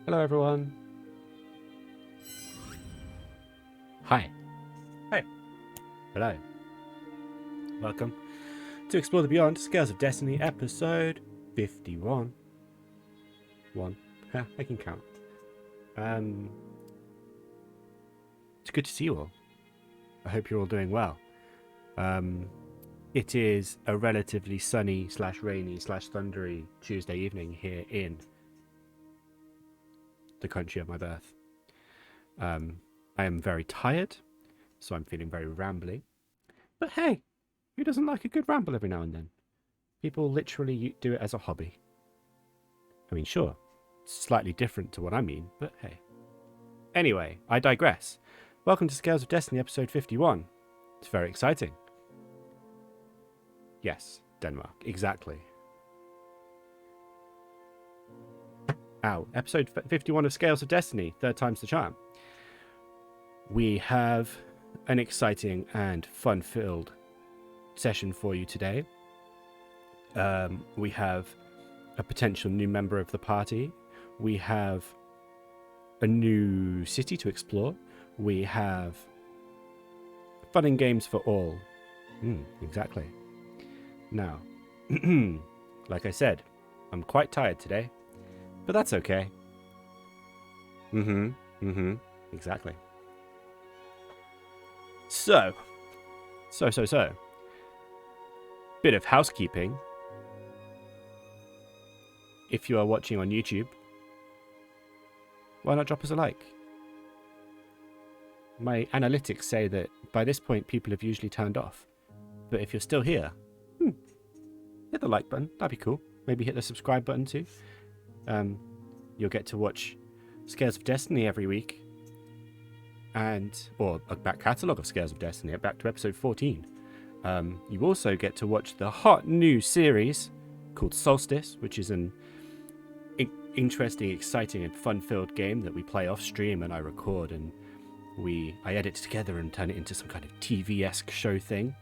Hello, everyone. Hi. Hey. Hello. Welcome to Explore the Beyond, Scales of Destiny, episode 51. I can count. It's good to see you all. I hope you're all doing well. It is a relatively sunny / rainy / thundery Tuesday evening here in the country of my birth. I am very tired, so I'm feeling very rambly. But hey, who doesn't like a good ramble every now and then? People literally do it as a hobby. I mean, sure, it's slightly different to what I mean, but hey. Anyway, I digress. Welcome to Scales of Destiny, episode 51. It's very exciting. Yes, Denmark, exactly. Ow, episode 51 of Scales of Destiny, third time's the charm. We have an exciting and fun-filled session for you today. We have a potential new member of the party. We have a new city to explore. We have fun and games for all. Exactly. Now, like I said, I'm quite tired today, but that's okay. Exactly. So. Bit of housekeeping. If you are watching on YouTube, why not drop us a like? My analytics say that by this point people have usually turned off. But if you're still here, hit the like button. That'd be cool. Maybe hit the subscribe button too. You'll get to watch Scales of Destiny every week. Or a back catalogue of Scales of Destiny, back to episode 14. You also get to watch the hot new series called Solstice, which is an interesting, exciting, and fun-filled game that we play off-stream and I record, and I edit together and turn it into some kind of TV-esque show thing,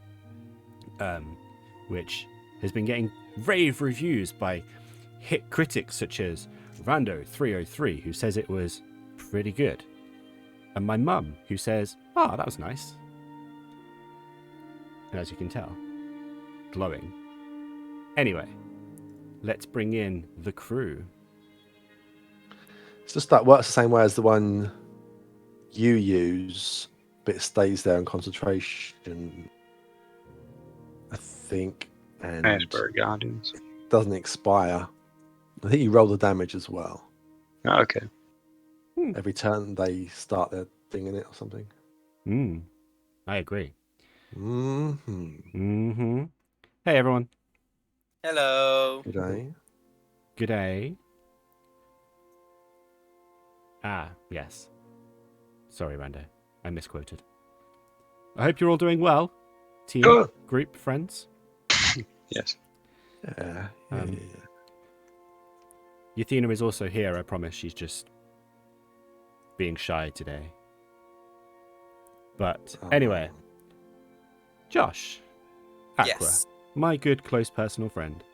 which has been getting rave reviews by hit critics such as Rando303, who says it was pretty good, and my mum, who says, that was nice. And as you can tell, glowing. Anyway, let's bring in the crew. So that works the same way as the one you use, but it stays there in concentration, I think, and Asbury Gardens. doesn't expire. I think you roll the damage as well. Oh, okay. Every turn they start their thing in it or something. I agree. Hey everyone. Hello. Good day. Yes. Sorry, Rando. I misquoted. I hope you're all doing well. Team, group, friends. Yes. Yeah. Yathina is also here, I promise. She's just being shy today. But anyway, Josh, Aqua, Yes. my good, close personal friend.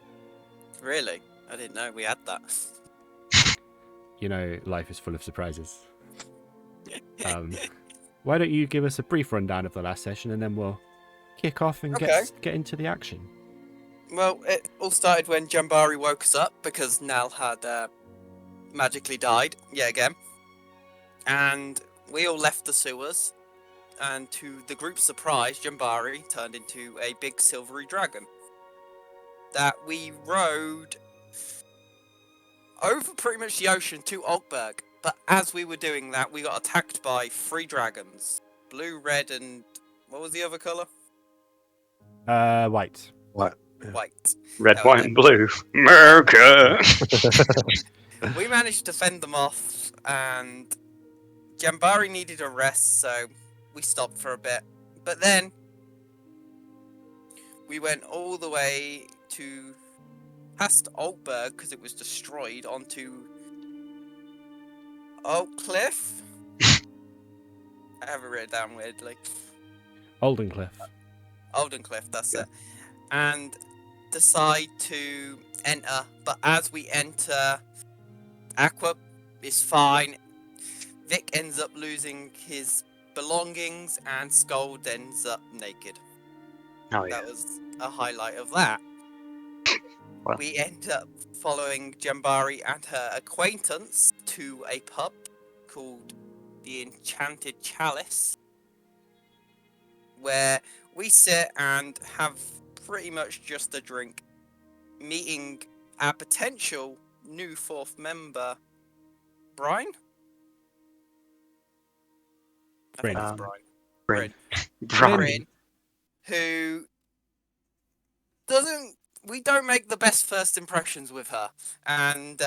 Really? I didn't know we had that. You know, life is full of surprises. Why don't you give us a brief rundown of the last session, and then we'll kick off and get into the action. Well, it all started when Jambari woke us up because Nal had magically died yet again. And we all left the sewers. And to the group's surprise, Jambari turned into a big silvery dragon that we rode over pretty much the ocean to Altberg. But as we were doing that, we got attacked by 3 dragons. Blue, red, and what was the other colour? White. What? Yeah. White. Red, white, and blue. America! We managed to fend them off, and Jambari needed a rest, so we stopped for a bit. But then we went all the way to past Altberg because it was destroyed onto Oak Cliff. I have it written down weirdly. Oldencliff. Oldencliff, that's it. And decide to enter, but as we enter, Aqua is fine. Vic ends up losing his belongings, and Sköld ends up naked. Oh yeah. That was a highlight of that. Well. We end up following Jambari and her acquaintance to a pub called the Enchanted Chalice, where we sit and have pretty much just a drink, meeting our potential new fourth member, Brian? I think Bryn. it's Brian. Bryn. Bryn. Bryn, who doesn't... We don't make the best first impressions with her, and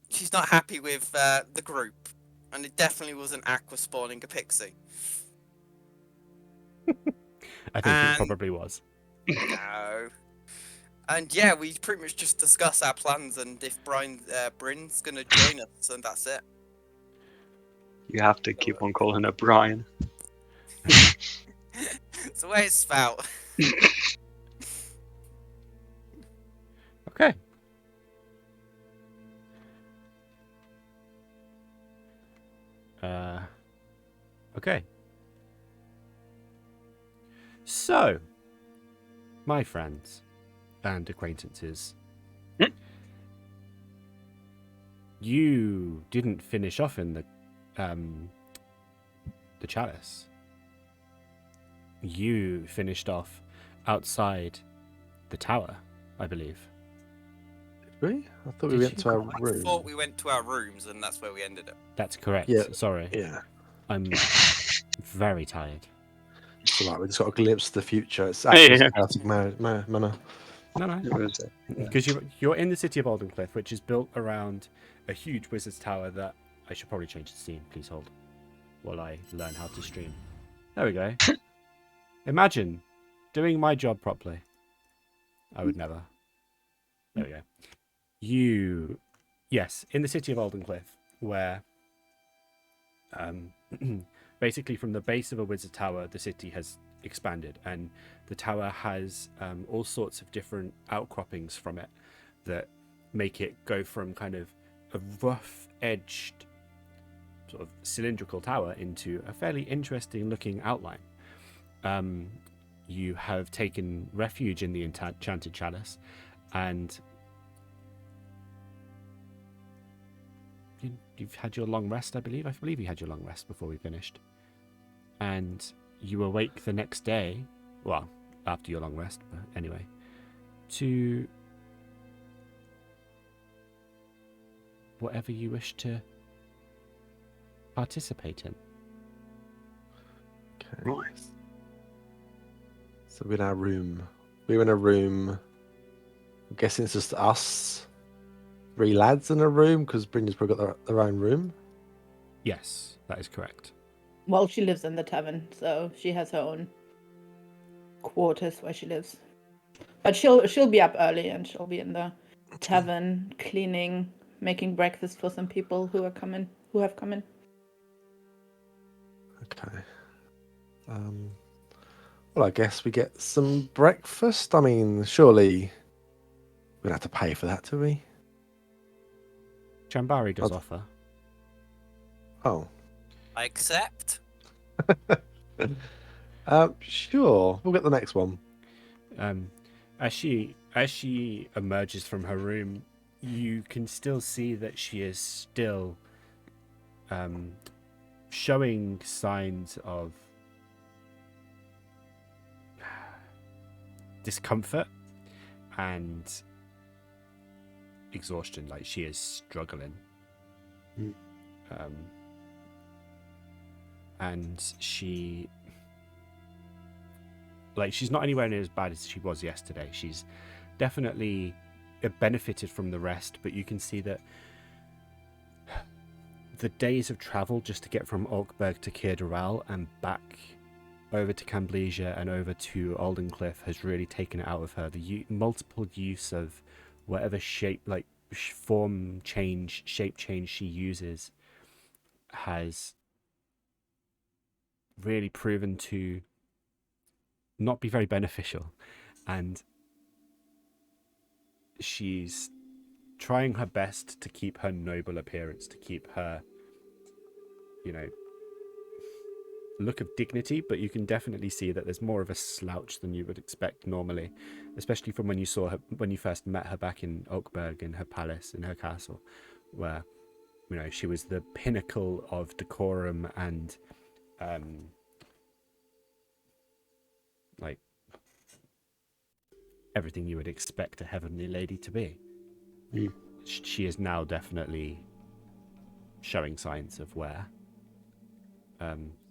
she's not happy with the group, and it definitely wasn't Aqua spawning a pixie. I think it And- probably was. No. And yeah, we pretty much just discuss our plans and if Bryn's gonna join us, and that's it. You have to keep on calling her Brian. It's the way it's spelled. Okay. Okay. So, my friends and acquaintances, you didn't finish off in the chalice. You finished off outside the tower, I believe. Did we? I thought we Did went you? to our I room. thought we went to our rooms, and that's where we ended it. That's correct. Yeah. Sorry. Yeah. I'm very tired. It's all right. We just got a glimpse of the future. It's actually Yeah. chaotic manner. No. It was, Because you're in the city of Oldencliff, which is built around a huge wizard's tower that I should probably change the scene. Please hold while I learn how to stream. There we go. Imagine doing my job properly. I would never. There we go. Yes, in the city of Oldencliff, where basically from the base of a wizard tower, the city has expanded, and the tower has all sorts of different outcroppings from it that make it go from kind of a rough-edged sort of cylindrical tower into a fairly interesting looking outline. You have taken refuge in the Enchanted Chalice, and you've had your long rest, I believe. I believe you had your long rest before we finished. And you awake the next day, well, after your long rest, but anyway, to whatever you wish to participate in. Okay. nice. So we're in our room. We're in a room. I'm guessing it's just us, 3 lads in a room, because Brynja's probably got their own room. Yes, that is correct. Well, she lives in the tavern, so she has her own quarters where she lives. But she'll be up early and she'll be in the tavern cleaning, making breakfast for some people who have come in. Okay. Well, I guess we get some breakfast. I mean, surely we don't have to pay for that, do we? Chambari does I'll- offer. Oh. I accept. Sure. We'll get the next one. As she emerges from her room, you can still see that she is still showing signs of discomfort and exhaustion. Like, she is struggling. And she's not anywhere near as bad as she was yesterday. She's definitely benefited from the rest, but you can see that the days of travel just to get from Orkberg to Kirdaral and back over to Camblesia and over to Oldencliff has really taken it out of her. The multiple use of whatever shape, like form change, shape change she uses has really proven to not be very beneficial, and she's trying her best to keep her noble appearance, to keep her, look of dignity, but you can definitely see that there's more of a slouch than you would expect normally, especially from when you saw her, when you first met her back in Oakberg, in her palace, in her castle, where, she was the pinnacle of decorum and, like, everything you would expect a heavenly lady to be. Mm. She is now definitely showing signs of wear.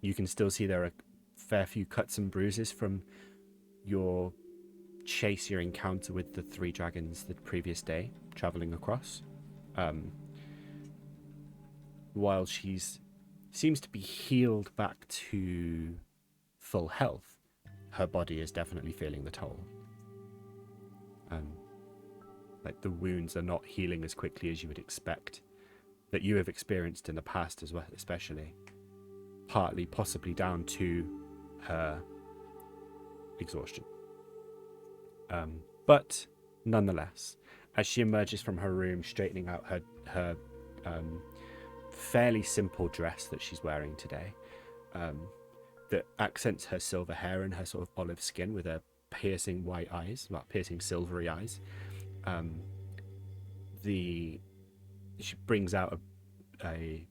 You can still see there are a fair few cuts and bruises from your encounter with the 3 dragons the previous day, traveling across. While seems to be healed back to full health, her body is definitely feeling the toll. Like, the wounds are not healing as quickly as you would expect, that you have experienced in the past as well, especially. Partly possibly down to her exhaustion. But nonetheless, as she emerges from her room, straightening out her fairly simple dress that she's wearing today, that accents her silver hair and her sort of olive skin with her piercing white eyes, well, piercing silvery eyes, she brings out a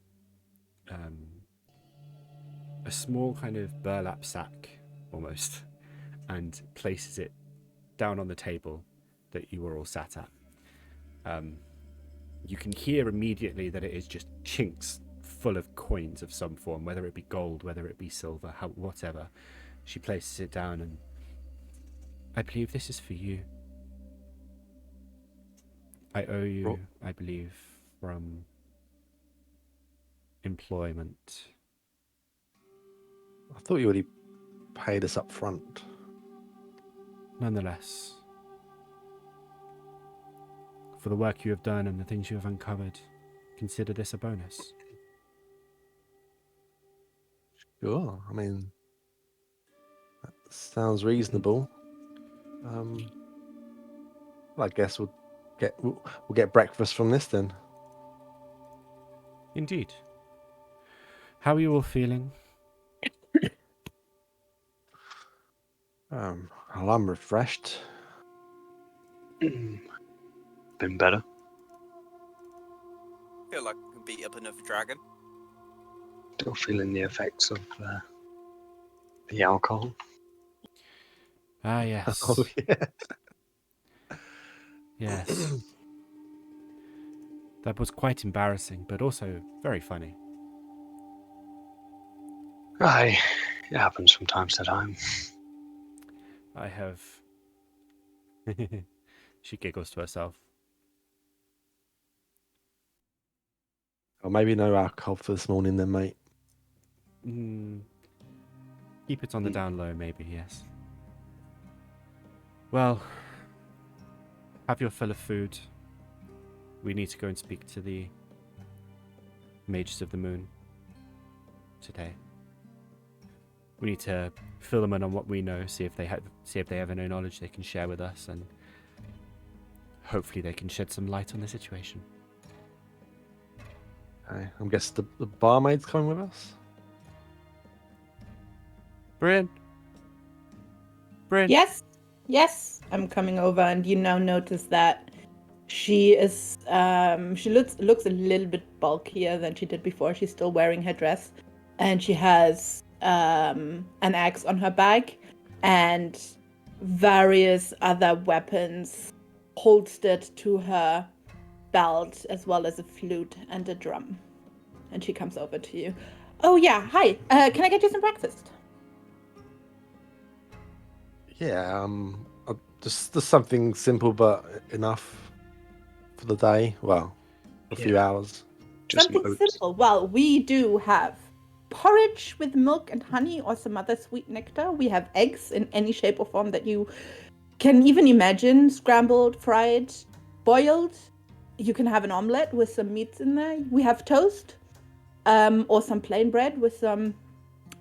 small kind of burlap sack, almost, and places it down on the table that you were all sat at. You can hear immediately that it is just chinks full of coins of some form, whether it be gold, whether it be silver, whatever. She places it down, and I believe this is for you. I owe you, I believe, from employment. I thought you already paid us up front. Nonetheless, for the work you have done and the things you have uncovered, consider this a bonus. Sure. I mean, that sounds reasonable. I guess we'll get breakfast from this then. Indeed. How are you all feeling? Well, I'm refreshed. Been better. Feel like I can beat up another dragon. Still feeling the effects of the alcohol. Ah, yes. Oh yeah. Yes. That was quite embarrassing, but also very funny. Aye, it happens from time to time. I have... She giggles to herself. Or maybe no alcohol for this morning then, mate. Keep it on the down low, maybe, yes. Well, have your fill of food. We need to go and speak to the Mages of the Moon today. We need to fill them in on what we know, see if they have any knowledge they can share with us, and hopefully they can shed some light on the situation. Okay. I'm guessing the barmaid's coming with us. Bryn! Yes, I'm coming over, and you now notice that she is she looks a little bit bulkier than she did before. She's still wearing her dress, and she has an axe on her back and various other weapons holstered to her belt, as well as a flute and a drum. And she comes over to you. Oh yeah, hi. Can I get you some breakfast? Yeah. Just something simple but enough for the day. Well, a few hours. Just Something oats. simple. Well, we do have porridge with milk and honey or some other sweet nectar. We have eggs in any shape or form that you can even imagine. Scrambled, fried, boiled. You can have an omelette with some meats in there. We have toast, or some plain bread with some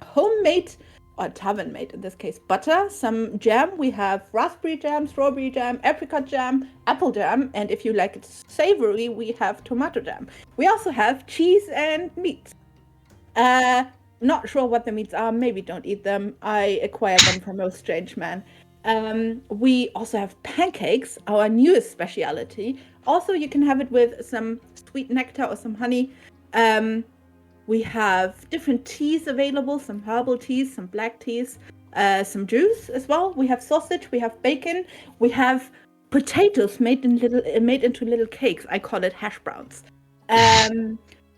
homemade or tavern made in this case, butter, some jam. We have raspberry jam, strawberry jam, apricot jam, apple jam, and if you like it savory, we have tomato jam. We also have cheese and meats. Not sure what the meats are. Maybe don't eat them. I acquired them from a strange man. We also have pancakes, our newest speciality. Also, you can have it with some sweet nectar or some honey. We have different teas available, some herbal teas, some black teas, some juice as well. We have sausage, we have bacon, we have potatoes made into little cakes. I call it hash browns.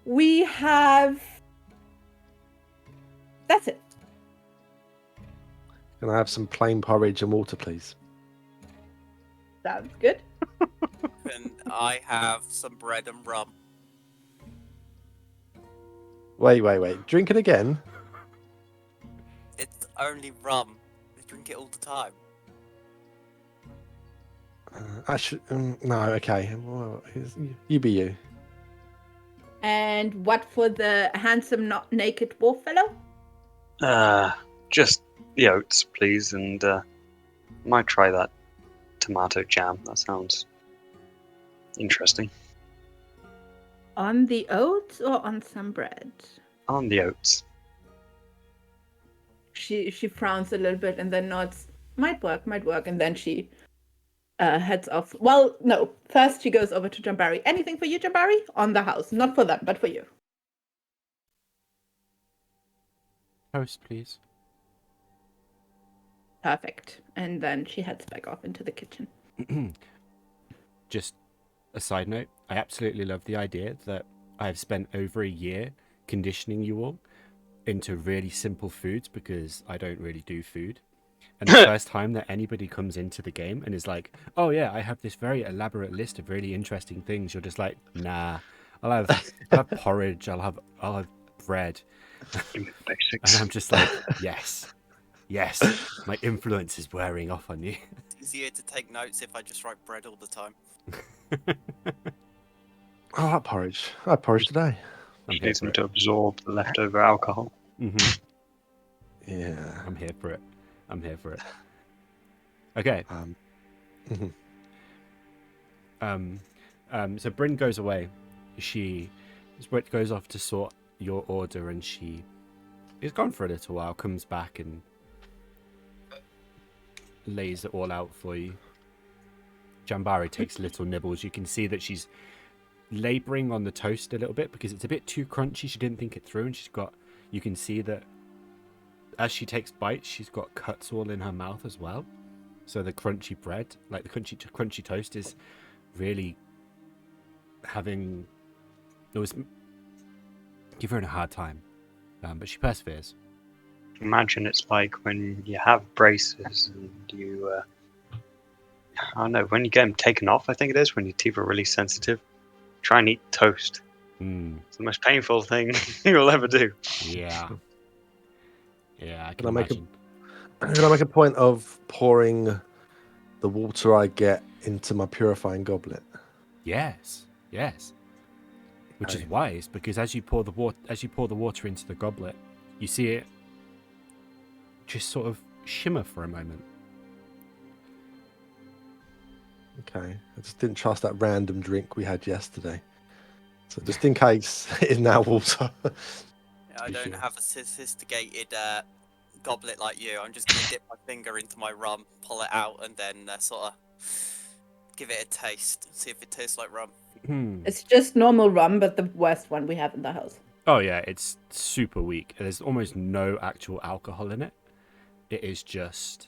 We have. That's it. Can I have some plain porridge and water, please? Sounds good. And I have some bread and rum. Wait. Drink it again? It's only rum. I drink it all the time. No, okay. Well, you be you. And what for the handsome, not naked dwarf fellow? Just the oats, please, and might try that tomato jam. That sounds interesting. On the oats or on some bread? On the oats. She frowns a little bit and then nods. Might work, and then she heads off. Well, no. First she goes over to Jambari. Anything for you, Jambari? On the house. Not for them, but for you. Toast, please. Perfect. And then she heads back off into the kitchen. Just a side note, I absolutely love the idea that I've spent over a year conditioning you all into really simple foods because I don't really do food. And the first time that anybody comes into the game and is like, oh yeah, I have this very elaborate list of really interesting things, you're just like, nah, I'll have porridge, I'll have bread. Basics. And I'm just like, yes, my influence is wearing off on you. It's easier to take notes if I just write bread all the time. I like porridge. I had porridge today. I'm She here needs for them it. to absorb the leftover alcohol. Yeah. I'm here for it. Okay. So Bryn goes away. She goes off to sort your order, and she is gone for a little while. Comes back and lays it all out for you. Jambari takes little nibbles. You can see that she's labouring on the toast a little bit because it's a bit too crunchy. She didn't think it through, and you can see that as she takes bites, she's got cuts all in her mouth as well. So the crunchy bread, like the crunchy toast, is really having. It was give her a hard time, but she perseveres. Imagine it's like when you have braces and you, I don't know, when you get them taken off, I think it is, when your teeth are really sensitive. Try and eat toast. It's the most painful thing you'll ever do. Yeah. Yeah, I can Can I make imagine. Can I make a point of pouring the water I get into my purifying goblet? Yes. Which is Okay. wise, because as you pour the water into the goblet, you see it just sort of shimmer for a moment. Okay. I just didn't trust that random drink we had yesterday. So just in case, it is now water. I be don't sure. have a sophisticated goblet like you. I'm just going to dip my finger into my rum, pull it out, and then sort of give it a taste. See if it tastes like rum. It's just normal rum, but the worst one we have in the house. Oh yeah, it's super weak. There's almost no actual alcohol in it. It is just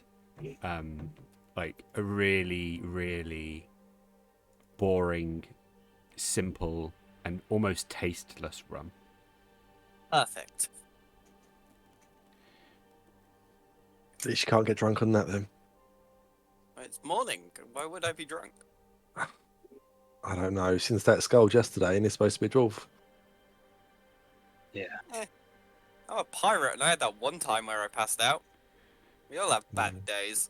like a really, really boring, simple, and almost tasteless rum. Perfect. At least you can't get drunk on that then. It's morning. Why would I be drunk? I don't know. Since that Sköld yesterday, and it's supposed to be a dwarf. Yeah. I'm a pirate, and I had that one time where I passed out. We all have bad days.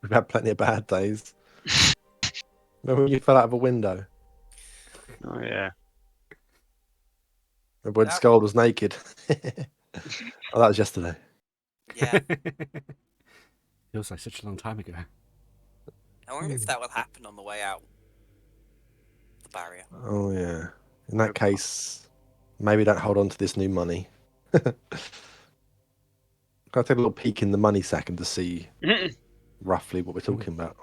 We've had plenty of bad days. Remember when you fell out of a window? Oh, yeah. Remember when Yeah. Sköld was naked? Oh, that was yesterday. Yeah. Feels like such a long time ago. I wonder if that will happen on the way out. The barrier. Oh yeah. In that case, maybe don't hold on to this new money. Can I take a little peek in the money sack and to see roughly what we're talking about?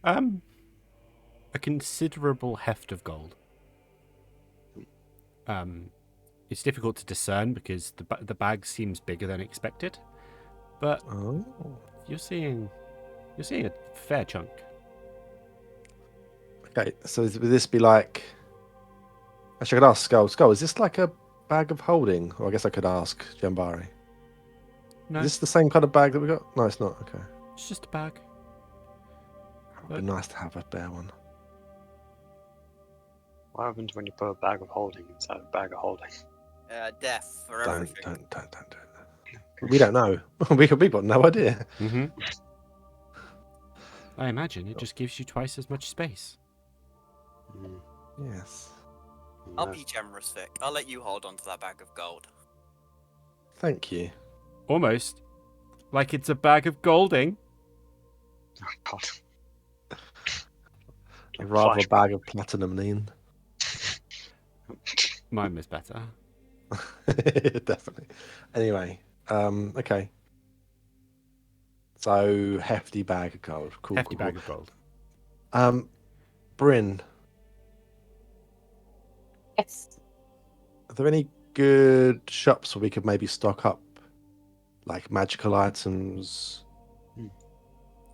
A considerable heft of gold. It's difficult to discern because the bag seems bigger than expected, but Oh. you're seeing a fair chunk. Okay, so would this be like? Actually, I could ask Skull. Skull, is this like a bag of holding? Or I guess I could ask Jambari. No, Is this the same kind of bag that we got? No, it's not. Okay. it's just a bag. It would be nice to have a bare one. What happens when you put a bag of holding inside a bag of holding? Death for Don't everything. do it. We don't know. We've got no idea. Mm-hmm. I imagine it just gives you twice as much space. Mm, Yes. I'll no. be generous, Vic. I'll let you hold on to that bag of gold. Thank you. Almost like it's a bag of golding. Oh, God. I'd rather a Flashback. bag of platinum, Neen. Mine was better. Definitely. Anyway, okay. So hefty bag of gold. Cool. Hefty cool, bag of gold. cool. Bryn, Yes. are there any good shops where we could maybe stock up like magical items,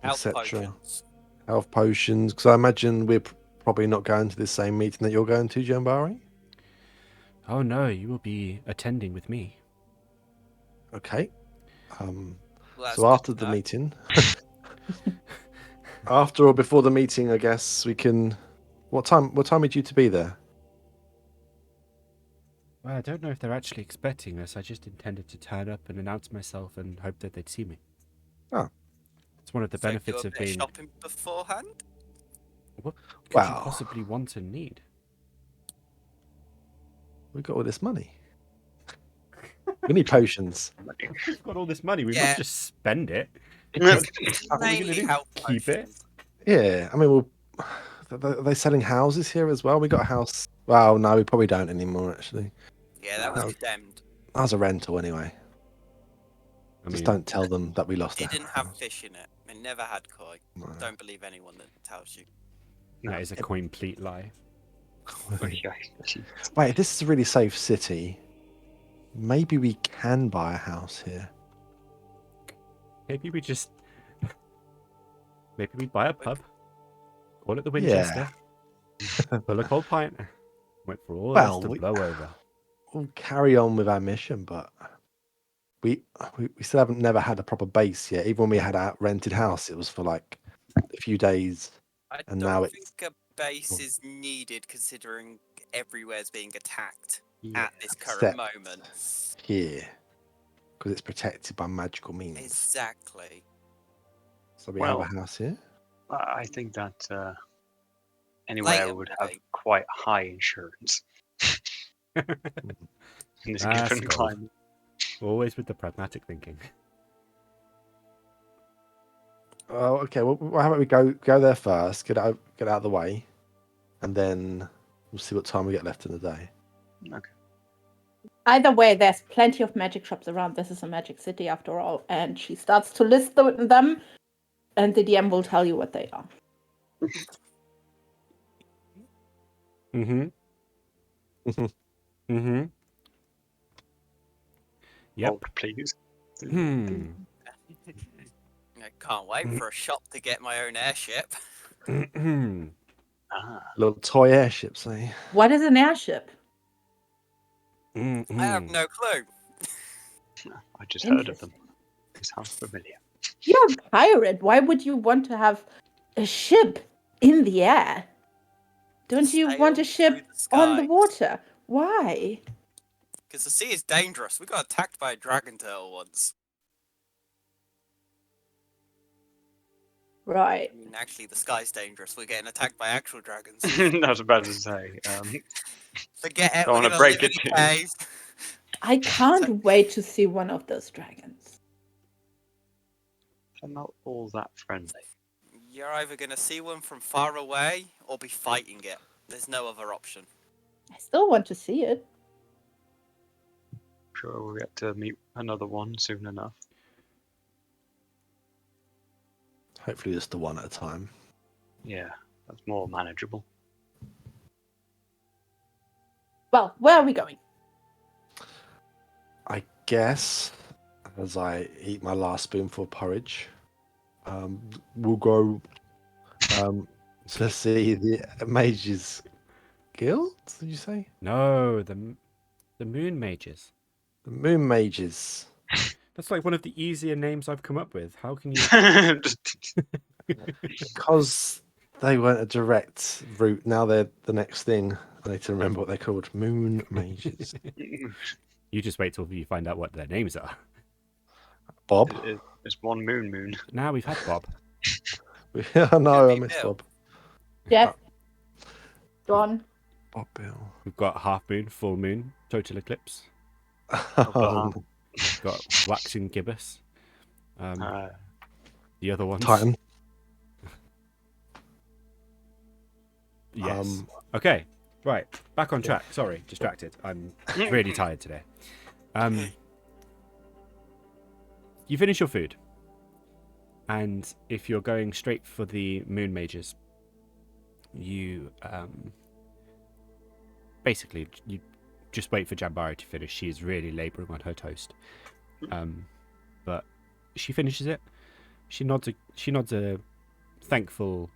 Health etc.? potions. Health potions, because I imagine we're probably not going to the same meeting that you're going to, Jambari. Oh no, you will be attending with me. Okay. Well, that's So good after to the know. meeting, after or before the meeting, I guess we can. What time are you due to be there? Well, I don't know if they're actually expecting us. I just intended to turn up and announce myself and hope that they'd see me. Oh. It's one of the So do benefits a of bit being. shopping beforehand. What could you Well, possibly want and need? we got all this money. We need potions. We've got all this money. We Yeah. must just spend it. It's What are we gonna mainly do? health Keep it? potions. Yeah, I mean, are they selling houses here as well? We got a house. Well, no, we probably don't anymore. Actually, Yeah, that was Oh. condemned. that was a rental anyway. I Just mean, don't tell them that we lost It a didn't have house. fish in it. It never had koi. No. Don't believe anyone that tells you. that is a complete lie. Wait, if this is a really safe city, maybe we can buy a house here. Maybe we just. Maybe we buy a pub. Call it the Yeah. Winchester. Full of cold pint. Wait for all Well, this to blow over. We'll carry on with our mission, but we still haven't never had a proper base yet. Even when we had our rented house, it was for like a few days. I And don't now think a base is needed considering everywhere's being attacked Yeah. at this current Except- moment. Here, because it's protected by magical means. Exactly. So we Well- have a house here. I think that anywhere Later, would have maybe. quite high insurance in this Ah, given Sköld. climate. Always with the pragmatic thinking. Oh, okay. Well, how about we go there first, get out of the way, and then we'll see what time we get left in the day. Okay. Either way, there's plenty of magic shops around. This is a magic city after all. And she starts to list them, and the DM will tell you what they are. Mm-hmm. Mm-hmm. Yep. Hold, please. Hmm. I can't wait for a shop to get my own airship. Ah, Little toy airships, eh? What is an airship? I have no clue. I just heard of them. Interesting. It sounds familiar. You're a pirate. Why would you want to have a ship in the air? Don't you want a Sail through ship the on the skies. water? Why? Because the sea is dangerous. We got attacked by a dragon turtle once. Right. I mean, actually, the sky's dangerous. We're getting attacked by actual dragons. I was about to say. Forget it. Don't We're wanna gonna break live it in to a you. cave. I can't wait to see one of those dragons. They're not all that friendly. You're either going to see one from far away or be fighting it. There's no other option. I still want to see it. Sure, we'll get to meet another one soon enough. Hopefully just the one at a time. Yeah, that's more manageable. Well, where are we going? I guess as I eat my last spoonful of porridge, we'll go to see the Mages Guild. Did you say No, the Moon Mages. the Moon Mages? That's like one of the easier names I've come up with. How can you? Because they weren't a direct route. Now they're the next thing. I need to remember what they're called. Moon Mages. You just wait till you find out what their names are. Bob. It's one moon. Now we've had Bob. I know. I Maybe miss Bill. Bob. Jeff? John? Bob Bill. We've got half moon, full moon, total eclipse. We've got waxing gibbous. The other ones. Titan. Yes. Okay. Right. Back on track. Sorry, distracted. I'm really tired today. You finish your food, and if you're going straight for the Moon Mages, you basically you just wait for Jambari to finish. She is really labouring on her toast, but she finishes it. She nods a thankful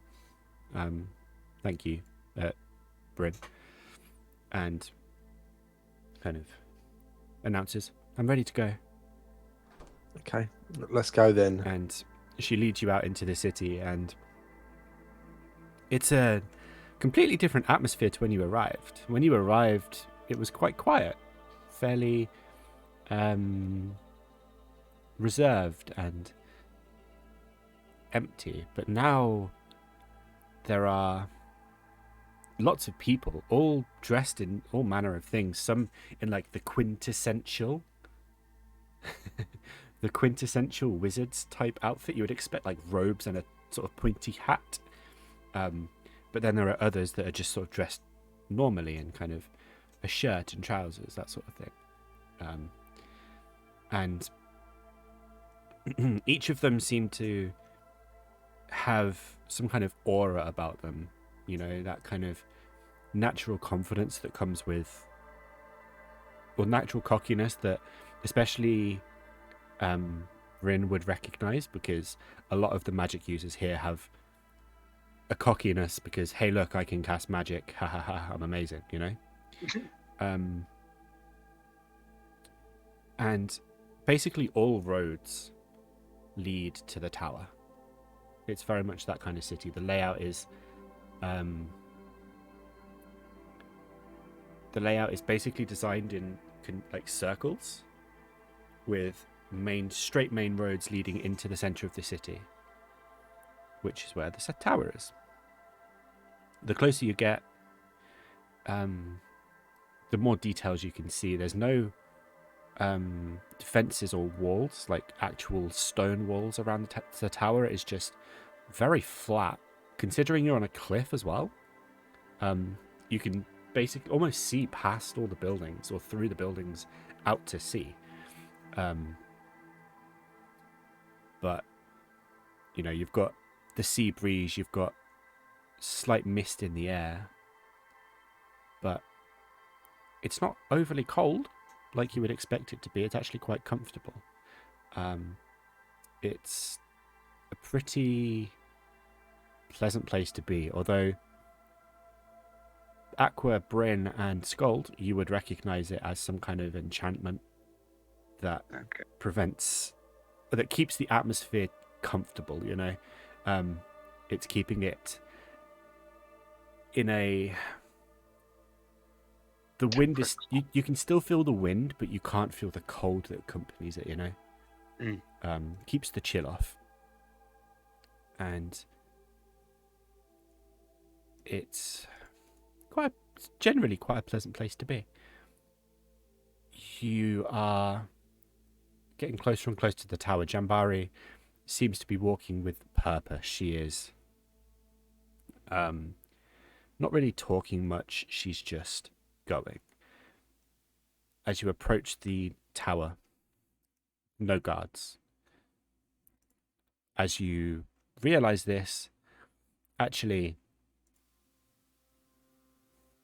thank you at Bryn, and kind of announces, "I'm ready to go." Okay, let's go then. And she leads you out into the city, and it's a completely different atmosphere to when you arrived. When you arrived, it was quite quiet, fairly reserved and empty. But now there are lots of people, all dressed in all manner of things. Some in like the quintessential wizards type outfit you would expect, like robes and a sort of pointy hat. But then there are others that are just sort of dressed normally in kind of a shirt and trousers, that sort of thing. And each of them seem to have some kind of aura about them, you know, that kind of natural confidence that comes with, or natural cockiness that especially Rin would recognize, because a lot of the magic users here have a cockiness because, hey, look, I can cast magic, ha ha ha, I'm amazing, you know. And basically all roads lead to the tower. It's very much that kind of city. The layout is basically designed in like circles with straight main roads leading into the center of the city, which is where the tower is. The closer you get, the more details you can see. There's no fences or walls, like actual stone walls around the tower. It's just very flat, considering you're on a cliff as well. You can basically almost see past all the buildings or through the buildings out to sea. But you know, you've got the sea breeze, you've got slight mist in the air, but it's not overly cold like you would expect it to be. It's actually quite comfortable. It's a pretty pleasant place to be, although Aqua, Bryn, and Sköld, you would recognize it as some kind of enchantment that that keeps the atmosphere comfortable, you know. It's keeping it in the wind is, you can still feel the wind, but you can't feel the cold that accompanies it, you know. Keeps the chill off, and it's generally quite a pleasant place to be. You are getting closer and closer to the tower. Jambari seems to be walking with purpose. She is not really talking much. She's just going. As you approach the tower, no guards. As you realize this, actually,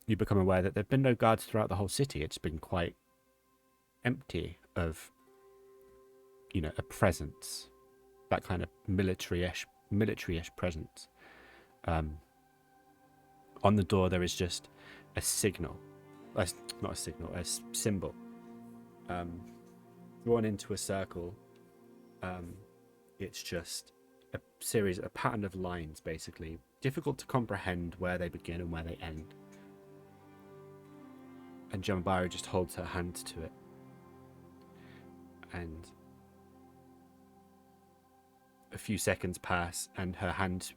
you become aware that there have been no guards throughout the whole city. It's been quite empty of, a presence, that kind of military-ish presence. On the door, there is just a signal. Not a signal, a symbol. Drawn into a circle. It's just a pattern of lines, basically. Difficult to comprehend where they begin and where they end. And Jambari just holds her hand to it. And a few seconds pass, and her hand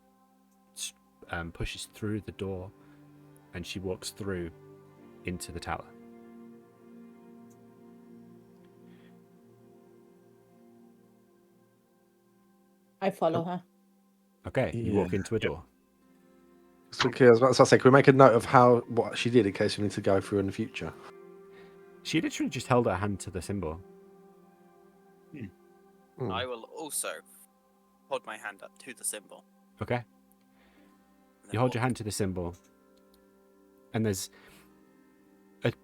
pushes through the door, and she walks through into the tower. I follow her. Okay, you walk into a door. So, okay, I was about to say, can we make a note of what she did in case we need to go through in the future? She literally just held her hand to the symbol. I will also hold my hand up to the symbol. Okay. and then You hold your walk. hand to the symbol, and there's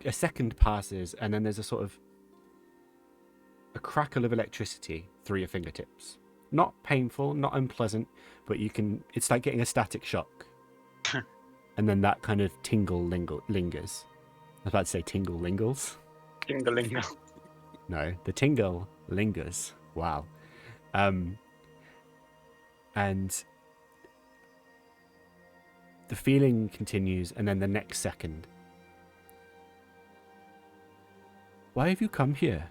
a second passes, and then there's a sort of a crackle of electricity through your fingertips. Not painful, not unpleasant, but it's like getting a static shock. And then that kind of tingle lingers. I was about to say tingle lingles. Tingling. No, the tingle lingers. Wow. And the feeling continues, and then the next second. Why have you come here?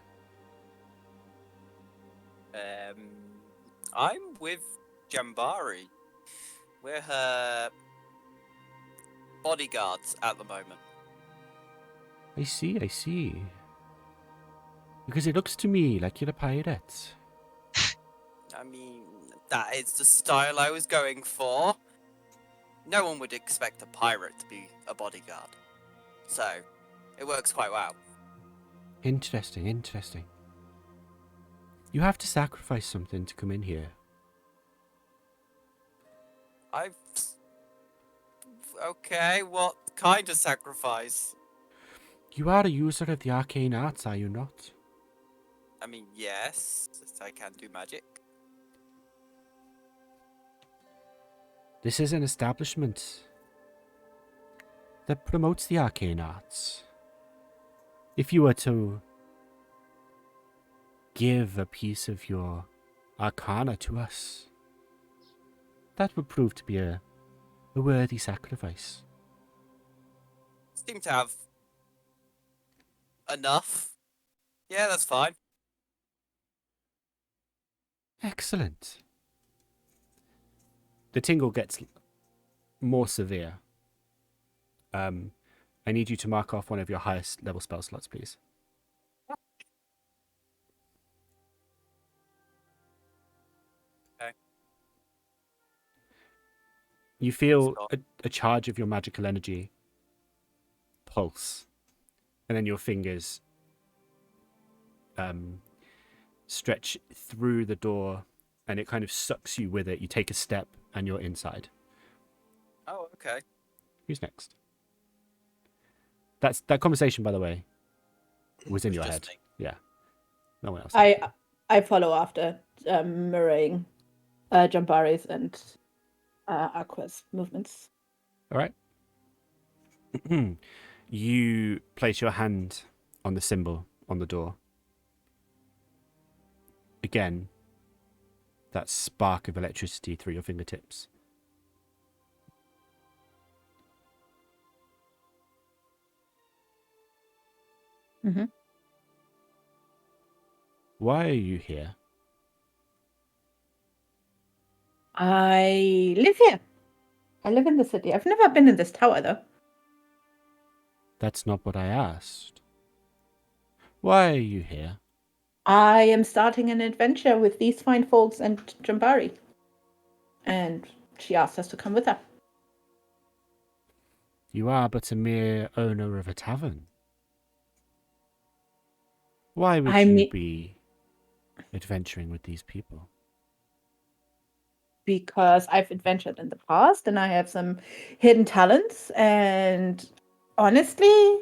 I'm with Jambari. We're her bodyguards at the moment. I see. Because it looks to me like you're a pirate. I mean, that is the style I was going for. No one would expect a pirate to be a bodyguard. So, it works quite well. Interesting. You have to sacrifice something to come in here. Okay, what kind of sacrifice? You are a user of the arcane arts, are you not? I mean, yes, I can do magic. This is an establishment that promotes the arcane arts. If you were to give a piece of your arcana to us, that would prove to be a worthy sacrifice. Seem to have enough. Yeah, that's fine. Excellent. The tingle gets more severe. I need you to mark off one of your highest level spell slots, please. Okay. You feel Stop. a charge of your magical energy pulse, and then your fingers stretch through the door, and it kind of sucks you with it. You take a step, and you're inside. Oh, okay. Who's next? That conversation, by the way, was in your Just head. me. Yeah. No one else. I follow after, mirroring Jambari's and Aqua's movements. All right. You place your hand on the symbol on the door. Again, that spark of electricity through your fingertips. Mm-hmm. Why are you here? I live here. I live in the city. I've never been in this tower, though. That's not what I asked. Why are you here? I am starting an adventure with these fine folks and Jambari. And she asked us to come with her. You are but a mere owner of a tavern. Why would I you mean, be adventuring with these people? because I've adventured in the past and I have some hidden talents. And honestly,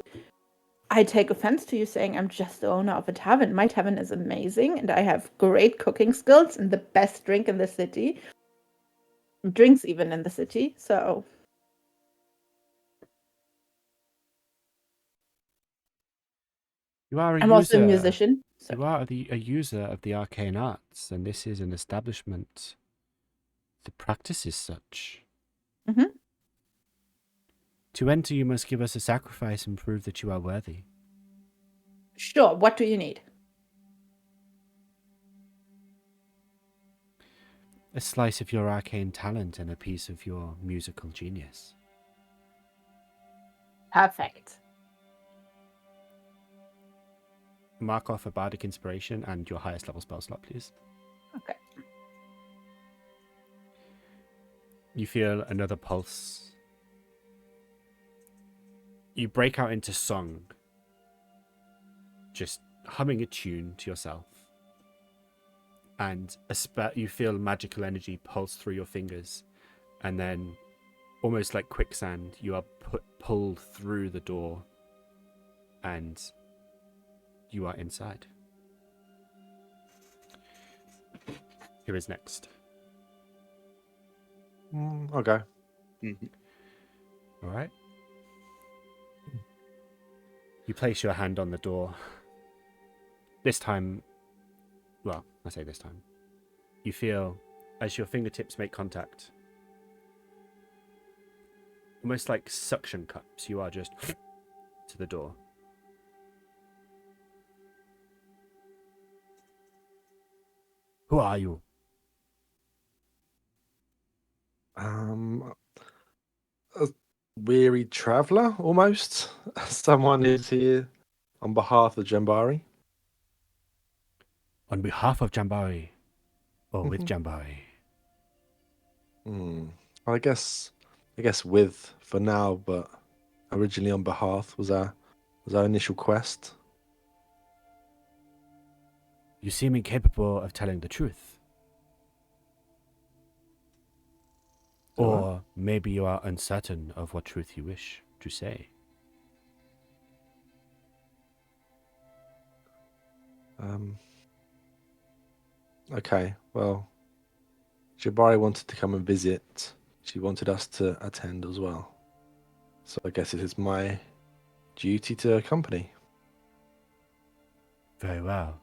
I take offense to you saying I'm just the owner of a tavern. My tavern is amazing and I have great cooking skills and the best drink in the city. Drinks even in the city. So You are a I'm also a user. musician. So You are a user of the arcane arts, and this is an establishment that practices such. Mhm. To enter, you must give us a sacrifice and prove that you are worthy. sure, what do you need? A slice of your arcane talent and a piece of your musical genius. Perfect. Mark off a bardic inspiration and your highest level spell slot, please. Okay. You feel another pulse. You break out into song, just humming a tune to yourself. And you feel magical energy pulse through your fingers, and then, almost like quicksand, you are pulled through the door, and you are inside. Who is next? Okay. Mhm. All right. You place your hand on the door. This time, well, I say this time, you feel as your fingertips make contact, almost like suction cups, you are just to the door. Who are you? A weary traveller, almost. Someone is here on behalf of Jambari. On behalf of Jambari, or with Mhm. Jambari? I guess with for now, but originally on behalf was our initial quest. You seem incapable of telling the truth. Do I? Or maybe you are uncertain of what truth you wish to say. Okay, well, Jabari wanted to come and visit. She wanted us to attend as well. So I guess it is my duty to accompany. Very well.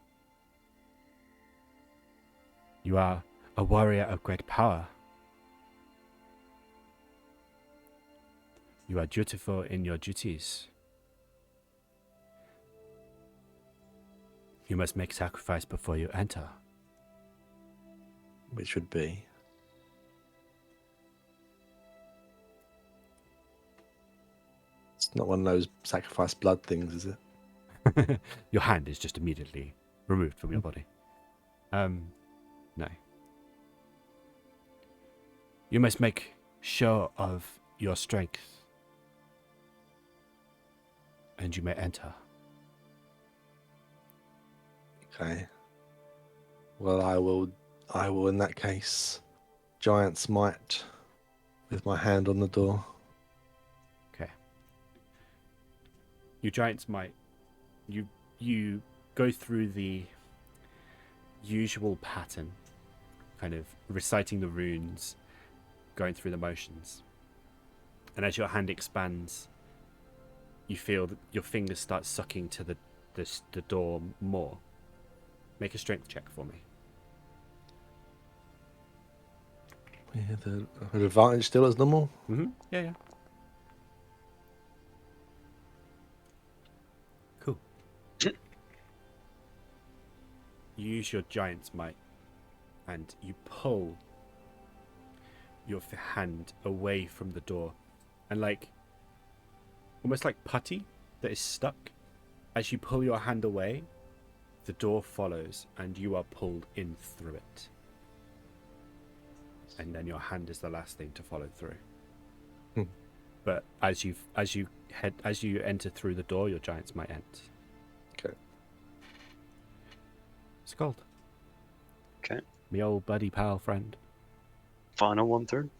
You are a warrior of great power. You are dutiful in your duties. You must make sacrifice before you enter. Which would be. It's not one of those sacrifice blood things, is it? Your hand is just immediately removed from your body. No. You must make sure of your strength, and you may enter. Okay. Well, I will in that case giant smite with my hand on the door. Okay. You giants might. You go through the usual pattern, kind of reciting the runes, going through the motions. And as your hand expands, you feel that your fingers start sucking to the door more. Make a strength check for me. With an advantage still as normal. Mm-hmm. Yeah. Cool. You use your giant's might, and you pull your hand away from the door, and almost like putty that is stuck, As you pull your hand away, the door follows and you are pulled in through it. And then your hand is the last thing to follow through. Hmm. But as you enter through the door, your giants might end. Okay. Sköld. Okay. Me old buddy pal friend. Final one through.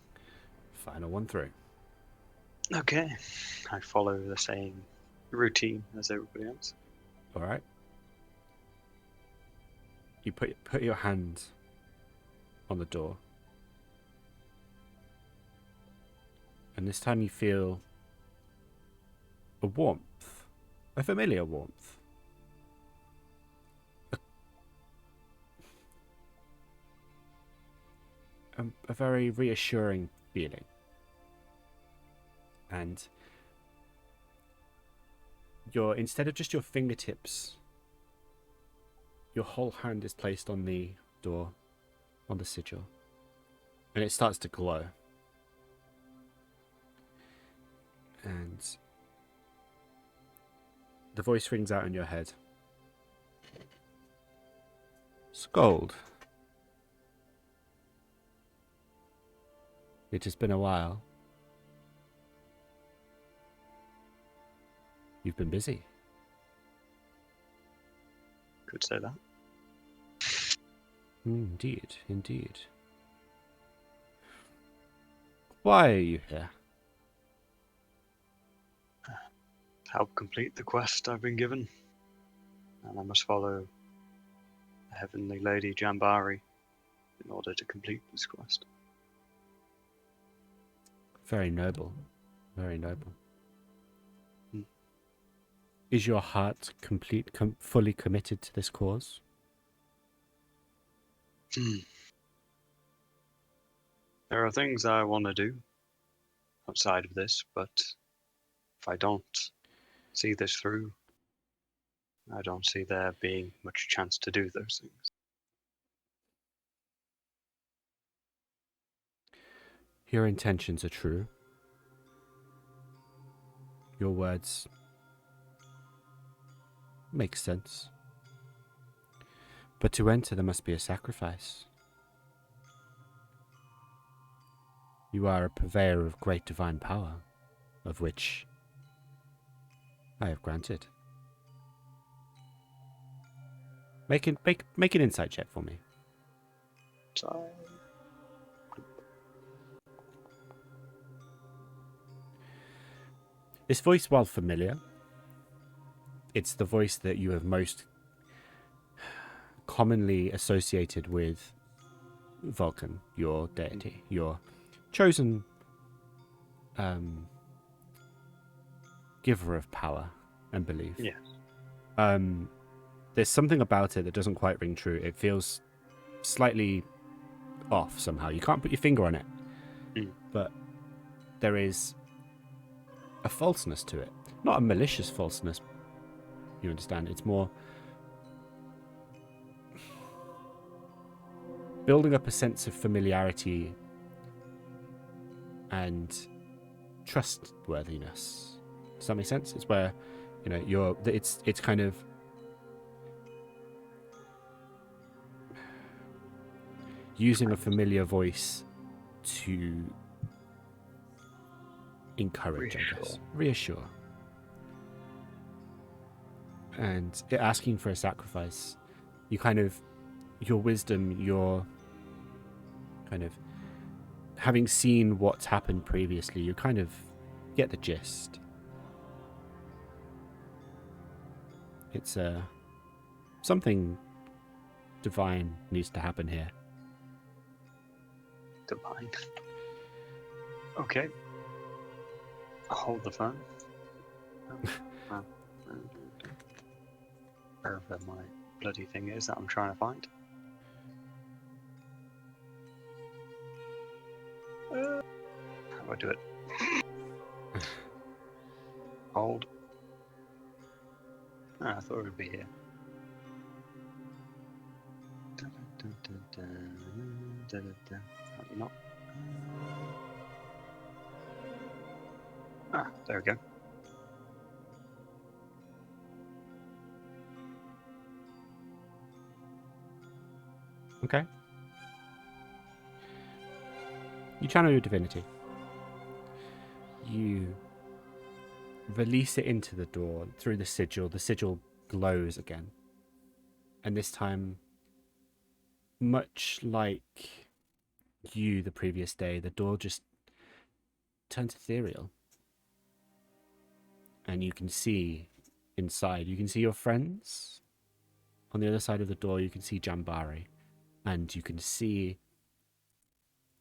Final one through. Okay. I follow the same routine as everybody else. All right. You put your hand on the door. And this time you feel a warmth. A familiar warmth. A very reassuring feeling. And instead of just your fingertips, your whole hand is placed on the door, on the sigil, and it starts to glow. And the voice rings out in your head. Sköld. It has been a while. You've been busy. Could say that. Indeed, indeed. Why are you here? Help complete the quest I've been given. And I must follow the Heavenly Lady Jambari in order to complete this quest. Very noble. Very noble. Hmm. Is your heart fully committed to this cause? There are things I want to do outside of this, but if I don't see this through, I don't see there being much chance to do those things. Your intentions are true. Your words make sense. But to enter, there must be a sacrifice. You are a purveyor of great divine power, of which I have granted. Make an insight check for me. So, This voice, while familiar, it's the voice that you have most commonly associated with Vulcan, your deity, your chosen giver of power and belief. yes. There's something about it that doesn't quite ring true. It feels slightly off somehow. You can't put your finger on it, but there is a falseness to it. Not a malicious falseness, you understand. It's more building up a sense of familiarity and trustworthiness. Does that make sense? It's where, it's kind of using a familiar voice to encourage, I guess. Reassure. And asking for a sacrifice, your wisdom, your kind of having seen what's happened previously, you kind of get the gist. It's something divine needs to happen here. Divine. Okay. I'll hold the phone. Wherever my bloody thing is that I'm trying to find. How do I do it? Hold. I thought it would be here. Apparently not. There we go. Okay. You channel your divinity. You release it into the door through the sigil. The sigil glows again. And this time, much like you the previous day, the door just turns ethereal. And you can see inside. You can see your friends. On the other side of the door, you can see Jambari. And you can see...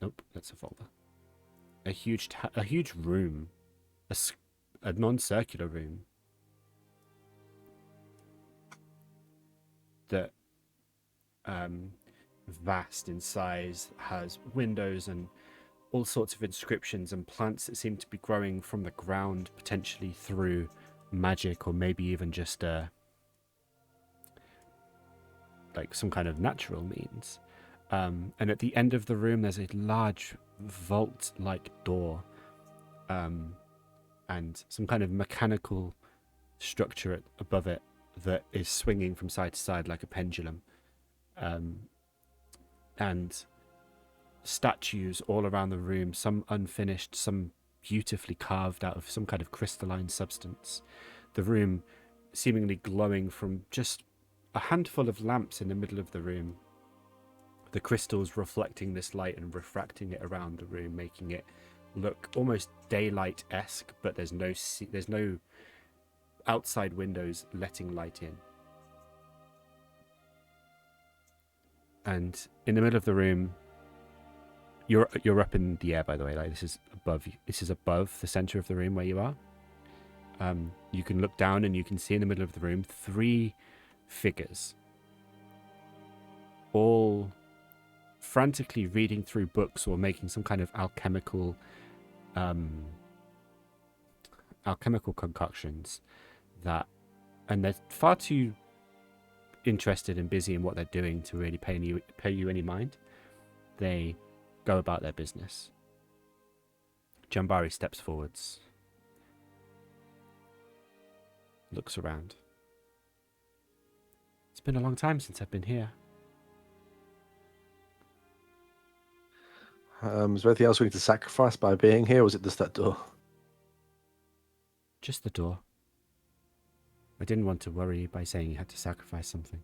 Nope, that's a folder. A huge room. A non-circular room. That vast in size, has windows and all sorts of inscriptions and plants that seem to be growing from the ground, potentially through magic or maybe even just like some kind of natural means. And at the end of the room, there's a large vault-like door, and some kind of mechanical structure above it that is swinging from side to side like a pendulum. And statues all around the room, some unfinished, some beautifully carved out of some kind of crystalline substance. The room seemingly glowing from just a handful of lamps in the middle of the room. The crystals reflecting this light and refracting it around the room, making it look almost daylight-esque, but there's no outside windows letting light in. And in the middle of the room, you're up in the air, by the way. Like this is above the center of the room where you are. You can look down and you can see in the middle of the room 3 figures, all frantically reading through books or making some kind of alchemical concoctions and they're far too interested and busy in what they're doing to really pay you any mind. They go about their business. Jambari steps forwards, looks around. It's been a long time since I've been here. Is there anything else we need to sacrifice by being here, or was it just that door? Just the door. I didn't want to worry you by saying you had to sacrifice something.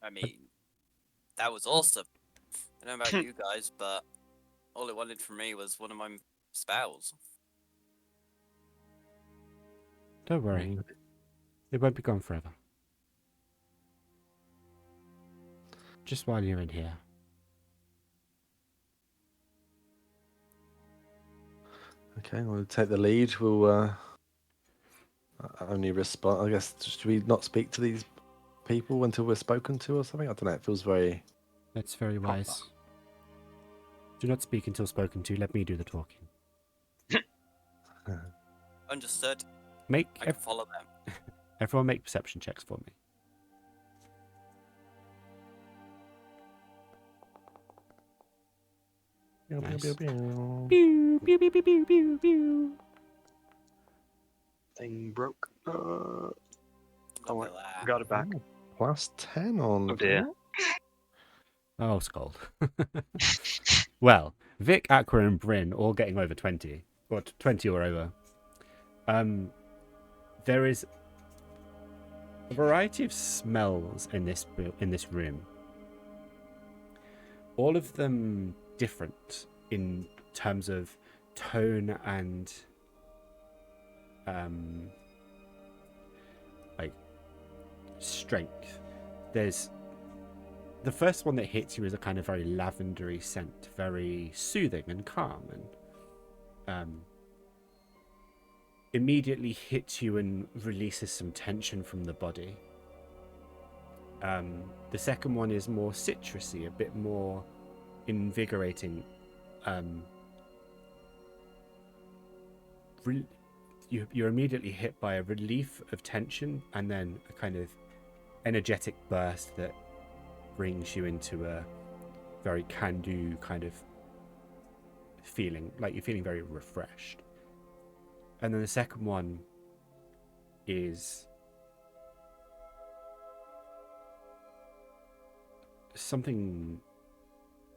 I mean, that was awesome. I don't know about you guys, but all it wanted from me was one of my spells. Don't worry. It won't be gone forever. Just while you're in here. Okay, we'll take the lead. We'll only respond. I guess, should we not speak to these people until we're spoken to or something? I don't know. It feels very... That's very wise. Do not speak until spoken to. Let me do the talking. Understood. Make I can follow them. everyone make perception checks for me. Nice. Pew, pew, pew. Pew, pew, pew, pew, pew, pew, pew. Thing broke. Look Oh, at that. got it back. Oh, plus 10 on... Oh dear. Oh, Sköld. Well, Vic, Aqua, and Bryn all getting over 20, or 20 or over. There is a variety of smells in this room. All of them different in terms of tone and like strength. There's the first one that hits you is a kind of very lavendery scent, very soothing and calm, and immediately hits you and releases some tension from the body. The second one is more citrusy, a bit more invigorating. You're immediately hit by a relief of tension and then a kind of energetic burst that brings you into a very can-do kind of feeling, like you're feeling very refreshed. And then the second one is something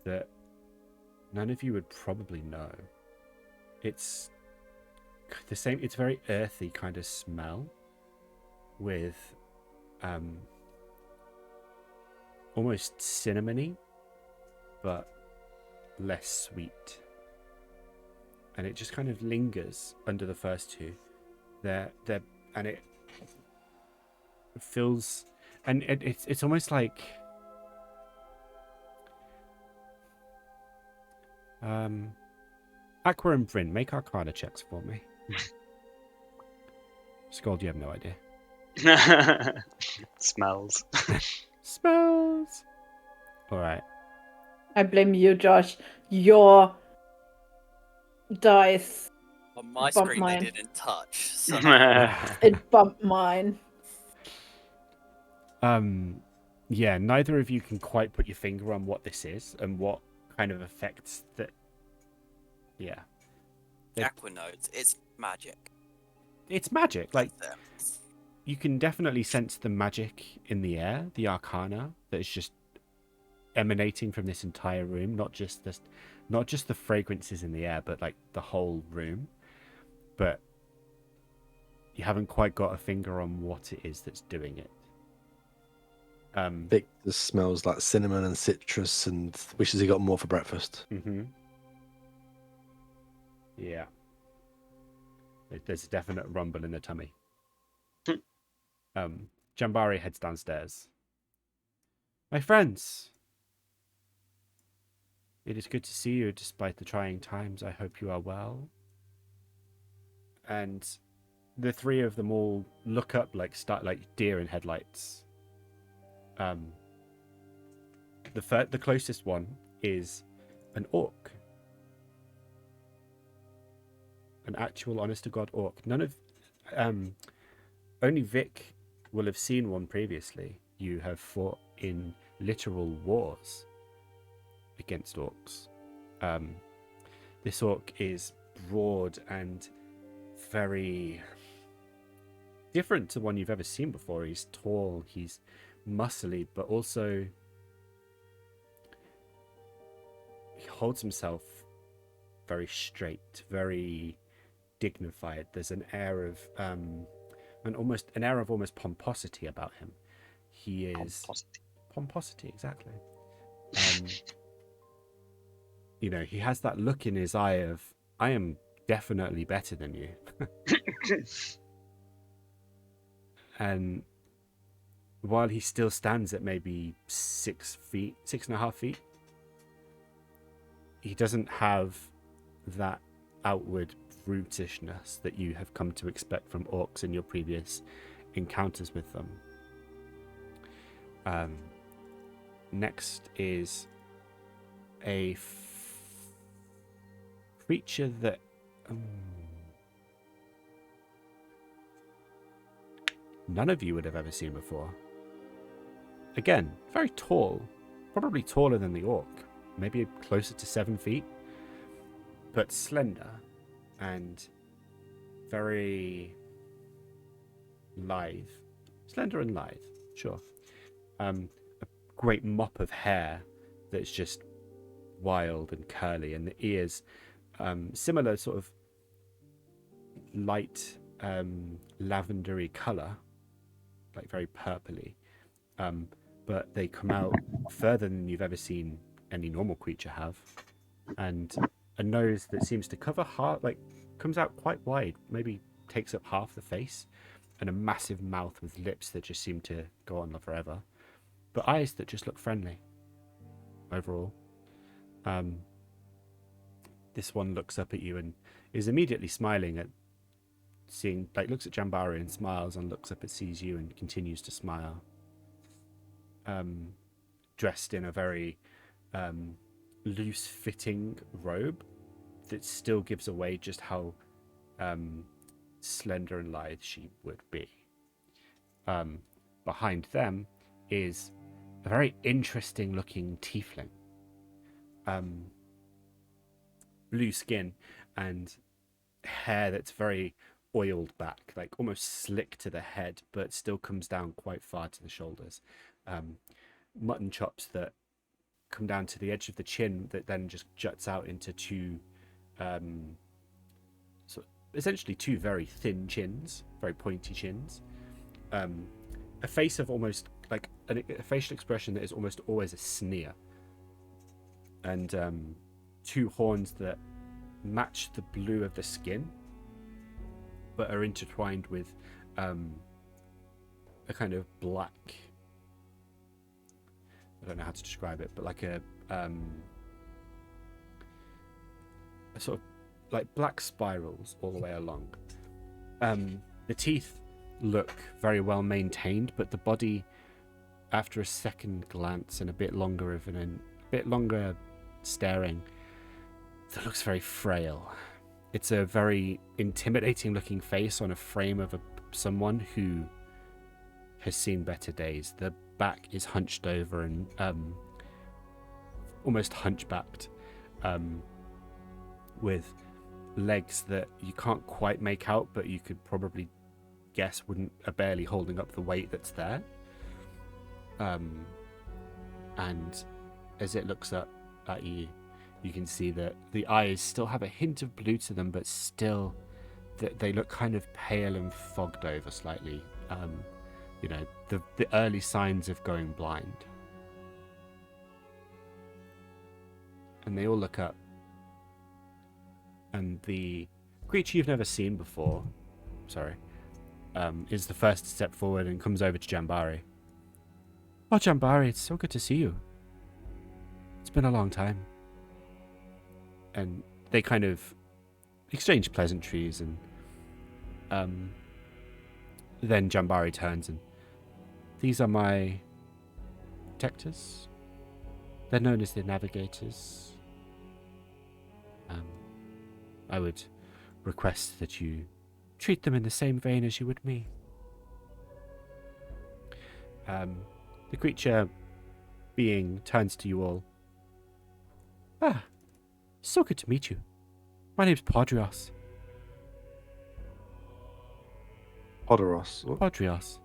that none of you would probably know. It's the same. It's a very earthy kind of smell with almost cinnamony, but less sweet. And it just kind of lingers under the first two. And it feels, and it's almost like Aqua and Bryn, make Arcana checks for me. Sköld, you have no idea. Smells. Smells. All right. I blame you, Josh. Your dice. On my Bump screen, mine. they didn't touch. So It bumped mine. Yeah, neither of you can quite put your finger on what this is and what kind of effects that. Yeah, Aqua notes, it's magic. it's magic. Like, That's it. you can definitely sense the magic in the air, the arcana that is just emanating from this entire room. Not just the fragrances in the air, but like the whole room. But you haven't quite got a finger on what it is that's doing it. Victor smells like cinnamon and citrus and wishes he got more for breakfast. Mm-hmm. Yeah. There's a definite rumble in the tummy. Jambari heads downstairs. My friends, it is good to see you despite the trying times. I hope you are well. And the three of them all look up like deer in headlights. The closest one is an orc. An actual honest to God orc. None of only Vic will have seen one previously. You have fought in literal wars against orcs. This orc is broad and very different to one you've ever seen before. He's tall, he's muscly, but also he holds himself very straight, very dignified. There's an air of almost pomposity about him. He is pomposity, exactly. You know, he has that look in his eye of, I am definitely better than you. And while he still stands at maybe 6.5 feet, he doesn't have that outward brutishness that you have come to expect from orcs in your previous encounters with them. Next is a creature that none of you would have ever seen before. Again, very tall, probably taller than the orc, maybe closer to 7 feet, but slender and very lithe. Slender and lithe, sure. A great mop of hair that's just wild and curly, and the ears, similar sort of light lavendery colour, like very purpley, but they come out further than you've ever seen any normal creature have, and a nose that seems to cover comes out quite wide, maybe takes up half the face, and a massive mouth with lips that just seem to go on forever, but eyes that just look friendly overall. This one looks up at you and is immediately smiling at seeing, looks at Jambari and smiles, and looks up and sees you and continues to smile. Dressed in a very loose-fitting robe that still gives away just how slender and lithe she would be. Behind them is a very interesting-looking tiefling. Blue skin and hair that's very oiled back, like almost slick to the head, but still comes down quite far to the shoulders. Mutton chops that come down to the edge of the chin that then just juts out into two, essentially two very thin chins, very pointy chins. A face of almost like a facial expression that is almost always a sneer, and two horns that match the blue of the skin, but are intertwined with a kind of black. I don't know how to describe it, but like a sort of like black spirals all the way along. The teeth look very well maintained, but the body, after a second glance and a bit longer staring, that looks very frail. It's a very intimidating looking face on a frame of someone who has seen better days. The back is hunched over and almost hunchbacked, with legs that you can't quite make out, but you could probably guess are barely holding up the weight that's there. And as it looks up at you, you can see that the eyes still have a hint of blue to them, but still they look kind of pale and fogged over slightly. The early signs of going blind. And they all look up. And the creature you've never seen before, is the first to step forward and comes over to Jambari. Oh, Jambari, it's so good to see you. It's been a long time. And they kind of exchange pleasantries, and then Jambari turns and, these are my protectors. They're known as the Navigators. I would request that you treat them in the same vein as you would me. The creature being turns to you all. Ah, so good to meet you. My name's Podrios. Podoros. Podrios.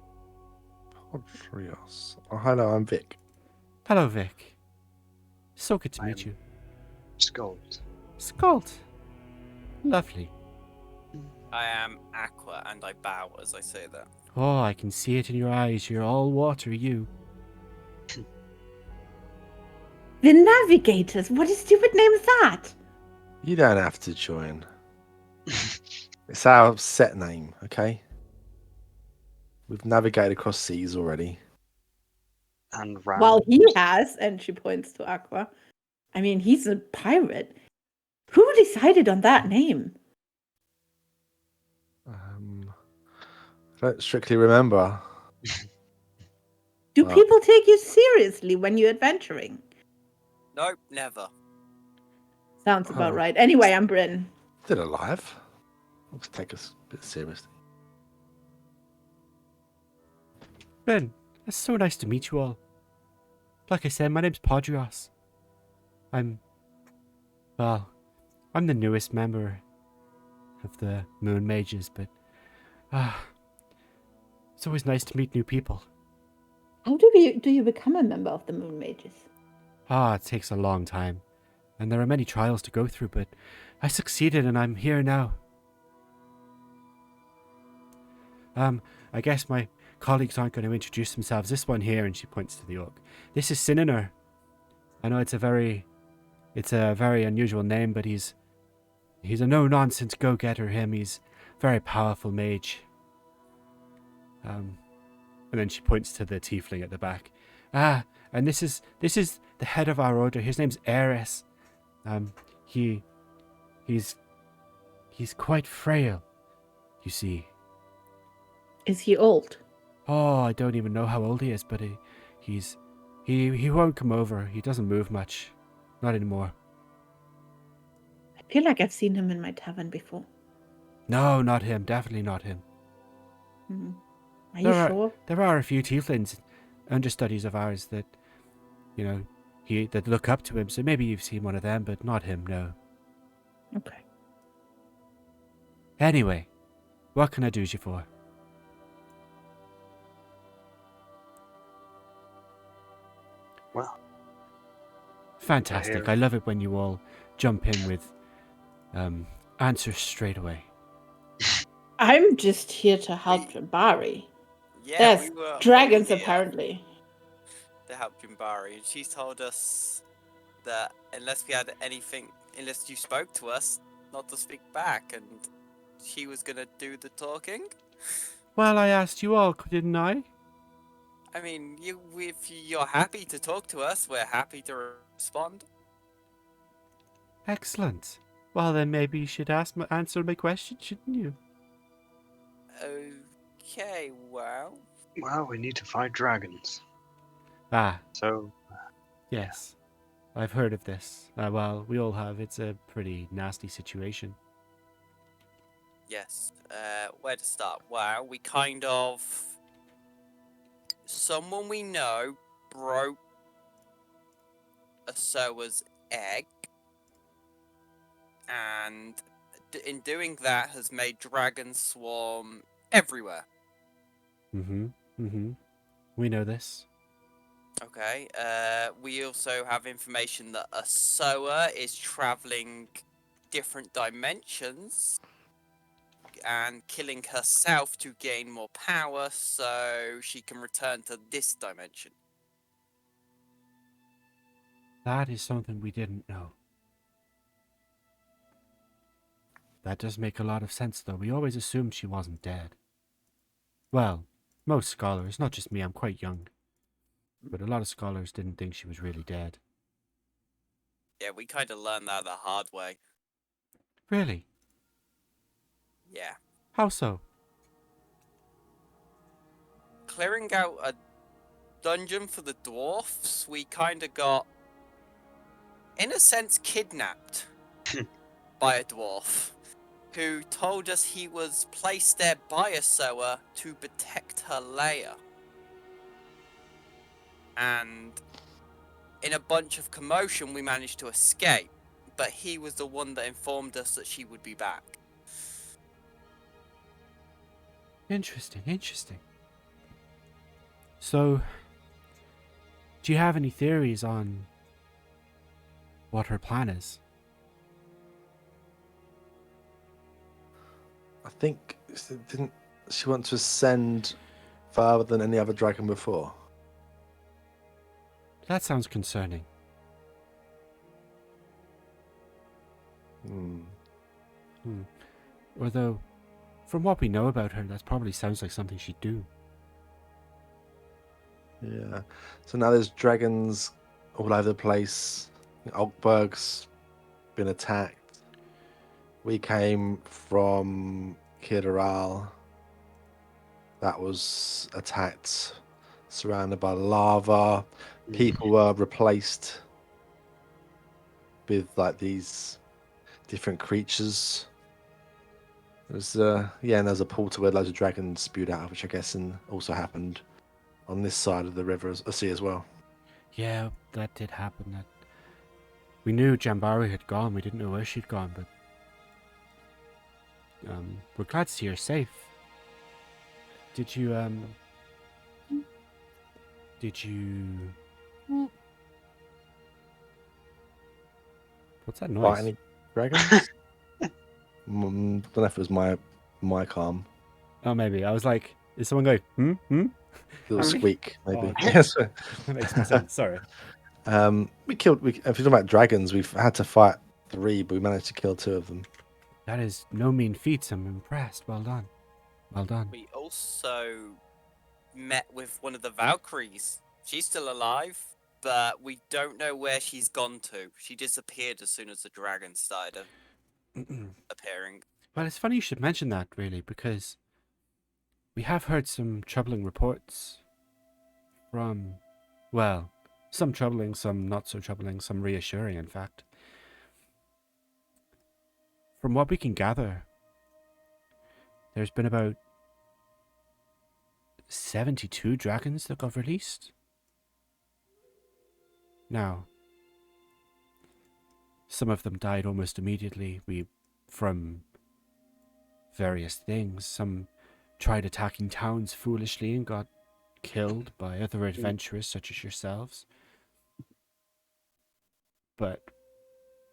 Podrios. Oh, hello, I'm Vic. Hello, Vic. So good to meet you. Sköld. Sköld. Lovely. I am Aqua, and I bow as I say that. Oh, I can see it in your eyes. You're all water, you. The Navigators. What a stupid name is that? You don't have to join. It's our set name, okay? We've navigated across seas already. And round. Well, he has, and she points to Aqua. I mean, he's a pirate. Who decided on that name? I don't strictly remember. Do Well- people take you seriously when you're adventuring? Nope, never. Sounds about Oh. right. Anyway, I'm Bryn. Still alive. Let's take us a bit seriously. Ben, it's so nice to meet you all. Like I said, my name's Podrios. I'm the newest member of the Moon Mages, but it's always nice to meet new people. How do you become a member of the Moon Mages? It takes a long time, and there are many trials to go through, but I succeeded and I'm here now. I guess my colleagues aren't going to introduce themselves. This one here, and she points to the orc. This is Sinner. I know it's a very unusual name, but he's a no-nonsense go-getter, him. He's a very powerful mage. And then she points to the tiefling at the back. And this is the head of our order. His name's Ares. He's quite frail, you see. Is he old? Oh, I don't even know how old he is, but he won't come over. He doesn't move much. Not anymore. I feel like I've seen him in my tavern before. No, not him. Definitely not him. Are you sure? There are a few tieflings, understudies of ours that, that look up to him. So maybe you've seen one of them, but not him, no. Okay. Anyway, what can I do you for? Well, Fantastic. hear I it. love it when you all jump in with answers straight away. I'm just here to help We- Jabari. Yeah, There's we were dragons, all here apparently. to help Jimbari, and she told us that unless you spoke to us, not to speak back, and she was gonna do the talking. Well, I asked you all, didn't I? I mean, if you're happy to talk to us, we're happy to respond. Excellent. Well, then maybe you should answer my question, shouldn't you? Okay, well, Well, we need to fight dragons. Ah, So, yes. I've heard of this. Well, we all have. It's a pretty nasty situation. yes. Where to start? Well, someone we know broke a sower's egg, and in doing that has made dragons swarm everywhere. Mm-hmm. We know this. Okay. We also have information that a sower is traveling different dimensions and killing herself to gain more power so she can return to this dimension. That is something we didn't know. That does make a lot of sense, though. We always assumed she wasn't dead. Well, most scholars, not just me, I'm quite young. But a lot of scholars didn't think she was really dead. Yeah, we kind of learned that the hard way. Really? Yeah. How so? Clearing out a dungeon for the dwarfs, we kind of got, in a sense, kidnapped by a dwarf who told us he was placed there by a sower to protect her lair. And in a bunch of commotion, we managed to escape, but he was the one that informed us that she would be back. Interesting. So, do you have any theories on what her plan is? I think didn't she want to ascend farther than any other dragon before? That sounds concerning. Hmm. Although, from what we know about her, that probably sounds like something she'd do. Yeah. So now there's dragons all over the place. Oakberg's been attacked. We came from Kidaral. That was attacked, surrounded by lava. People were replaced with like these different creatures. There's and there's a portal where loads of dragons spewed out, which I guess also happened on this side of the river, sea as well. Yeah, that did happen. We knew Jambari had gone. We didn't know where she'd gone, but we're glad to see her safe. Did you What's that Fight noise? any dragons? Don't know if it was my arm. Oh, maybe. I was like, is someone going, Little squeak, maybe. Oh, Yes. That makes more sense. Sorry. If you're talking about dragons, we've had to fight 3, but we managed to kill 2 of them. That is no mean feat. I'm impressed. Well done. Well done. We also met with one of the Valkyries. She's still alive, but we don't know where she's gone to. She disappeared as soon as the dragon started appearing. Well, it's funny you should mention that, really, because we have heard some troubling reports from, well, some troubling, some not so troubling, some reassuring, in fact. From what we can gather, there's been about 72 dragons that got released. Now, some of them died almost immediately from various things. Some tried attacking towns foolishly and got killed by other adventurers such as yourselves. But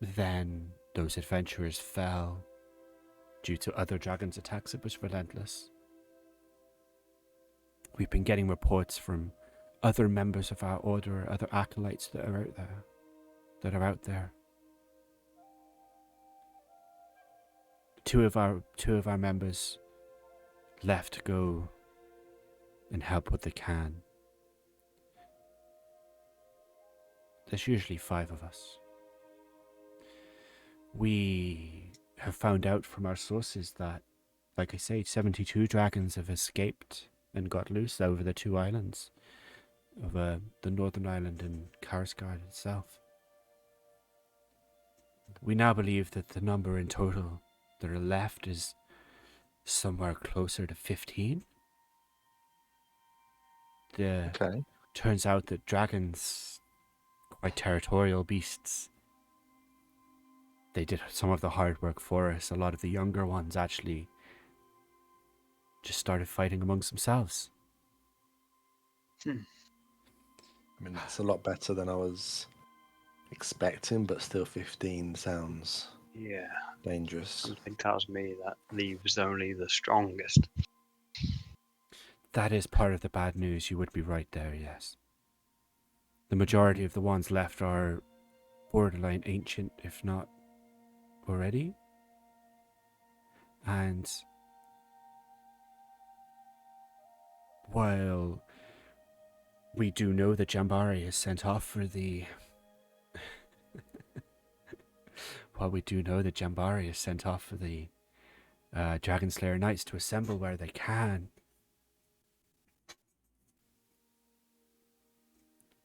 then those adventurers fell due to other dragons' attacks. It was relentless. We've been getting reports from other members of our order, other acolytes that are out there. Two of our members left to go and help what they can. There's usually 5 of us. We have found out from our sources that, like I say, 72 dragons have escaped and got loose over the 2 islands of the northern island and Karsgard itself. We now believe that the number in total that are left is somewhere closer to 15. Okay. Turns out that dragons, quite territorial beasts, they did some of the hard work for us. A lot of the younger ones actually just started fighting amongst themselves. I mean, it's a lot better than I was expecting, but still 15 sounds Yeah. dangerous. Something tells me that leaves only the strongest. That is part of the bad news. You would be right there, yes. The majority of the ones left are borderline ancient, if not already. And while we do know that Jambari is sent off for the... Dragon Slayer Knights to assemble where they can.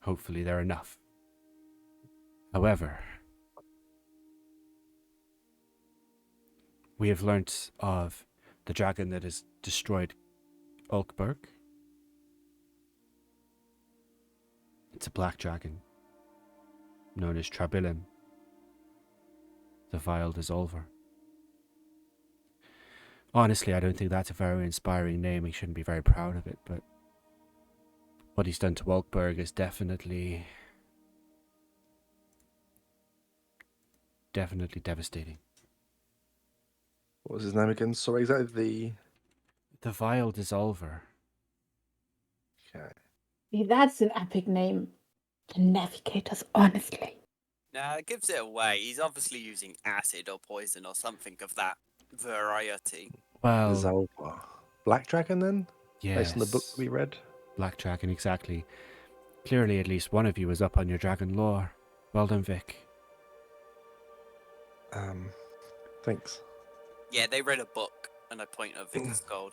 Hopefully they're enough. However, we have learnt of the dragon that has destroyed Ulkberg. It's a black dragon, known as Trabilin, the Vile Dissolver. Honestly, I don't think that's a very inspiring name. He shouldn't be very proud of it, but what he's done to Ulkberg is definitely devastating. What was his name again? Sorry, exactly The Vile Dissolver. Okay. That's an epic name. The Navigators, honestly. Nah, it gives it away. He's obviously using acid or poison or something of that variety. Well, Dissolver. Black Dragon, then? yes. Based on the book we read? Black Dragon, exactly. Clearly, at least one of you is up on your dragon lore. Well done, Vic. Thanks. Yeah, they read a book, and I point at Vic's Sköld.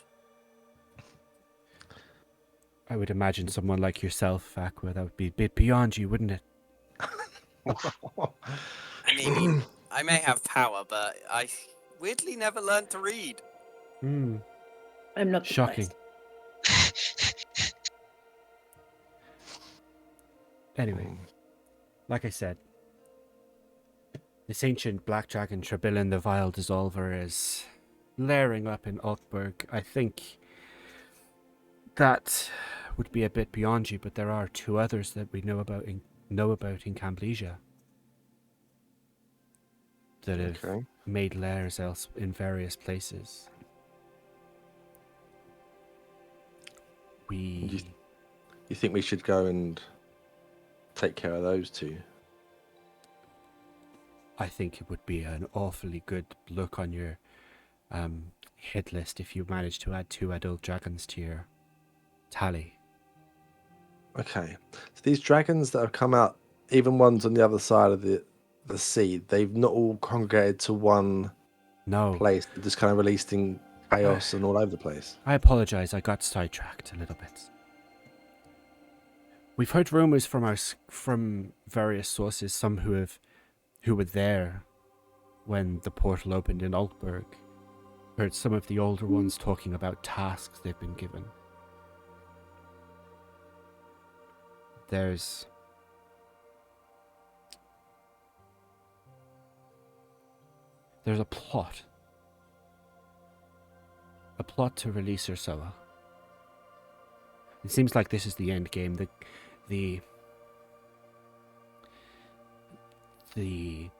I would imagine someone like yourself, Aqua, that would be a bit beyond you, wouldn't it? I mean, I may have power, but I weirdly never learned to read. I'm not Shocking. surprised. Anyway, like I said, this ancient black dragon Trabilin the Vile Dissolver is layering up in Ulkberg. I think that would be a bit beyond you, but there are 2 others that we know about in Camblesia that have made lairs else in various places. You think we should go and take care of those 2? I think it would be an awfully good look on your hit list if you manage to add 2 adult dragons to your tally. Okay. So these dragons that have come out, even ones on the other side of the sea, they've not all congregated to one place. They're just kind of released in chaos and all over the place. I apologize, I got sidetracked a little bit. We've heard rumors from various sources, some who were there when the portal opened in Ulkberg. Heard some of the older ones talking about tasks they've been given. There's a plot. A plot to release Ursoa. It seems like this is the end game. the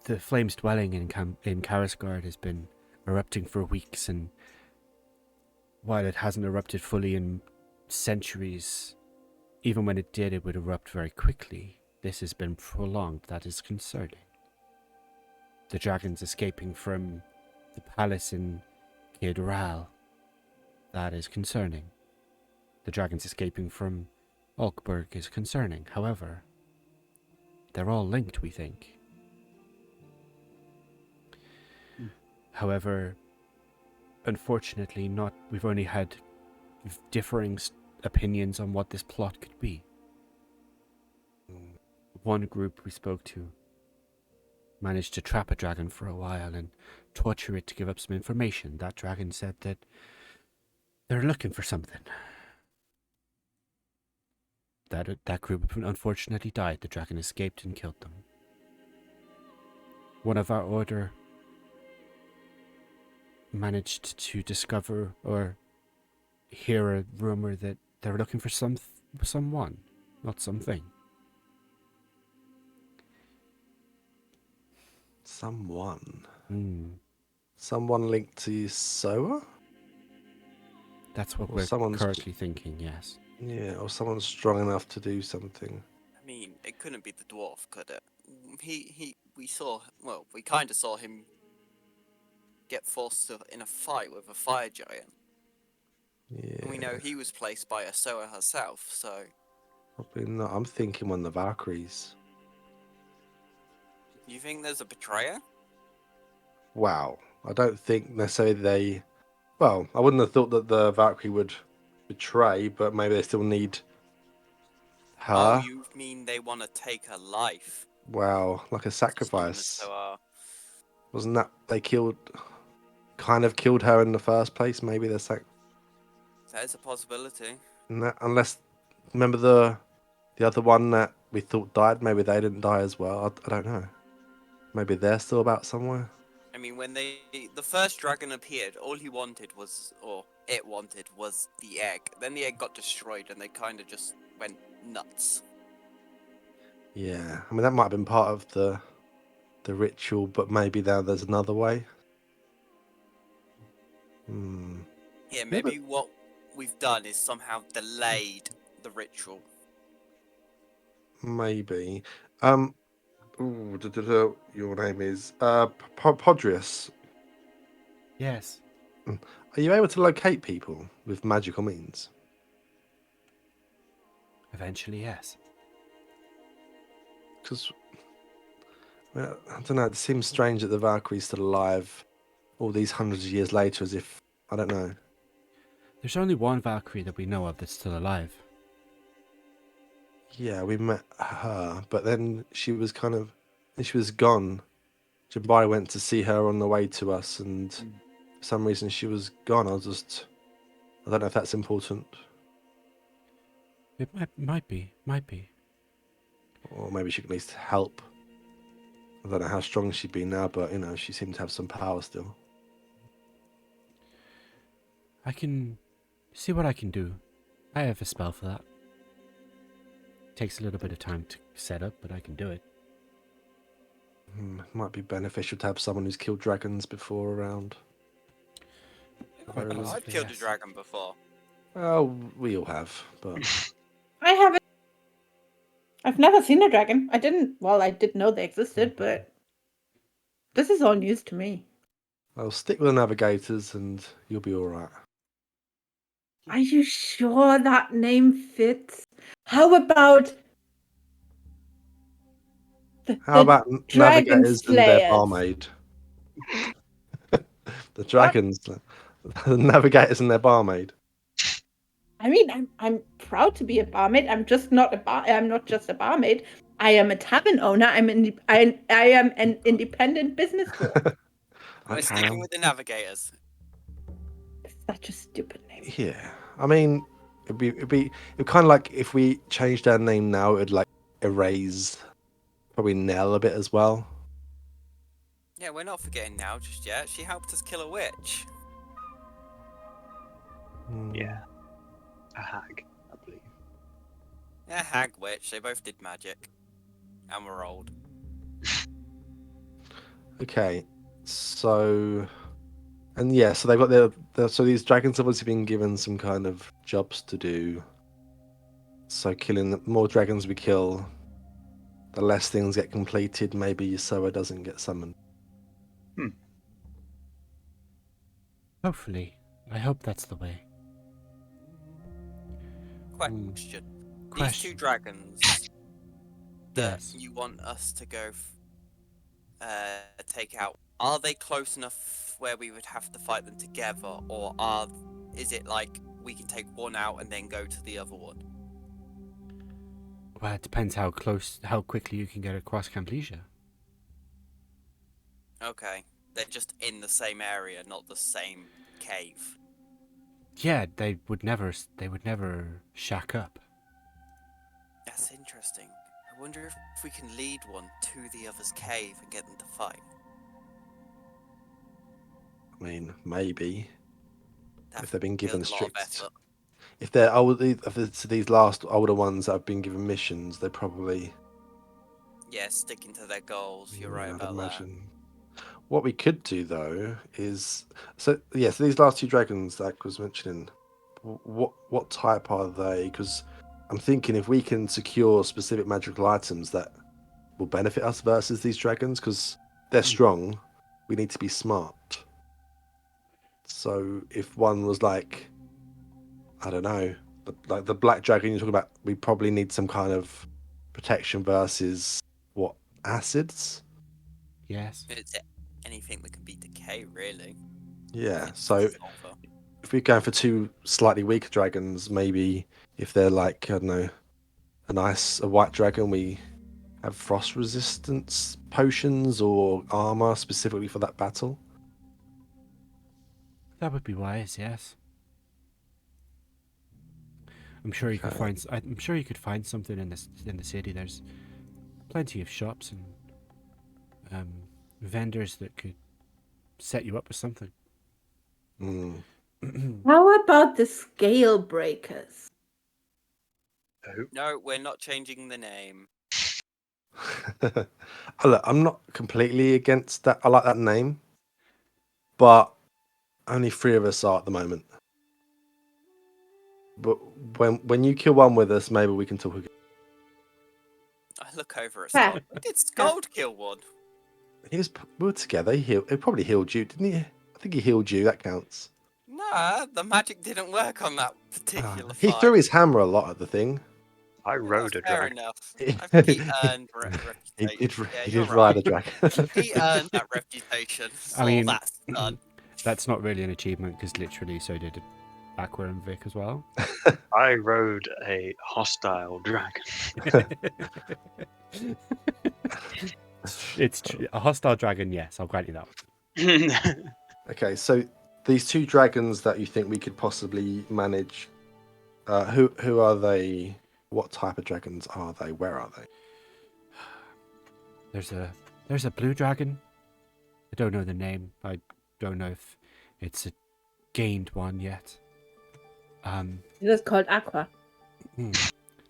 the flames dwelling in Karasgard has been erupting for weeks, and while it hasn't erupted fully in centuries, even when it did, it would erupt very quickly. This has been prolonged. That is concerning. The dragons escaping from the palace in Kidral. That is concerning. The dragons escaping from Alkburg is concerning. However, they're all linked, we think. However, unfortunately, we've only had differing opinions on what this plot could be. One group we spoke to managed to trap a dragon for a while and torture it to give up some information. That dragon said that they're looking for something. That group unfortunately died. The dragon escaped and killed them. One of our order managed to discover or hear a rumor that they're looking for someone, not something. Someone. Hmm. Someone linked to Soa? That's what Or we're someone's- currently thinking, yes. Yeah, or someone strong enough to do something. I mean, it couldn't be the dwarf, could it? We kind of saw him get forced in a fight with a fire giant. Yeah. And we know he was placed by Asoa herself, so Probably not. I'm thinking one of the Valkyries. you think there's a betrayer? Wow. I don't think necessarily they... Well, I wouldn't have thought that the Valkyrie would betray, but maybe they still need Oh, her. you mean they want to take her life? Wow, like a Summon sacrifice. Asoa. Wasn't that they kind of killed her in the first place? Maybe they're That is a possibility. unless, remember the other one that we thought died? Maybe they didn't die as well. I don't know. Maybe they're still about somewhere. I mean, when the first dragon appeared, all he wanted was, or it wanted, was the egg. Then the egg got destroyed, and they kind of just went nuts. Yeah, I mean that might have been part of the ritual, but maybe now there's another way. Hmm. Yeah, Yeah, maybe what we've done is somehow delayed the ritual. Maybe. Ooh, your name is Podrius. Yes. Are you able to locate people with magical means? Eventually, yes. Because well, I don't know. It seems strange that the Valkyrie's still alive all these hundreds of years later, as if I don't know. There's only one Valkyrie that we know of that's still alive. Yeah, we met her, but then she was gone. Jabari went to see her on the way to us, and for some reason she was gone. I don't know if that's important, It might be. or maybe she can at least help. I don't know how strong she'd be now, but she seemed to have some power still. I can see what I can do. I have a spell for that. Takes a little bit of time to set up, but I can do it. Might be beneficial to have someone who's killed dragons before around. Quite Well, possibly, I've killed yes. a dragon before. Well, we all have, but I haven't. I've never seen a dragon. I didn't. Well, I did know they existed, but this is all news to me. I'll stick with the navigators, and you'll be all right. Are you sure that name fits? How about How about Dragon navigators and their Slayers? barmaid? The dragons, the navigators and their barmaid. I mean, I'm proud to be a barmaid. I'm just not I'm not just a barmaid. I am a tavern owner. I am an independent business dwarf. We're sticking with the navigators. Such a stupid name. Yeah, I mean, it'd kind of like if we changed our name now, it'd like erase probably Nell a bit as well. Yeah, we're not forgetting now just yet. She helped us kill a witch. Yeah. A hag, I believe. Yeah, hag witch. They both did magic. And were old. Okay, so and yeah, so they've got so these dragons have obviously been given some kind of jobs to do. So killing the more dragons we kill, the less things get completed. Maybe Ysoa doesn't get summoned. Hopefully. I hope that's the way. Question. These two Question. dragons that Yes. you want us to go take out, are they close enough where we would have to fight them together, or is it like we can take one out and then go to the other one? Well, it depends how quickly you can get across Camplesia. Okay, they're just in the same area, not the same cave. Yeah, they would never shack up. That's interesting. I wonder if we can lead one to the other's cave and get them to fight. I mean, maybe That if they've been given feels a lot of strict. effort. If they're old, if it's these last older ones that have been given missions, they probably. Yeah, sticking to their goals. You're right I'd about imagine. What we could do though is so these last two dragons that I was mentioning. What type are they? Because I'm thinking if we can secure specific magical items that will benefit us versus these dragons, because they're strong, we need to be smart. So if one was like, I don't know, like the black dragon you're talking about, we probably need some kind of protection versus what, acids? Yes. that. It's anything that can be decay, really. Yeah. It's So sulfur. if we're going for two slightly weaker dragons, maybe if they're like, I don't know, a white dragon, we have frost resistance potions or armor specifically for that battle. That would be wise, yes. I'm sure you could Okay. find. I'm sure you could find something in the city. There's plenty of shops and vendors that could set you up with something. Mm. How about the scale breakers? No, we're not changing the name. Look, I'm not completely against that. I like that name, but only 3 of us are at the moment. But when you kill one with us, maybe we can talk again. I look over at Huh. Sköld. Did Sköld kill one? We were together. He probably healed you, didn't he? I think he healed you. That counts. Nah, the magic didn't work on that particular He fight. threw his hammer a lot at the thing. I Yeah, rode a fair dragon. enough. I think he earned He reputation. did. Yeah, He you're did right. ride a dragon. He earned that reputation. I mean, that's done. That's not really an achievement because literally so did Aqua and Vic as well. I rode a hostile dragon. A hostile dragon. Yes, I'll grant you that. Okay, so these two dragons that you think we could possibly manage, who are they? What type of dragons are they? Where are they? There's a blue dragon. I don't know the name. I don't know if it's a gained one yet. It is called Aqua.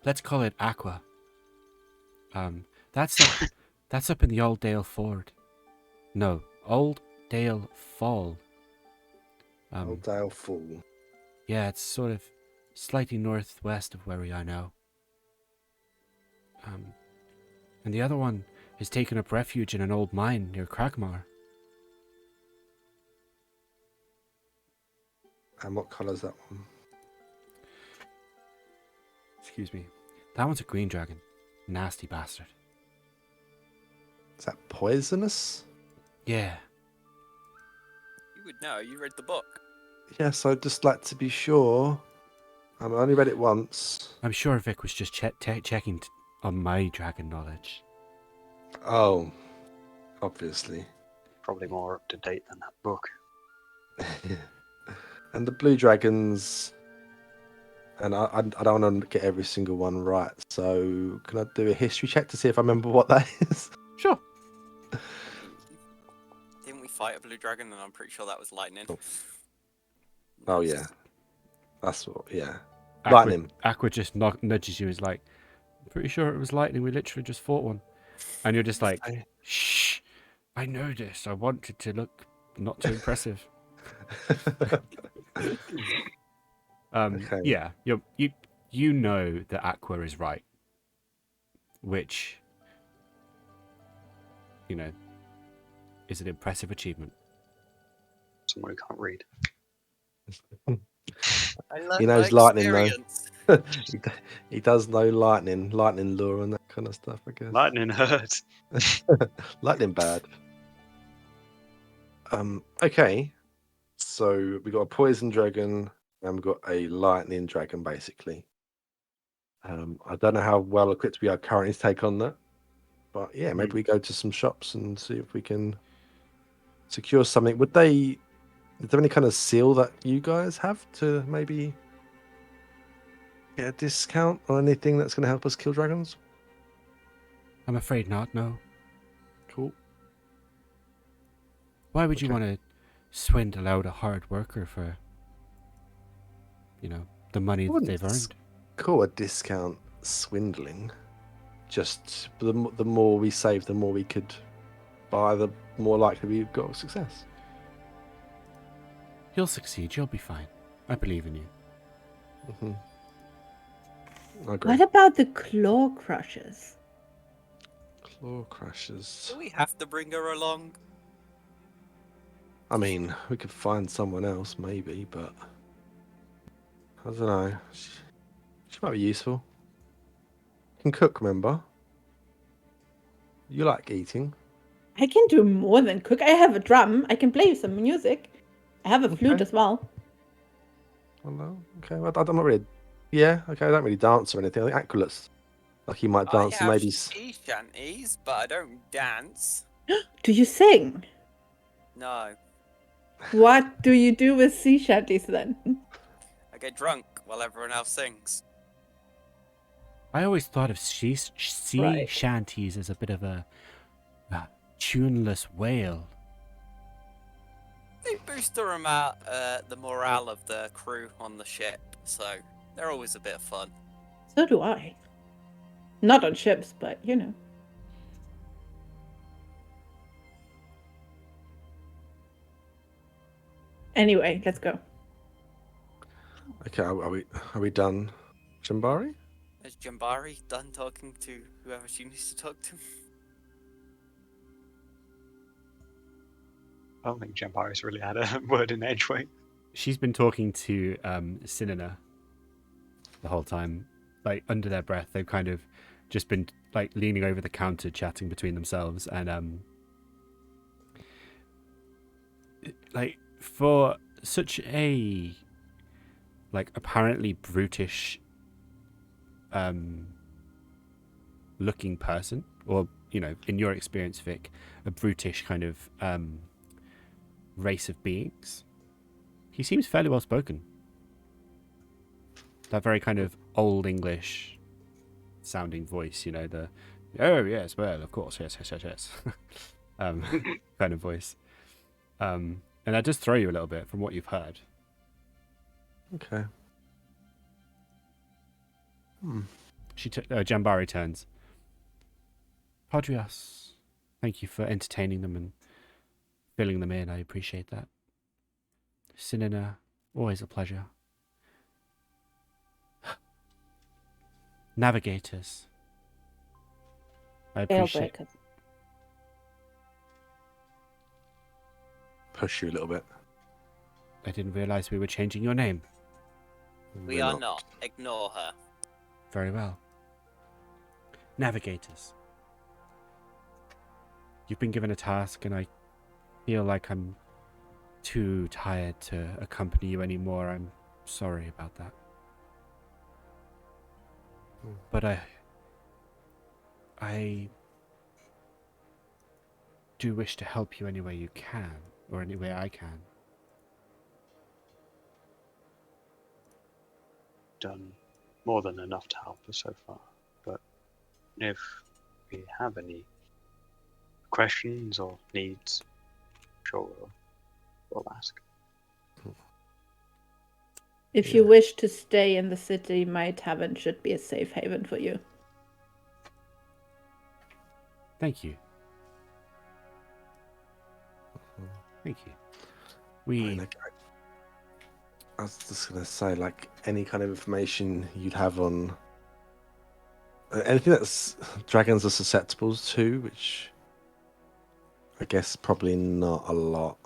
Let's call it Aqua. That's up in the Old Dale Ford. No, Old Dale Fall. Old Dale Fall. Yeah, it's sort of slightly northwest of where we are now. And the other one has taken up refuge in an old mine near Cragmar. And what colour's that one? Excuse me. That one's a green dragon. Nasty bastard. Is that poisonous? Yeah. You would know. You read the book. Yes, I'd just like to be sure. I've only read it once. I'm sure Vic was just checking on my dragon knowledge. Oh, obviously. Probably more up to date than that book. And the blue dragons, and I don't want to get every single one right, so can I do a history check to see if I remember what that is? Sure. Didn't we fight a blue dragon? And I'm pretty sure that was lightning. Oh yeah, that's what. Yeah, Aqua, lightning. Aqua just nudges you. Is like, I'm pretty sure it was lightning. We literally just fought one, and you're just like, Shh! I know this. I want it to look not too impressive. Okay. Yeah, you know that Aqua is right, which, you know, is an impressive achievement. Someone who can't read. I learned He by knows lightning, though. experience. He does know lightning lore and that kind of stuff, I guess. Lightning hurts. Lightning bad. Okay. So we got a poison dragon and we've got a lightning dragon, basically. I don't know how well equipped we are currently to take on that, but yeah, maybe we go to some shops and see if we can secure something. Is there any kind of seal that you guys have to maybe get a discount on anything that's going to help us kill dragons? I'm afraid not. No. Cool. Why would you Okay. want to swindle out a hard worker for, the money that wouldn't they've earned? Call a discount swindling. Just the more we save, the more we could buy, the more likely we've got success. You'll succeed. You'll be fine. I believe in you. I agree. What about the claw crushers? Claw crashers. Do we have to bring her along? I mean, we could find someone else maybe, but I don't know. She might be useful. Can cook, remember? You like eating. I can do more than cook. I have a drum. I can play you some music. I have a flute Okay. as well. Well, okay. Well, I'm not really. Yeah, okay. I don't really dance or anything. I think Aquilus, like he might dance I and have maybe. sea shanties, but I don't dance. Do you sing? No. What do you do with sea shanties then? I get drunk while everyone else sings. I always thought of sea Right. shanties as a bit of a tuneless wail. They boost the morale of the crew on the ship, so they're always a bit of fun. So do I. Not on ships, but you know. Anyway, let's go. Okay, are we done, Shambari? Is Jambari done talking to whoever she needs to talk to? I don't think Jambari's really had a word in Edgeway. She's been talking to Sinina the whole time. Like, under their breath, they've kind of just been, like, leaning over the counter, chatting between themselves. And, like, for such a, like, apparently brutish looking person, or, in your experience, Vic, a brutish kind of race of beings, he seems fairly well spoken. That very kind of old English sounding voice, the oh yes, well, of course, yes kind of voice. And that does throw you a little bit from what you've heard. Okay. Jambari turns. Podrios, thank you for entertaining them and filling them in. I appreciate that. Sinina, always a pleasure. Navigators, I appreciate. Jailbreakers. Push you a little bit. I didn't realize we were changing your name. We are not. Ignore her. Very well. Navigators. You've been given a task, and I feel like I'm too tired to accompany you anymore. I'm sorry about that. But I do wish to help you any way you can, or any way I can. Done more than enough to help us so far, but if we have any questions or needs, sure we'll ask. If you wish to stay in the city, my tavern should be a safe haven for you. Thank you. Thank you. I We mean, I was just gonna say, like, any kind of information you'd have on anything that's dragons are susceptible to, which I guess probably not a lot.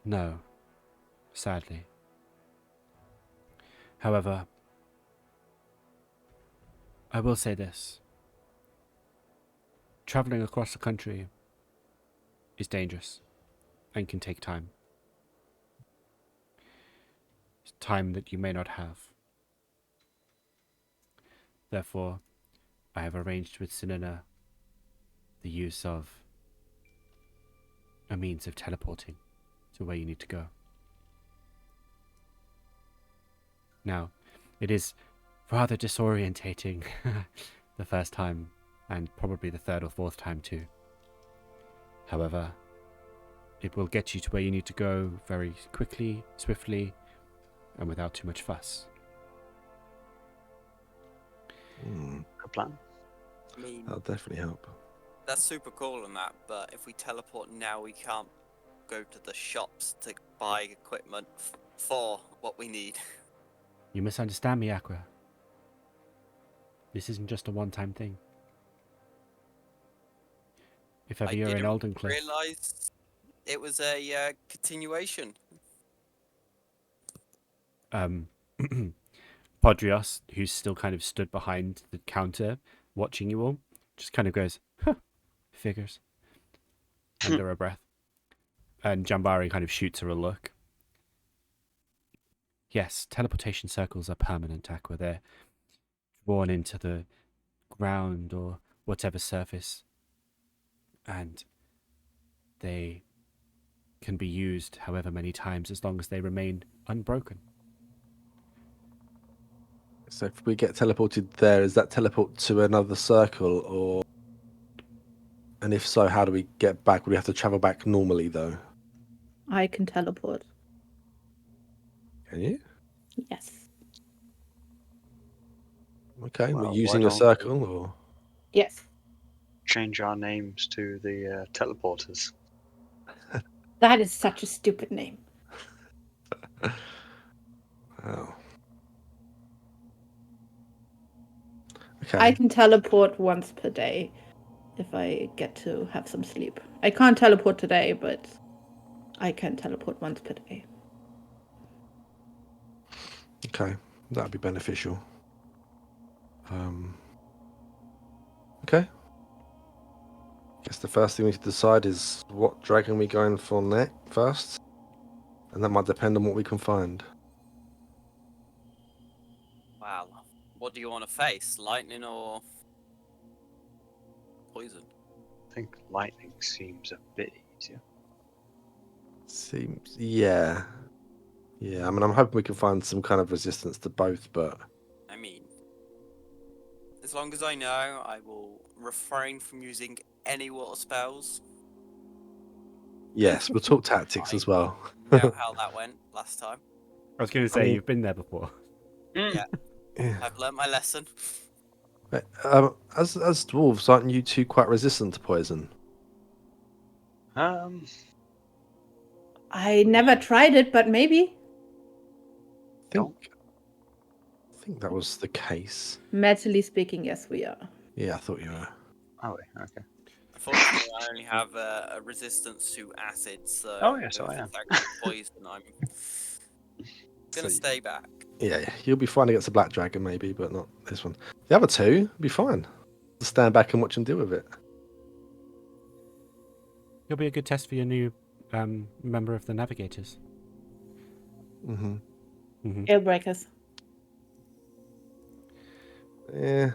no, sadly. However, I will say this. Traveling across the country is dangerous and can take time. It's time that you may not have. Therefore, I have arranged with Sinina the use of a means of teleporting to where you need to go. Now, it is rather disorientating the first time, and probably the third or fourth time too. However, it will get you to where you need to go very quickly, swiftly, and without too much fuss. Good plan. I mean, That'll definitely help. that's super cool and that, but if we teleport now, we can't go to the shops to buy equipment for what we need. You misunderstand me, Aqua. This isn't just a one-time thing. If ever I you're in didn't Oldencliff, realize it was a continuation. Podrios, who's still kind of stood behind the counter watching you all, just kind of goes, huh, figures, under her breath. And Jambari kind of shoots her a look. Yes, teleportation circles are permanent, Aqua. They're drawn into the ground or whatever surface, and they can be used however many times as long as they remain unbroken. So if we get teleported there, is that teleport to another circle, or? And if so, how do we get back? Would we have to travel back normally, though? I can teleport. Can you? Yes. Okay, we're Well, why using a don't circle, or? Yes. change our names to the teleporters? That is such a stupid name. Oh. I Okay. can teleport once per day if I get to have some sleep. I can't teleport today, but I can teleport once per day. Okay, that'd be beneficial. Okay. Guess the first thing we need to decide is what dragon we going for next first, and that might depend on what we can find. Wow. What do you want to face? Lightning or poison? I think lightning seems a bit easier. Seems, yeah. I mean, I'm hoping we can find some kind of resistance to both, but I mean, as long as I know, I will refrain from using any water spells. yes, we'll talk tactics as well. You know how that went last time. I was going to I say, mean- you've been there before. Yeah, Yeah. I've learnt my lesson. As dwarves, aren't you two quite resistant to poison? I never tried it, but maybe. I think that was the case. Mentally speaking, yes, we are. Yeah, I thought you were. Oh, wait, okay. Unfortunately, I only have a resistance to acid, so Oh, yes, if I am. it's actual poison, I'm gonna So- stay back. Yeah, you'll be fine against a black dragon, maybe, but not this one. The other two will be fine. Just stand back and watch them deal with it. It'll be a good test for your new member of the Navigators. Mm-hmm. Mm-hmm. Ale breakers. Yeah.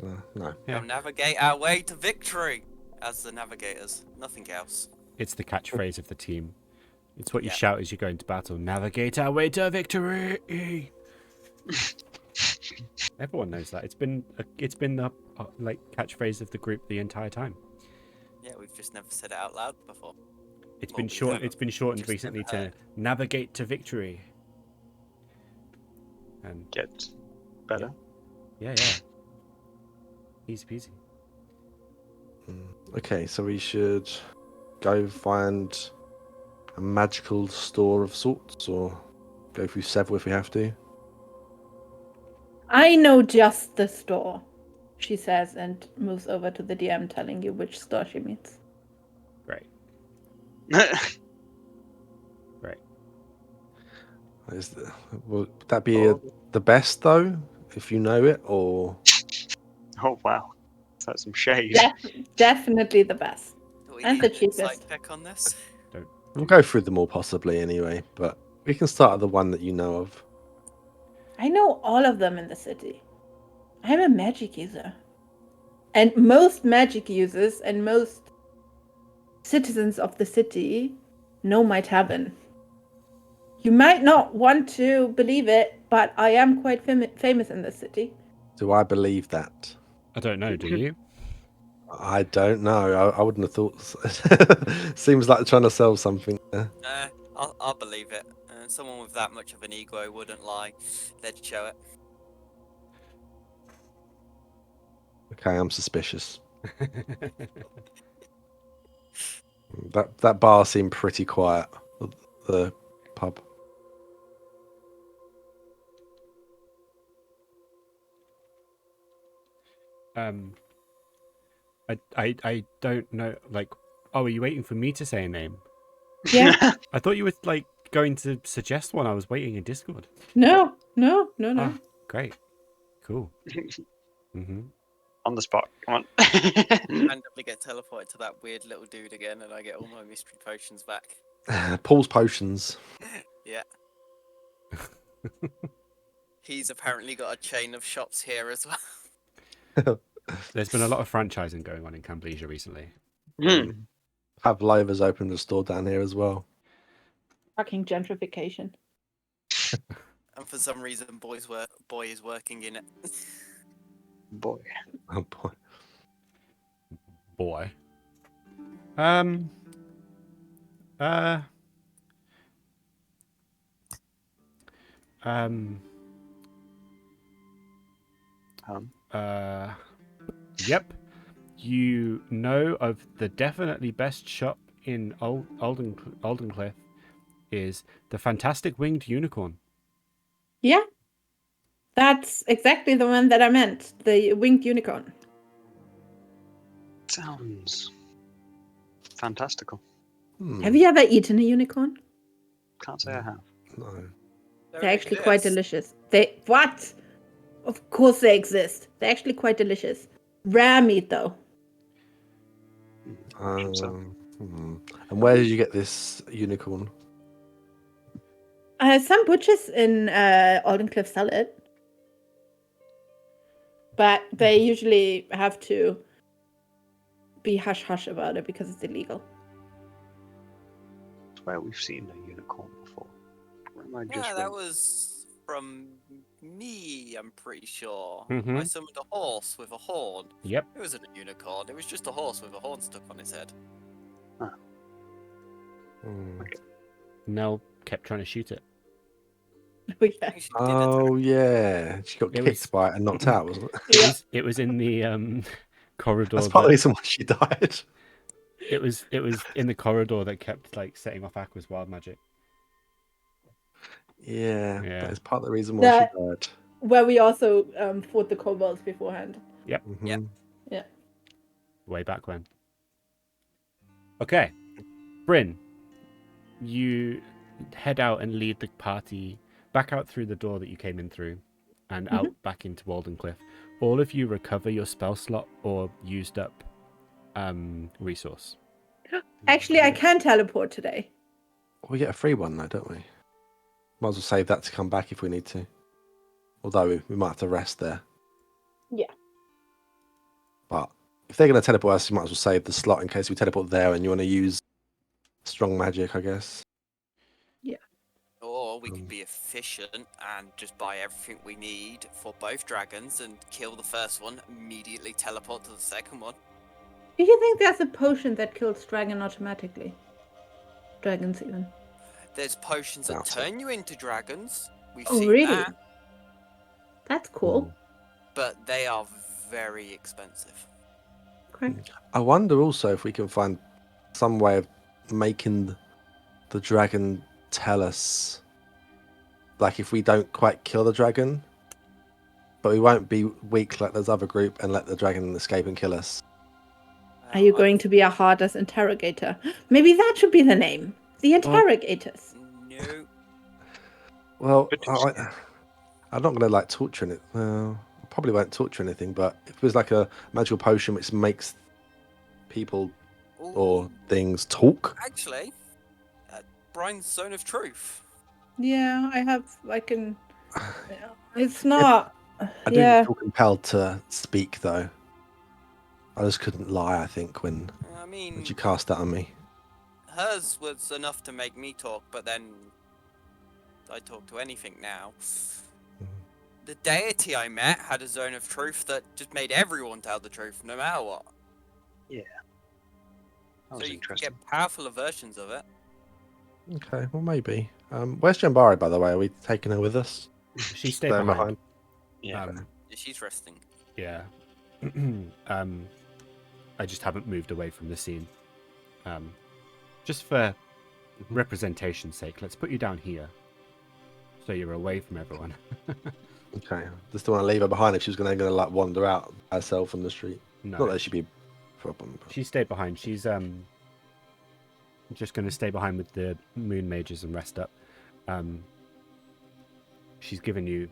No. Yeah. We'll navigate our way to victory as the Navigators. Nothing else. It's the catchphrase of the team. It's what you Yeah. shout as you go into battle. Navigate our way to victory. Everyone knows that. It's been the like catchphrase of the group the entire time. Yeah, we've just never said it out loud before. It's Well, been we short. have. It's been shortened Just recently never to heard. navigate to victory. And Get better. yeah, easy peasy. Okay, so we should go find a magical store of sorts, or go through several if we have to. I know just the store, she says, and moves over to the DM, telling you which store she means. Great. Great. Would that be Oh. the best though, if you know it, or Oh wow, that's some shade. Definitely the best. Do we And need the an insight cheapest. check on this? we'll go through them all possibly anyway. But we can start at the one that you know of. I know all of them in the city. I'm a magic user. And most magic users and most citizens of the city know my tavern. You might not want to believe it, but I am quite famous in this city. Do I believe that? I don't know. Do you? I don't know. I wouldn't have thought. Seems like trying to sell something there. I'll believe it. Someone with that much of an ego wouldn't lie. They'd show it. Okay, I'm suspicious. That bar seemed pretty quiet. The pub. I don't know. Like, oh, are you waiting for me to say a name? Yeah. I thought you were like going to suggest one. I was waiting in Discord. No. Ah, great, cool. Mm-hmm. On the spot. Come on. Randomly get teleported to that weird little dude again, and I get all my mystery potions back. Paul's potions. Yeah. He's apparently got a chain of shops here as well. There's been a lot of franchising going on in Camblesia recently. Pavlova's opened a store down here as well. Fucking gentrification. And for some reason, boy is working in it. Boy. Oh boy. Boy. Yep. You know of the definitely best shop in Oldencliff is the Fantastic Winged Unicorn. Yeah. That's exactly the one that I meant. The winged unicorn. Sounds fantastical. Have you ever eaten a unicorn? Can't say I have. No. They're actually quite delicious. What? Of course they exist. They're actually quite delicious. Rare meat though. And where did you get this unicorn? Some butchers in Oldencliff sell it. But they usually have to be hush-hush about it because it's illegal. It's where we've seen a unicorn before. Or am I just Yeah, that wrong? was from me, I'm pretty sure. Mhm. I summoned a horse with a horn. Yep. It wasn't a unicorn, it was just a horse with a horn stuck on its head. Nell kept trying to shoot it. Oh, yeah. I think she did Oh yeah, she got It kicked was- by it and knocked out, wasn't it? Yeah. It was in the corridor. That's part of the reason why she died. It was in the corridor that kept like setting off Aqua's wild magic. Yeah, Yeah. that is part of the reason why she died. Where we also fought the kobolds beforehand. Mhm. Yep. Way back when. Okay, Bryn, you head out and lead the party back out through the door that you came in through and out back into Waldencliff. All of you recover your spell slot or used up resource. Actually, I can teleport today. We get a free one though, don't we? Might as well save that to come back if we need to. Although we might have to rest there. Yeah. But if they're going to teleport us, you might as well save the slot in case we teleport there and you want to use strong magic, I guess. Or we could be efficient and just buy everything we need for both dragons and kill the first one, immediately teleport to the second one. Do you think there's a potion that kills dragon automatically? Dragons even. There's potions that Doubt it. turn you into dragons. We've Oh, seen really? that, That's cool. but they are very expensive. Okay. I wonder also if we can find some way of making the dragon tell us, like if we don't quite kill the dragon, but we won't be weak like those other group and let the dragon escape and kill us. Are you going to be a hardest interrogator? Maybe that should be the name. The interrogators. No. Well, But I'm not going to like torture it. Well, I probably won't torture anything, but if it was like a magical potion which makes people or Ooh, things talk, actually, Brian's Zone of Truth. Yeah, I can. It's not. I Yeah. didn't feel compelled to speak though. I just couldn't lie. I think when I mean, you cast that on me. hers was enough to make me talk, but then I talk to anything now. The deity I met had a Zone of Truth that just made everyone tell the truth, no matter what. that So was you can interesting. get powerful versions of it. Okay, well maybe. Where's Jambari, by the way? Are we taking her with us? She stayed Staying behind. Yeah. Yeah, she's resting. Yeah. I just haven't moved away from the scene. Just for representation's sake, let's put you down here, so you're away from everyone. Okay. Just don't want to leave her behind if she was going to like wander out herself on the street. No, Not that she'd be a problem. But... she stayed behind. She's just going to stay behind with the moon mages and rest up. She's given you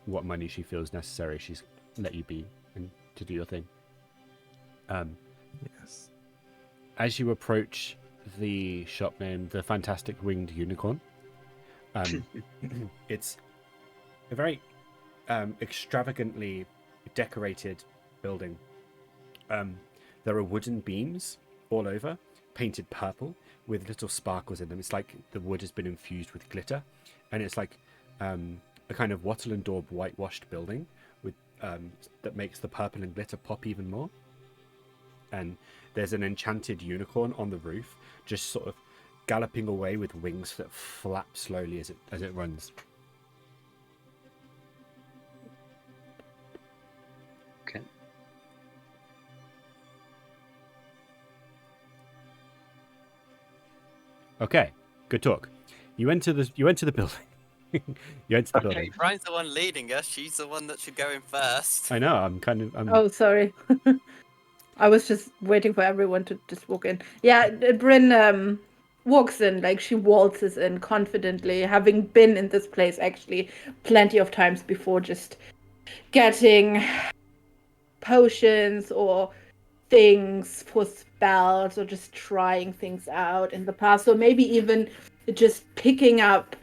what money she feels necessary. She's let you be and to do your thing. Yes. As you approach the shop named the Fantastic Winged Unicorn, it's a very extravagantly decorated building. There are wooden beams all over, painted purple with little sparkles in them. It's like the wood has been infused with glitter, and it's like a kind of wattle and daub whitewashed building with that makes the purple and glitter pop even more. And there's an enchanted unicorn on the roof, just sort of galloping away with wings that flap slowly as it runs. Okay. Okay, good talk. You enter the building. You enter the building. Hey, Brian's the one leading us. She's the one that should go in first. I know. I'm Oh, sorry. I was just waiting for everyone to just walk in. Yeah, Bryn walks in, like she waltzes in confidently, having been in this place actually plenty of times before, just getting potions or things for spells or just trying things out in the past, or maybe even just picking up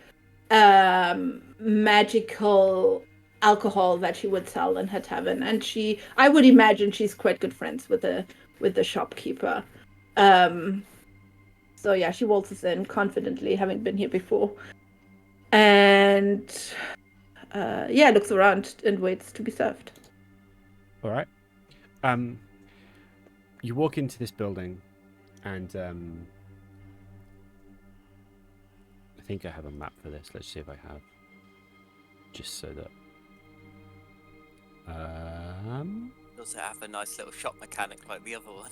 magical alcohol that she would sell in her tavern. And I would imagine she's quite good friends with the shopkeeper. So yeah, she waltzes in confidently, having been here before, and looks around and waits to be served. all right. You walk into this building, and I think I have a map for this. Let's see if I have, just so that. Does it have a nice little shop mechanic like the other one?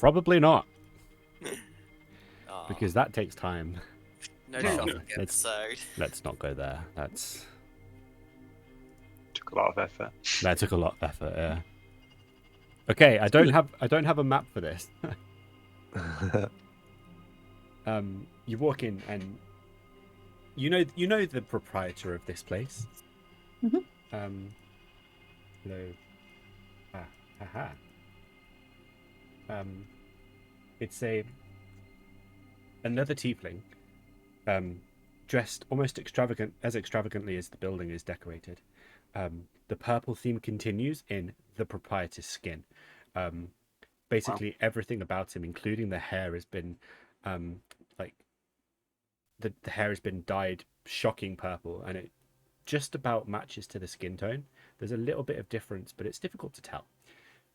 Probably not, Aw, because that takes time. no Oh, shopping it's- episode. Let's not go there. Took a lot of effort. That took a lot of effort. Yeah. Okay, I don't have a map for this. You walk in and you know the proprietor of this place. Mhm. Hello. Haha. It's another tiefling, dressed almost extravagantly as the building is decorated. The purple theme continues in the proprietor's skin. Basically, everything about him, including the hair, has been like the hair has been dyed shocking purple, and it just about matches to the skin tone. There's a little bit of difference, but it's difficult to tell.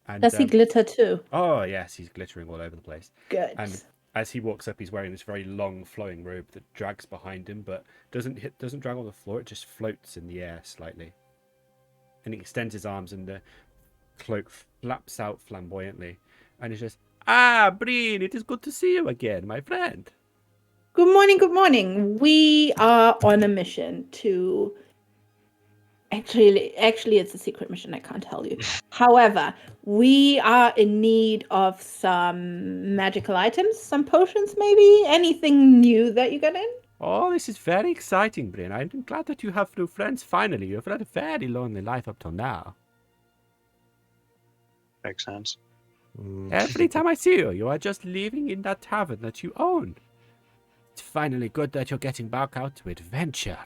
And Does he glitter too? oh yes, he's glittering all over the place. Good. And as he walks up, he's wearing this very long, flowing robe that drags behind him, but doesn't drag on the floor. It just floats in the air slightly. And he extends his arms, and cloak flaps out flamboyantly, and it's just, "Ah, Breen, it is good to see you again, my friend." Good morning, good morning. We are on a mission to... Actually, it's a secret mission. I can't tell you. However, we are in need of some magical items, some potions, maybe anything new that you got in. Oh, this is very exciting, Breen. I'm glad that you have new friends finally. You've led a very lonely life up till now. Makes sense. Every time I see you, you are just living in that tavern that you own. It's finally good that you're getting back out to adventure.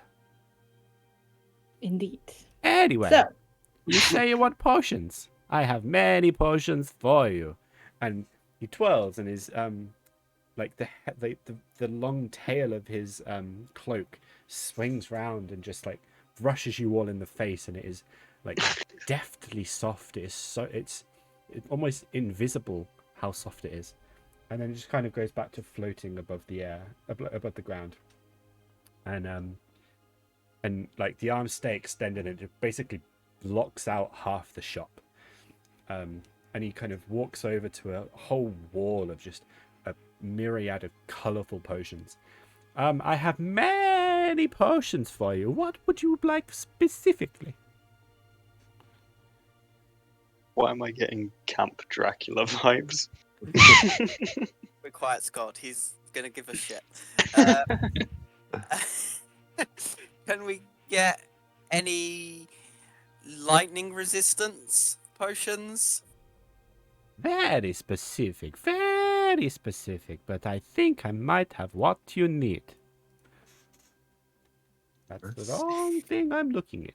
Indeed. Anyway, So, you say you want potions. I have many potions for you. And he twirls, and his like the long tail of his cloak swings round and just like brushes you all in the face, and it is like deftly soft. It's almost invisible how soft it is, and then it just kind of goes back to floating above the air, above the ground, and like the arms stay extended, and it basically blocks out half the shop. And he kind of walks over to a whole wall of just a myriad of colorful potions. I have many potions for you. What would you like specifically? Why am I getting Camp Dracula vibes? We're quiet, Scott. He's gonna give a shit. Can we get any lightning resistance potions? Very specific, but I think I might have what you need. That's the wrong thing I'm looking at.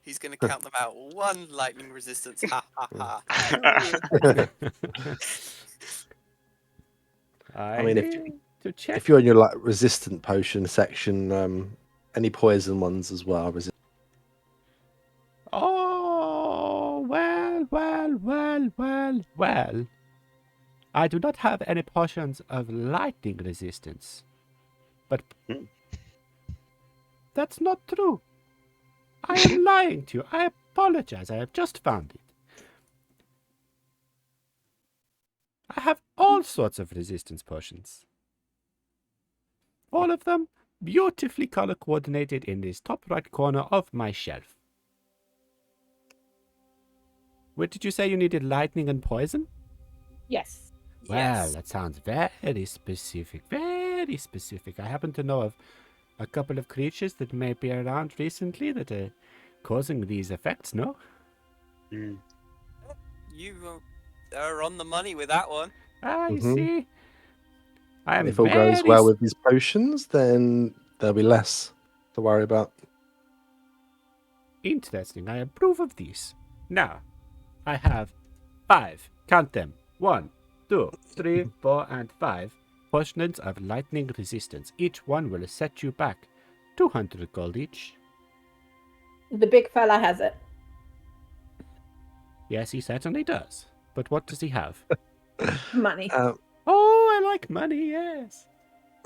He's gonna count them out. 1 lightning resistance. Ha ha ha. I mean, to check. if you're in your like resistant potion section, any poison ones as well. Oh, well. I do not have any potions of lightning resistance. But that's not true. I am lying to you. I apologize. I have just found it. I have all sorts of resistance potions. All of them beautifully color coordinated in this top right corner of my shelf. Where did you say you needed lightning and poison? yes. Well, Yes. that sounds very specific. Very specific. I happen to know of a couple of creatures that may be around recently that are causing these effects, no? Mm. You are on the money with that one. You Mhm. see? I am And if all very goes well with these potions, then there'll be less to worry about. interesting. I approve of these. Now, I have 5. Count them. 1, 2, 3, 4, and 5 potions of lightning resistance. Each one will set you back 200 gold each. The big fella has it. Yes, he certainly does. But what does he have? Money. Oh, I like money, yes.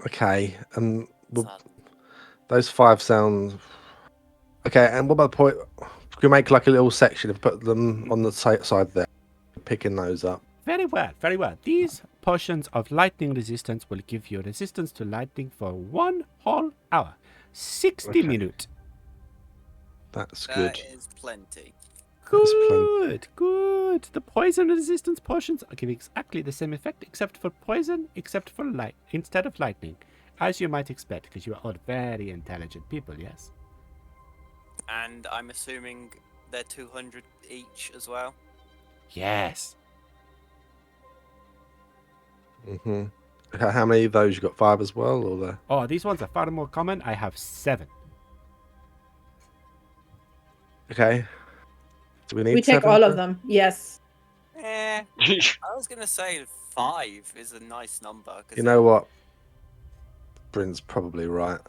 Okay, well, Sad. those 5 sound okay. And what about the point? Can we make like a little section and put them on the side there, picking those up? Very well, very well. These potions of lightning resistance will give you resistance to lightning for 1 whole hour. 60 Okay. minutes. That's That good. is plenty. That's plenty. Good. The poison resistance potions give exactly the same effect, except for poison, except for light, instead of lightning. As you might expect, because you are all very intelligent people, yes? And I'm assuming they're 200 each as well. Yes. Okay, how many of those you got? 5 as well, or the? Oh, these ones are far more common. I have 7. Okay. Do we need? We take 7 all for- of them. Yes. I was gonna say 5 is a nice number. 'Cause You know what? Bryn's probably right.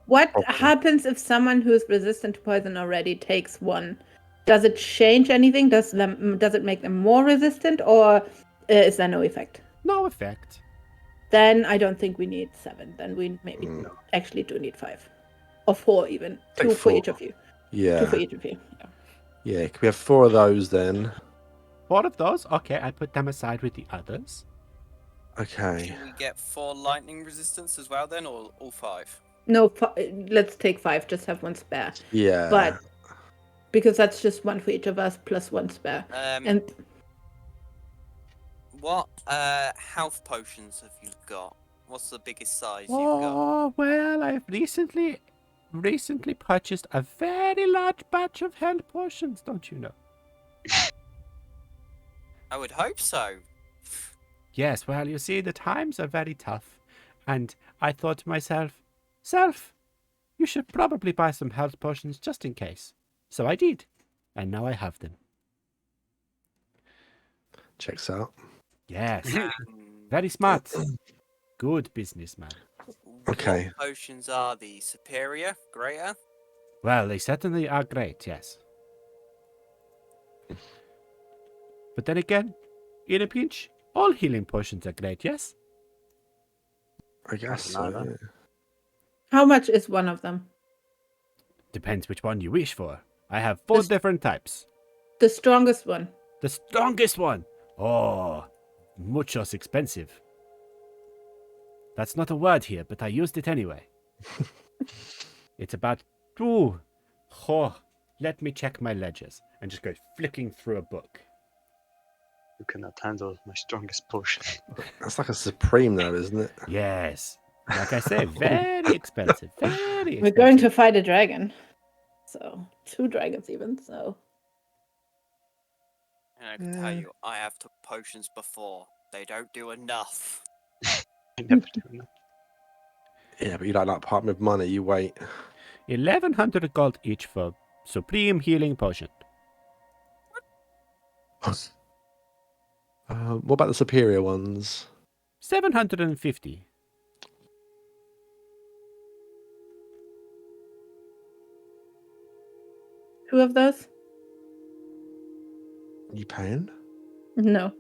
What Okay. happens if someone who's resistant to poison already takes one? Does it change anything? Does it make them more resistant, or is there no effect? No effect. Then I don't think we need 7. Then we maybe actually do need 5. Or 4 even. Take 2 for each 4. of you. 2 Yeah. for each of you. Yeah. Yeah, can we have 4 of those then? 4 of those? Okay, I put them aside with the others. Okay. Should we get 4 lightning resistance as well then, or all 5? No, let's take 5. Just have 1 spare. Yeah. But because that's just 1 for each of us plus 1 spare. And What health potions have you got? What's the biggest size you've got? Oh, well, I've recently purchased a very large batch of health potions, don't you know? I would hope so. Yes, well, you see, the times are very tough. And I thought to myself, Self, you should probably buy some health potions just in case. So I did. And now I have them. Checks out. Yes. And Very smart. Good businessman. Okay. What potions are the superior, greater? Well, they certainly are great, yes. But then again, in a pinch, all healing potions are great, yes? I guess No, so. no. Yeah. how much is one of them? Depends which one you wish for. I have 4 This- different types. The strongest one. The strongest one! Oh, muchos expensive. That's not a word here, but I used it anyway. It's about... Ooh. Oh, let me check my ledgers. And just go flicking through a book. You cannot handle my strongest potion. That's like a supreme, though, isn't it? Yes. Like I say, very expensive. Very expensive. We're going to fight a dragon. So, 2 dragons even, so. And I can tell you, I have took potions before. They don't do enough. I never do enough. Yeah, but you don't like part with money. You wait. 1,100 gold each for Supreme Healing Potion. What about the superior ones? 750. Two of those? You paying? No.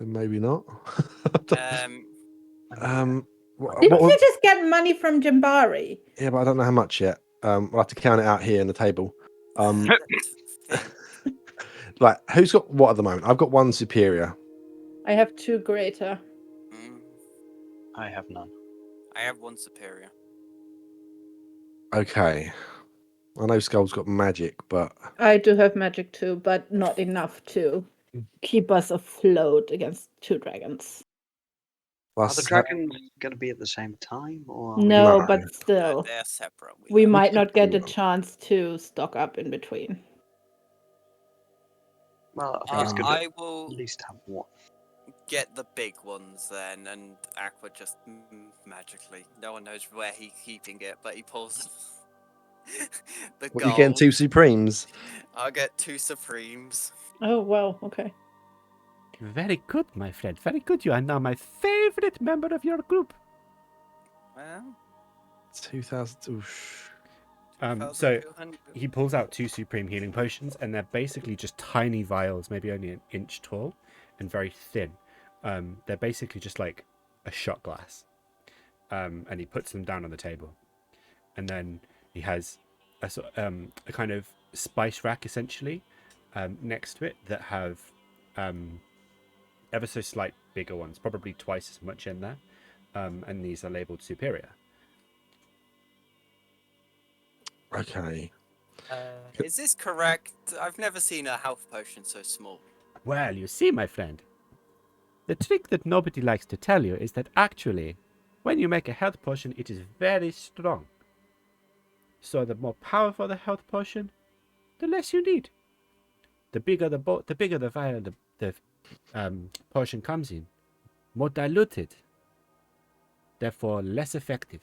Then maybe not. Didn't what- you just get money from Jambari? Yeah, but I don't know how much yet. We'll have to count it out here in the table. Let's think. Like, who's got what at the moment? I've got 1 superior. I have 2 greater. Mm, I have none. I have 1 superior. Okay. I know Skull's got magic, but I do have magic too, but not enough to keep us afloat against 2 dragons. Are the plus dragons going to be at the same time? Or No, No. but still. They're separate. We know. might not get a do. chance to stock up in between. Well, I think it's good to I at will least have one. get the big ones then, and Aqua just magically. No one knows where he's keeping it, but he pulls the What, gold. you getting 2 supremes? I'll get 2 supremes. Oh, well, okay. Very good, my friend. Very good. You are now my favorite member of your group. Well, 2,000. Oof. So 2,200. he pulls out 2 Supreme Healing Potions, and they're basically just tiny vials, maybe only an inch tall, and very thin. They're basically just like a shot glass. And he puts them down on the table. And then he has a kind of spice rack, essentially, next to it that have ever so slight bigger ones, probably twice as much in there. And these are labeled Superior. Okay. Is this correct? I've never seen a health potion so small. Well, you see, my friend, the trick that nobody likes to tell you is that actually, when you make a health potion, it is very strong. So the more powerful the health potion, the less you need. The bigger the vial the potion comes in, more diluted, therefore less effective.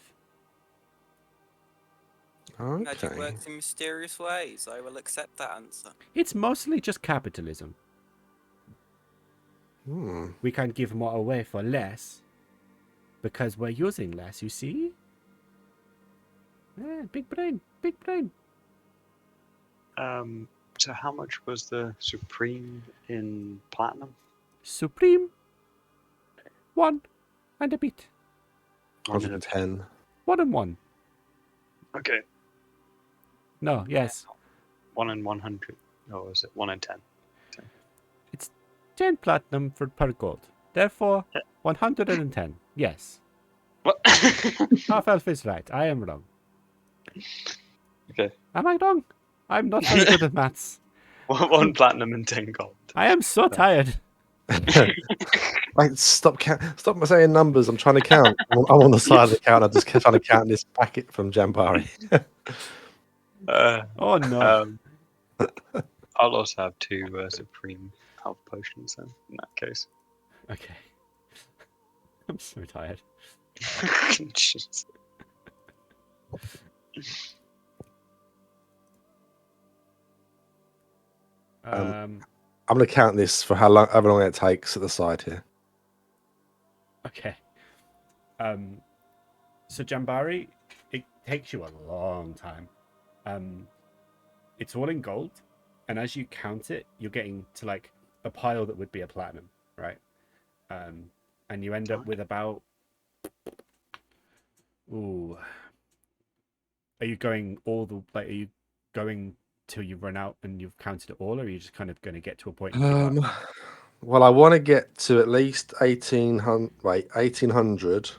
Magic Okay. works in mysterious ways. I will accept that answer. It's mostly just capitalism. Hmm. We can give more away for less because we're using less, you see? Yeah, big brain, big brain. So how much was the Supreme in Platinum? Supreme. 1 and a bit. 110. 1 and 1. Okay. No, yes. 1 in 100, or is it 1 in 10? It's 10 platinum per gold. Therefore, 110. Yes. What? Half elf is right. I am wrong. Okay. Am I wrong? I'm not very good at maths. 1 platinum and 10 gold. I am so tired. Like, stop saying numbers. I'm trying to count. I'm on the side of the counter, just trying to count this packet from Jambari. Oh no. I'll also have 2 supreme health potions then, in that case. Okay. I'm so tired. Jeez. Um. I'm going to count this for however long it takes at the side here. Okay. So Jambari, it takes you a long time. It's all in gold, and as you count it, you're getting to like a pile that would be a platinum, right? And you end up with about. Ooh. Are you going all the like? Are you going till you run out and you've counted it all, or are you just kind of going to get to a point? And give up? Well, I want to get to at least 1800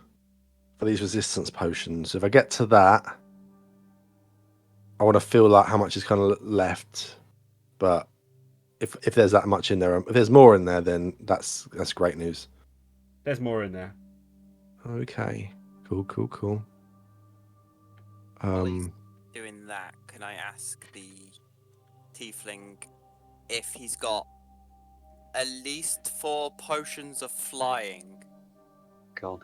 for these resistance potions. If I get to that, I want to feel like how much is kind of left. But if there's that much in there, if there's more in there, then that's great news. There's more in there. Okay, cool. While he's doing that, can I ask the tiefling if he's got at least 4 potions of flying? God.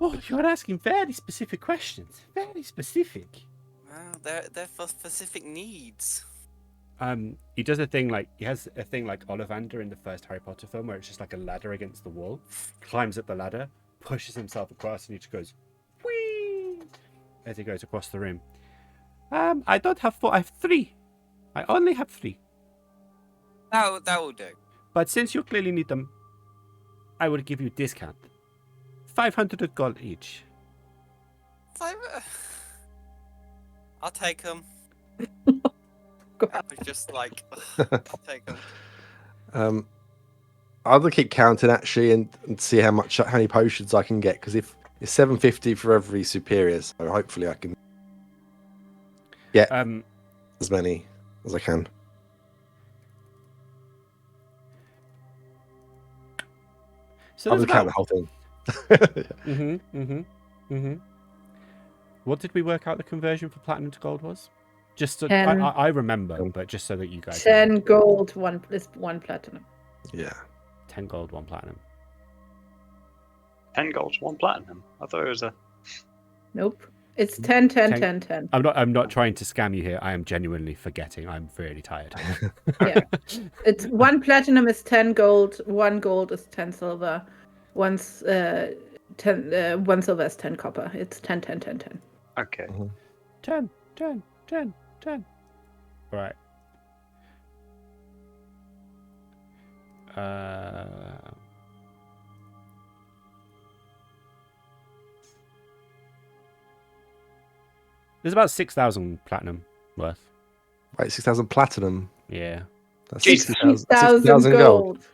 Oh, you're asking very specific questions. Very specific. Well, they're for specific needs. He does a thing like he has a thing like Ollivander in the first Harry Potter film, where it's just like a ladder against the wall. Climbs up the ladder, pushes himself across, and he just goes, whee, as he goes across the room. I don't have 4. I have 3. I only have 3. That will do. But since you clearly need them, I will give you discount. 500 gold each. I'll take them. I was just like, I'll take them. I'll keep counting actually and see how many potions I can get, because if it's 750 for every superior, so hopefully I can get as many as I can. So I'll there's count about... the whole thing. What did we work out the conversion for platinum to gold was? Just so, 10. I remember, but just so that you guys 10 gold, 1 platinum. Yeah. 10 gold, 1 platinum. 10 gold, 1 platinum. I thought it was a... Nope. It's 10, 10, 10. I'm not trying to scam you here. I am genuinely forgetting. I'm really tired. Yeah. It's 1 platinum is 10 gold, 1 gold is 10 silver, 1 silver is 10 copper. It's 10, 10, 10, 10. Okay. 10. Right. There's about 6,000 platinum worth. Right, 6,000 platinum. Yeah. That's 60,000 gold.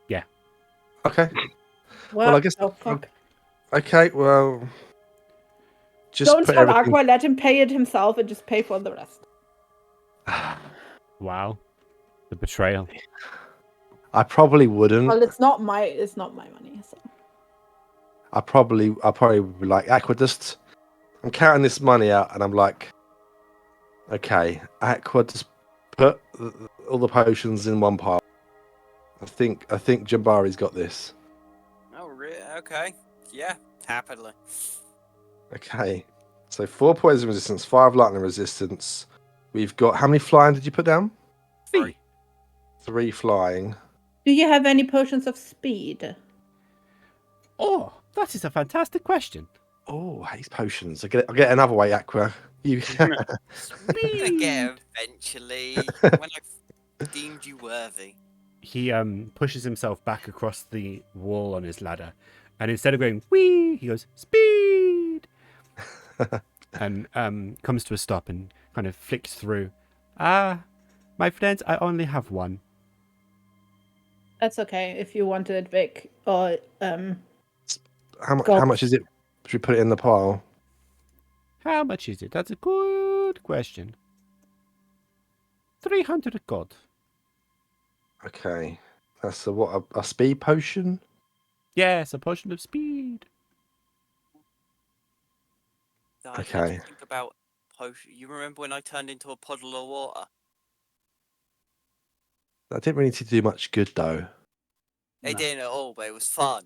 Yeah. Okay. What? Well, I guess. Oh, fuck. Okay, well. Just Don't put tell everything... Aqua, let him pay it himself and just pay for the rest. Wow. The betrayal. I probably wouldn't. Well, it's not my money. So. I probably would be like, Aqua, just... I'm counting this money out, and I'm like, okay, Aqua, just put all the potions in one pile. I think Jambari's got this. Oh, really? Okay. Yeah, happily. Okay, so 4 poison resistance, 5 lightning resistance. We've got, how many flying did you put down? 3. 3 flying. Do you have any potions of speed? Oh, that is a fantastic question. Oh, haste potions. I'll get another way, Aqua. You. I'm gonna get eventually when I've deemed you worthy. He pushes himself back across the wall on his ladder, and instead of going whee, he goes speed. and comes to a stop and kind of flicks through. Ah, my friends, I only have one. That's okay if you wanted it big or How Sculpt. much is it? Should we put it in the pile? How much is it? That's a good question. 300 gold. Okay. That's a speed potion? Yes, a potion of speed. I had Okay. to think about potion. You remember when I turned into a puddle of water? That didn't really need to do much good though. It No. didn't at all, but it was fun.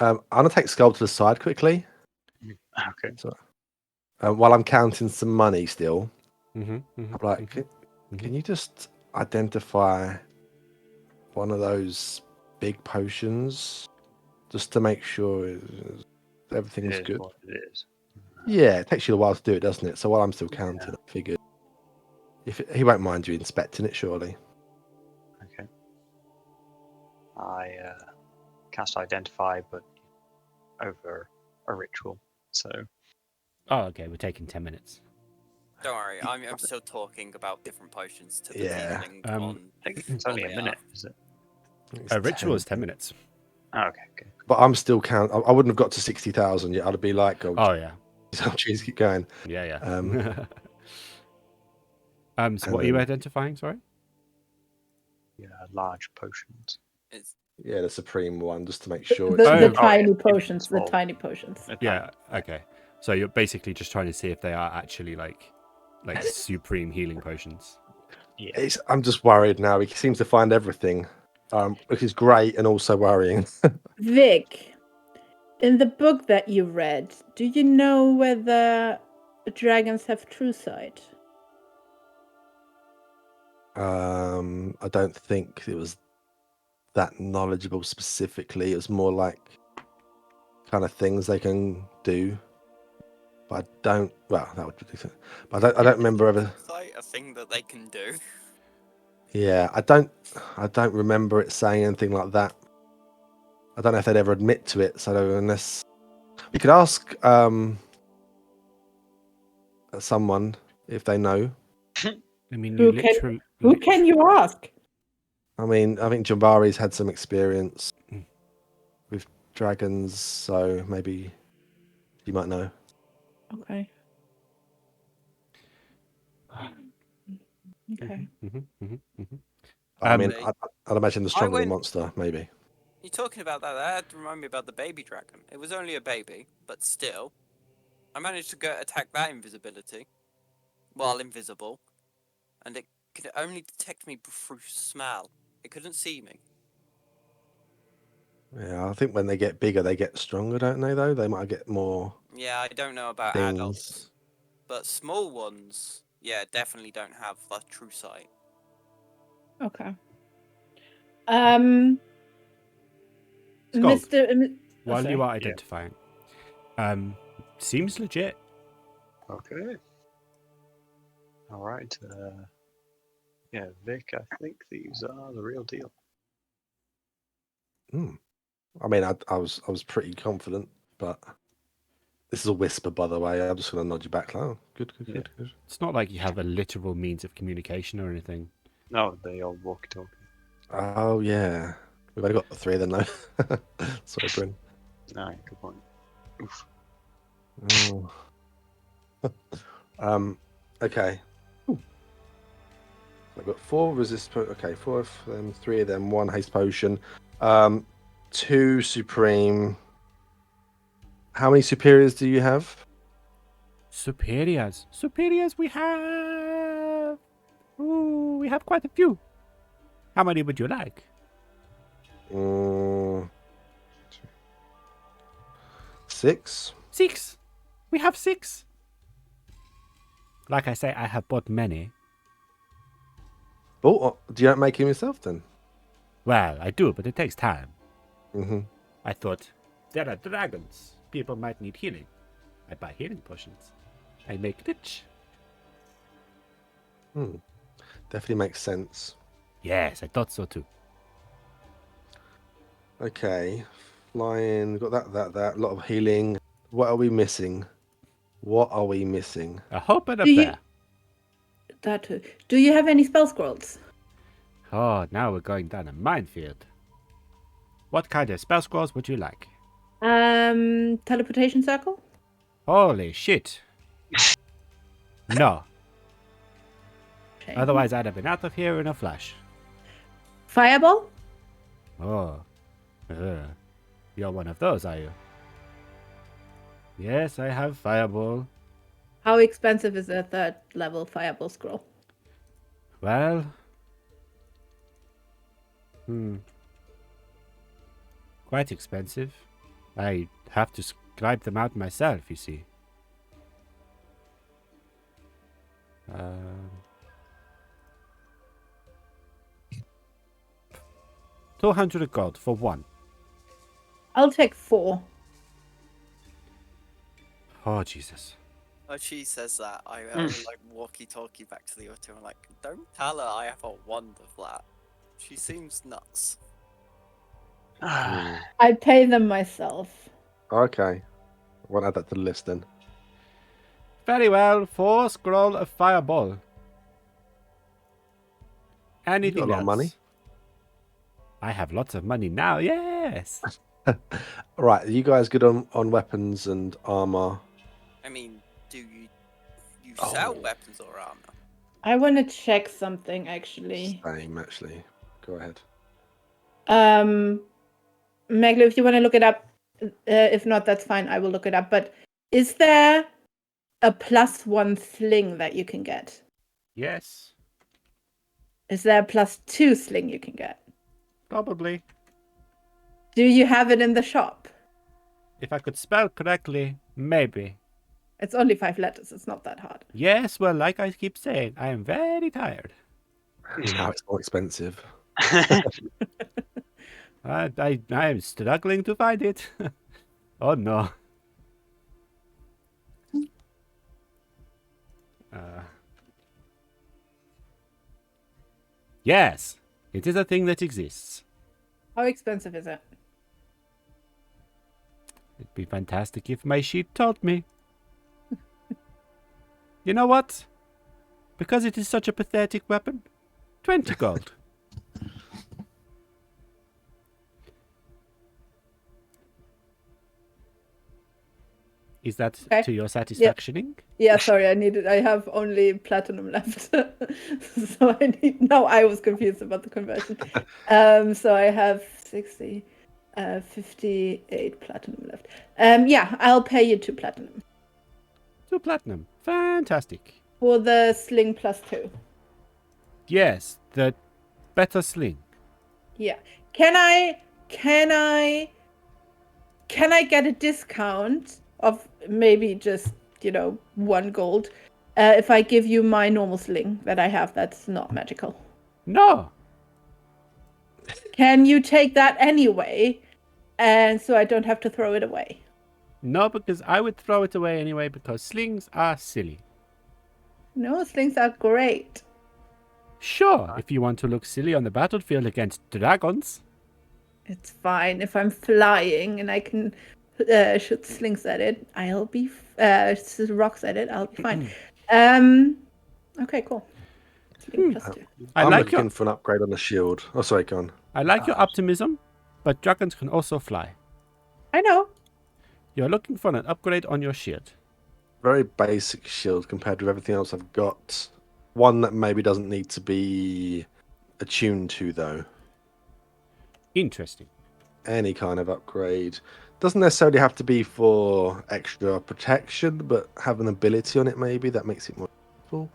I'm gonna take Sköld to the side quickly. Okay. So, while I'm counting some money still. Mm-hmm, I'm like, can you just identify one of those big potions just to make sure everything's It is good? what it is. Yeah, it takes you a while to do it, doesn't it? So while I'm still counting, I figured he won't mind you inspecting it, surely. Okay. I cast Identify, but over a ritual. So Oh, okay. We're taking 10 minutes. Don't worry, I'm still talking about different potions to the Yeah. tiefling on. I think it's only a minute, is it? It's A ritual 10. is 10 minutes. Oh, okay, okay. But I'm still count. I wouldn't have got to 60,000 yet. I'd be like, oh, Oh, yeah. jeez, keep going. Yeah, yeah. Um, So what are you identifying, sorry? Yeah, large potions. It's yeah, the supreme one, just to make sure. the, It's Oh. the Oh, tiny yeah, potions, the small. tiny potions. Yeah, okay. So you're basically just trying to see if they are actually like supreme healing potions. Yeah. I'm just worried now. He seems to find everything, which is great and also worrying. Vic, in the book that you read, do you know whether dragons have true sight? I don't think it was that knowledgeable specifically. It was more like kind of things they can do. But I don't. Well, that would be decent. But I don't remember ever. like a thing that they can do. Yeah, I don't remember it saying anything like that. I don't know if they'd ever admit to it. So unless we could ask someone if they know. I mean, Who you can- literally. Who can you ask? I mean, I think Jambari's had some experience Mm. with dragons, so maybe you might know. Okay. Okay. I mean, They- I'd imagine the stronger the went- monster, maybe. You're talking about that. That had to remind me about the baby dragon. It was only a baby, but still, I managed to go attack that invisibility while invisible, and it could only detect me through smell. It couldn't see me. Yeah, I think when they get bigger, they get stronger, don't they? Though they might get more Yeah, I don't know about things. adults, but small ones, yeah, definitely don't have the true sight. Okay. Sköld, Mr. while sorry. you are identifying, seems legit. Okay. All right. Yeah, Vic, I think these are the real deal. I mean, I was pretty confident, but this is a whisper, by the way. I'm just going to nod you back. Like, oh, good. It's not like you have a literal means of communication or anything. No, they all walkie-talkie. Oh yeah, we've only got 3 of them though. Sorry, Bryn. No, good point. Oof. Oh. Okay. Ooh. I've got 4 resist. Okay, 4 of them, 3 of them, 1 haste potion, 2 supreme. How many superiors do you have? Superiors we have. Ooh, we have quite a few. How many would you like? 6. 6. We have 6. Like I say, I have bought many. Oh, do you not make him yourself then? Well, I do, but it takes time. Mm-hmm. I thought, there are dragons. People might need healing. I buy healing potions. I make rich. Definitely makes sense. Yes, I thought so too. Okay, flying. Got that. A lot of healing. What are we missing? What are we missing? A hope and a Do you- prayer. That too. Do you have any spell scrolls? Oh, now we're going down a minefield. What kind of spell scrolls would you like? Teleportation circle? Holy shit. No. Okay. Otherwise, I'd have been out of here in a flash. Fireball? Oh. You're one of those, are you? Yes, I have fireball. How expensive is a third level fireball scroll? Well. Quite expensive. I have to scribe them out myself, you see. 200 gold for one. I'll take 4. Oh, Jesus. Oh, she says that. I like walkie-talkie back to the other two. I'm like, don't tell her I have a wand of that. She seems nuts. I pay them myself. Okay. I won't add that to the list then. Very well. 4 scroll of fireball. Anything a lot else? of money. I have lots of money now. Yes. Right, are you guys good on weapons and armor? I mean, do you sell Oh. weapons or armor? I want to check something actually. Same, actually. Go ahead. Meglo, if you want to look it up, if not, that's fine. I will look it up. But is there a +1 sling that you can get? Yes. Is there a +2 sling you can get? Probably. Do you have it in the shop? If I could spell correctly, maybe. It's only 5 letters. It's not that hard. Yes, well, like I keep saying, I am very tired. Now it's more expensive. I am struggling to find it. Oh no. Yes, it is a thing that exists. How expensive is it? It'd be fantastic if my sheet told me. You know what? Because it is such a pathetic weapon, 20 gold. Is that Okay. to your satisfaction? Yeah, sorry, I have only platinum left. So now I was confused about the conversion. So I have 60, 58 platinum left. Yeah, I'll pay you 2 platinum. 2 platinum. Fantastic. For the sling +2. Yes, the better sling. Yeah. Can I get a discount of maybe just, 1 gold if I give you my normal sling that I have that's not magical? No. Can you take that anyway? And so I don't have to throw it away. No, because I would throw it away anyway because slings are silly. No, slings are great. Sure, if you want to look silly on the battlefield against dragons. It's fine. If I'm flying and I can shoot slings at it, I'll be rocks at it, I'll be fine. Okay, cool. Sling +2. I'm like looking your for an upgrade on the shield. Oh, sorry, go on. I like your optimism, but dragons can also fly. I know. You're looking for an upgrade on your shield. Very basic shield compared with everything else I've got. One that maybe doesn't need to be attuned to, though. Interesting. Any kind of upgrade. Doesn't necessarily have to be for extra protection, but have an ability on it maybe that makes it more useful.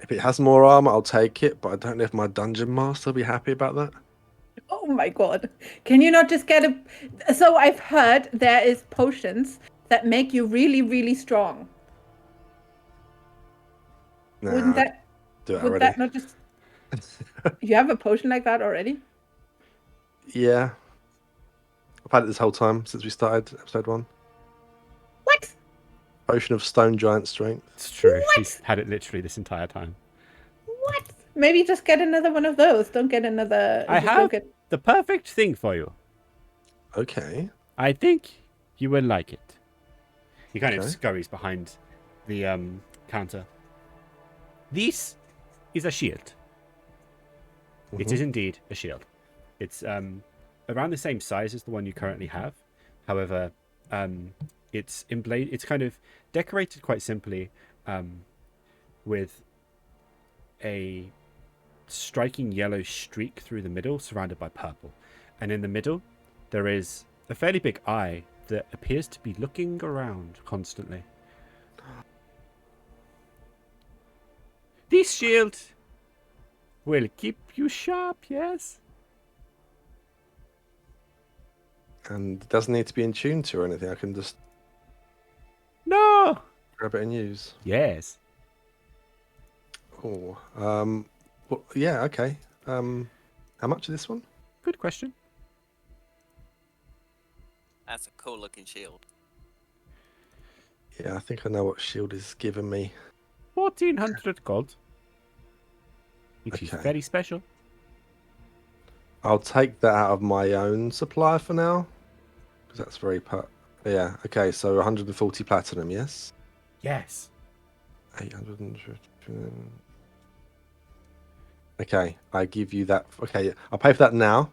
If it has more armor, I'll take it, but I don't know if my dungeon master will be happy about that. Oh my god. Can you not just get a... So I've heard there is potions that make you really, really strong. Nah, Wouldn't that... do it Would already. that not just... You have a potion like that already? Yeah. I've had it this whole time since we started episode 1. What? Potion of stone giant strength. It's true. What? He's had it literally this entire time. What? Maybe just get another one of those. Don't get another... I just don't have get... the perfect thing for you. Okay. I think you will like it. He kind of Okay. scurries behind the counter. This is a shield. It is Mhm. indeed a shield. It's around the same size as the one you currently have. However, it's It's kind of decorated quite simply, with a striking yellow streak through the middle, surrounded by purple. And in the middle, there is a fairly big eye that appears to be looking around constantly. This shield will keep you sharp, yes? And it doesn't need to be in tune to or anything. I can just No! grab it and use. Yes. Oh. Well, yeah. Okay. How much is this one? Good question. That's a cool looking shield. Yeah, I think I know what shield is giving me. 1,400 gold. It is Okay. very special. I'll take that out of my own supply for now, because that's very Yeah. Okay. So 140 platinum. Yes. Yes. 850. Okay, I give you that. Okay, I'll pay for that now.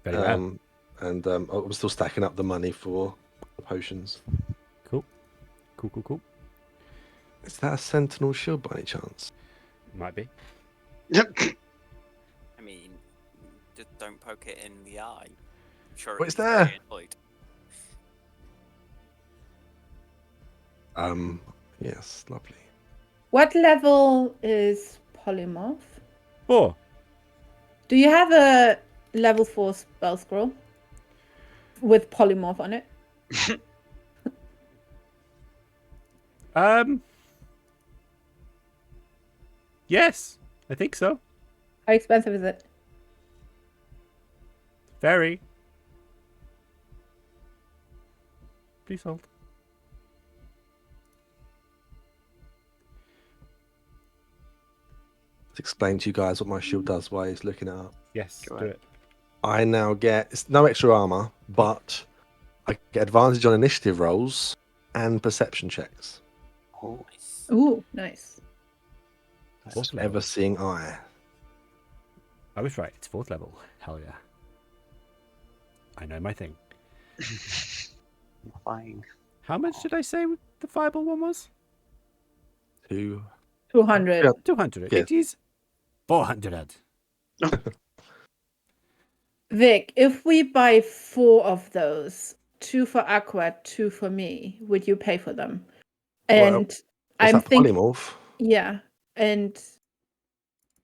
Very well. And I'm still stacking up the money for the potions. Cool. Cool. Is that a sentinel shield by any chance? Might be. I mean, just don't poke it in the eye. I'm sure What's it'd be very there? annoyed. Yes, lovely. What level is polymorph? 4. Do you have a level 4 spell scroll with polymorph on it? Yes, I think so. How expensive is it? Very. Please hold. Let's explain to you guys what my shield does while he's looking it up. Yes, Go do ahead. it. I now it's no extra armor, but I get advantage on initiative rolls and perception checks. Oh, Nice. Ooh, nice. that's Fourth level. Ever seeing eye. I was right. It's 4th level. Hell yeah. I know my thing. flying. How much did I say the fireball one was? 2. 200. Yeah. 200. Yeah. It is 400. Vic, if we buy 4 of those, 2 for Aqua, 2 for me, would you pay for them? Well, And What's I'm that thinking, polymorph? yeah, and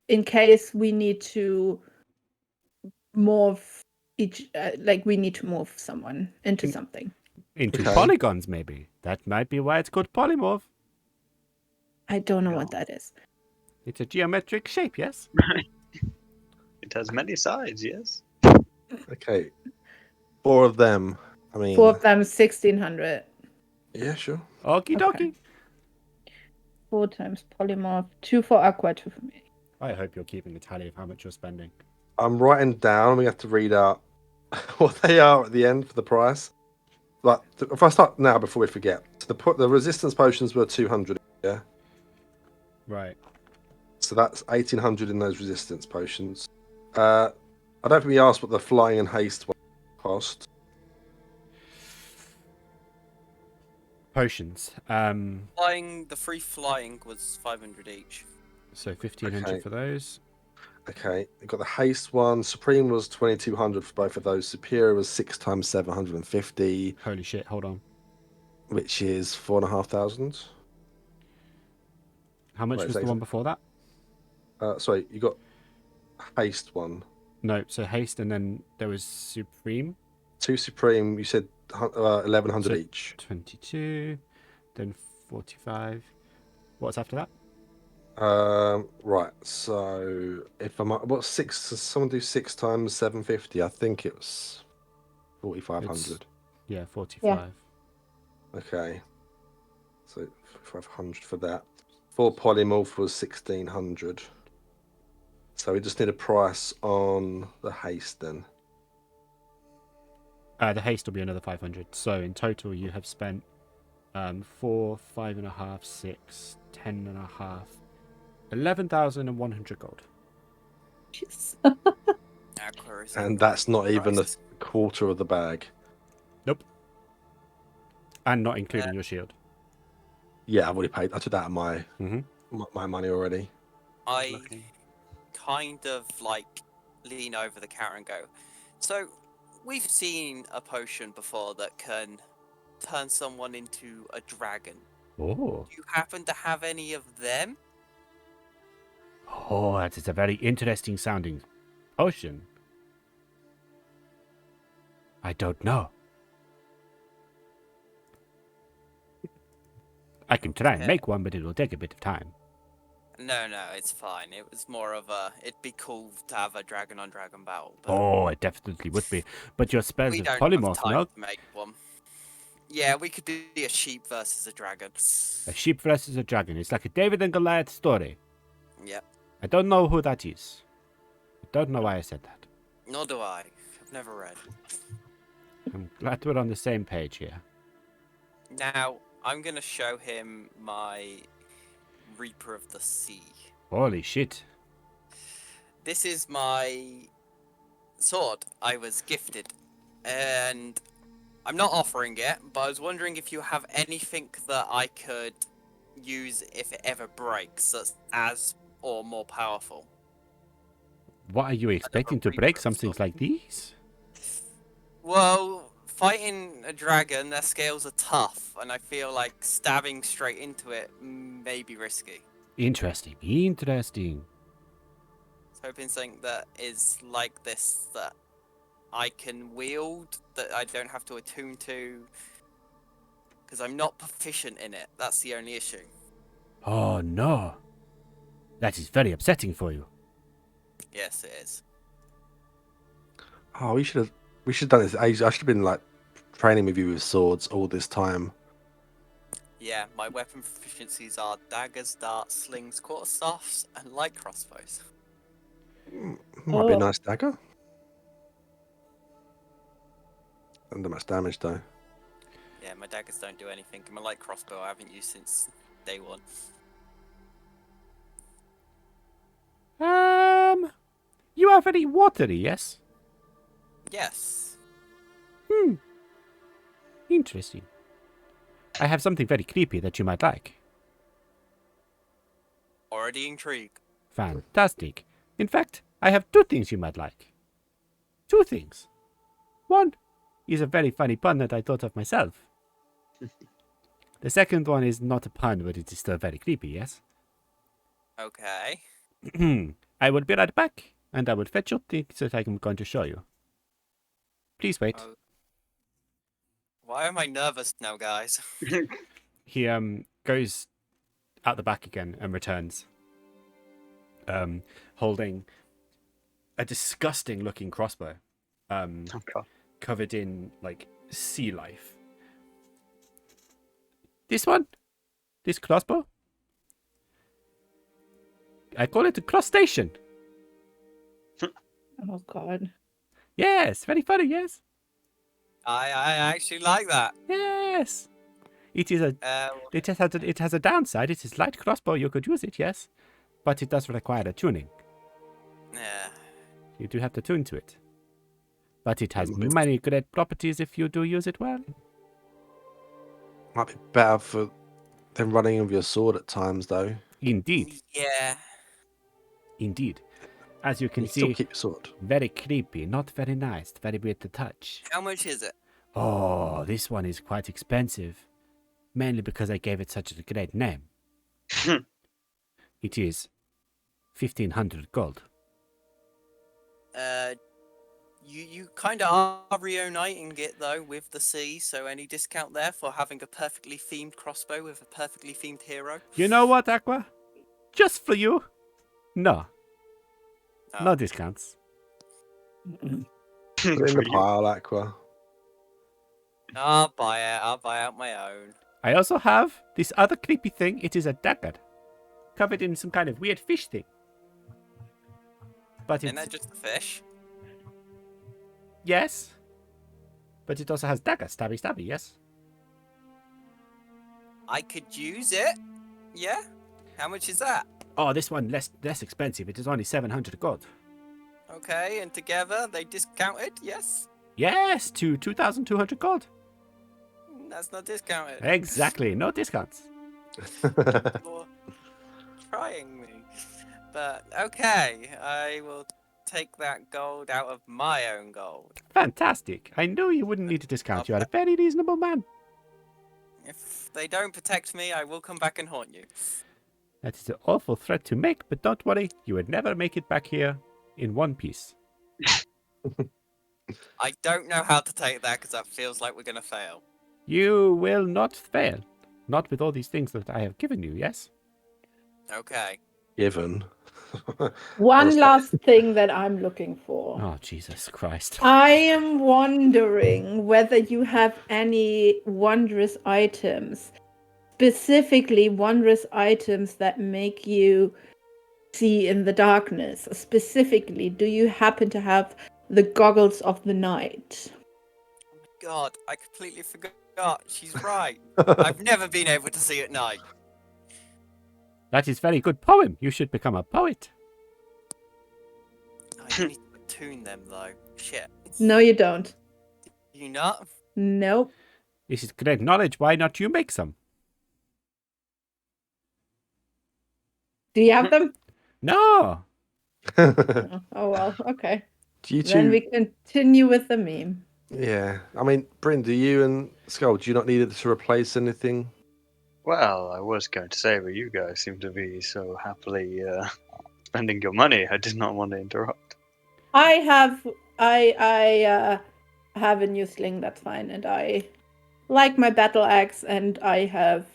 in case we need to morph we need to morph someone into something. Into Okay. polygons, maybe. That might be why it's called polymorph. I don't know Yeah. what that is. It's a geometric shape, yes? It has many sides, yes. Okay. 4 of them. I mean, 4 of them, 1,600. yeah, sure. Okie Okay. dokie. 4 times polymorph, 2 for Aqua, 2 for me. I hope you're keeping a tally of how much you're spending. I'm writing down. We have to read out what they are at the end for the price. Like, if I start now before we forget, so the resistance potions were 200. Yeah. Right. So that's 1,800 in those resistance potions. I don't think we asked what the flying and haste one cost. Potions. The free flying was 500 each. So 1,500 Okay. for those. Okay, we got the haste one. Supreme was 2,200 for both of those. Superior was 6 times 750, Holy shit, hold on. which is 4,500. How much Right, was so the one before that? Sorry, you got haste one. No, so haste and then there was supreme. 2 supreme. You said 1,100 So- each. 22, then 45. What's after that? Right. So if I'm what's 6? Does someone do 6 times 750? I think it was 4,500. Yeah, 45. Okay. So 500 for that. 4 polymorph was 1,600. So we just need a price on the haste then. The haste will be another 500. So in total, you have spent 4, 5.5, 6, 10.5, 11,100 gold. Jeez. Aqua is And that's not even a price. quarter of the bag. And not including your shield. Yeah, I've already paid. I took that out of my Mm-hmm. my money already. I Looking. kind of like lean over the counter and go, so we've seen a potion before that can turn someone into a dragon. Oh. Do you happen to have any of them? Oh, that is a very interesting sounding potion. I don't know. I can try and Okay. make one, but it will take a bit of time. No, it's fine. It was more of a, it'd be cool to have a dragon on dragon battle, but Oh, it definitely would be. But your spells we is don't have polymorph, time no? to make one. Yeah, we could do a sheep versus a dragon. A sheep versus a dragon. It's like a David and Goliath story. Yep, I don't know who that is. I don't know why I said that. nor do I. I've never read. I'm glad we're on the same page here. Now, I'm gonna show him my Reaper of the Sea. Holy shit. This is my sword I was gifted, and I'm not offering it, but I was wondering if you have anything that I could use if it ever breaks that's as or more powerful. What are you expecting to Reaper break of something Sword. like these? Well, fighting a dragon, their scales are tough, and I feel like stabbing straight into it may be risky. Interesting. Interesting. So hoping something that is like this that I can wield, that I don't have to attune to, because I'm not proficient in it. That's the only issue. Oh no. That is very upsetting for you. Yes, it is. Oh, we should have done this. I should have been like training with you with swords all this time. Yeah, my weapon proficiencies are daggers, darts, slings, quarterstaffs, and light crossbows. Might be a Oh. nice dagger. Don't do much damage though. Yeah, my daggers don't do anything, and my light crossbow I haven't used since day one. You are very watery, yes? Yes. Interesting. I have something very creepy that you might like. Already intrigued. Fantastic. In fact, I have 2 things you might like. 2 things. One is a very funny pun that I thought of myself. The second one is not a pun, but it is still very creepy, yes? Okay. I will be right back, and I will fetch your things that I am going to show you. Please wait. Oh. Why am I nervous now, guys? He goes out the back again and returns, holding a disgusting looking crossbow, Oh god. covered in like sea life. This one, this crossbow, I call it a crustacean. Oh god. Yes, very funny. Yes, I actually like that. yes. It is a. It has a downside. It is light crossbow. You could use it, yes, but it does require a tuning. Yeah. You do have to tune to it. But it has Mm. many great properties if you do use it well. Might be better for than running with your sword at times though. Indeed, Yeah. indeed. As you can You still see, keep your sword. very creepy, not very nice, very weird to touch. How much is it? Oh, this one is quite expensive. Mainly because I gave it such a great name. It is 1,500 gold. You kind of are reuniting it though with the sea, so any discount there for having a perfectly themed crossbow with a perfectly themed hero? You know what, Aqua? Just for you. No. Oh. No discounts. Put it in the pile, Aqua. I'll buy it. I'll buy out my own. I also have this other creepy thing. It is a dagger. Covered in some kind of weird fish thing. But Isn't it's... that just a fish? Yes. But it also has dagger, stabby, stabby, yes? I could use it. Yeah? How much is that? Oh, this one less expensive. It is only 700 gold. Okay, and together they discounted, yes? Yes, to 2,200 gold. That's not discounted. Exactly, no discounts. You're trying me. But okay, I will take that gold out of my own gold. Fantastic. I knew you wouldn't need a discount. You are a very reasonable man. If they don't protect me, I will come back and haunt you. That is an awful threat to make, but don't worry. You would never make it back here in one piece. I don't know how to take that because that feels like we're going to fail. You will not fail. Not with all these things that I have given you, yes? Okay. Given. One last thing that I'm looking for. Oh, Jesus Christ. I am wondering whether you have any wondrous items, specifically wondrous items that make you see in the darkness. Specifically, do you happen to have the goggles of the night? God, I completely forgot. She's right. I've never been able to see at night. That is very good poem. You should become a poet. I need to attune them though. Shit. No, you don't. Do you not? Nope. This is great knowledge. Why not you make some? Do you have them? No. Oh well, okay. Do you Then two? we continue with the meme. Yeah. I mean, Bryn, do you and Sköld, do you not need it to replace anything? Well, I was going to say, but you guys seem to be so happily spending your money. I did not want to interrupt. I have a new sling, that's fine, and I like my battle axe, and I have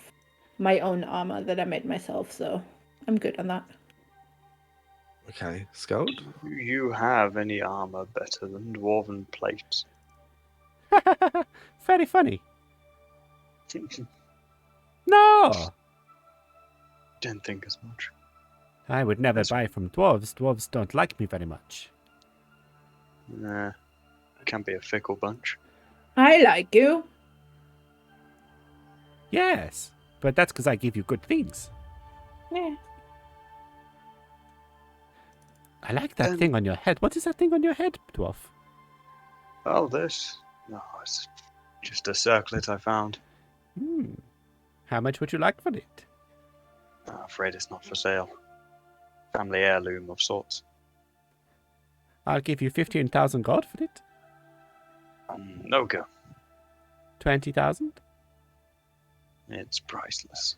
my own armor that I made myself, so I'm good on that. Okay, Sköld. Do you have any armor better than dwarven plate? Very funny. No. Didn't think as much. I would never buy from dwarves. Dwarves don't like me very much. Nah, can be a fickle bunch. I like you. Yes, but that's because I give you good things. Yeah. I like that thing on your head. What is that thing on your head, dwarf? Oh, this? No, it's just a circlet I found. Hmm. How much would you like for it? I'm afraid it's not for sale. Family heirloom of sorts. I'll give you 15,000 gold for it. No go. 20,000. It's priceless.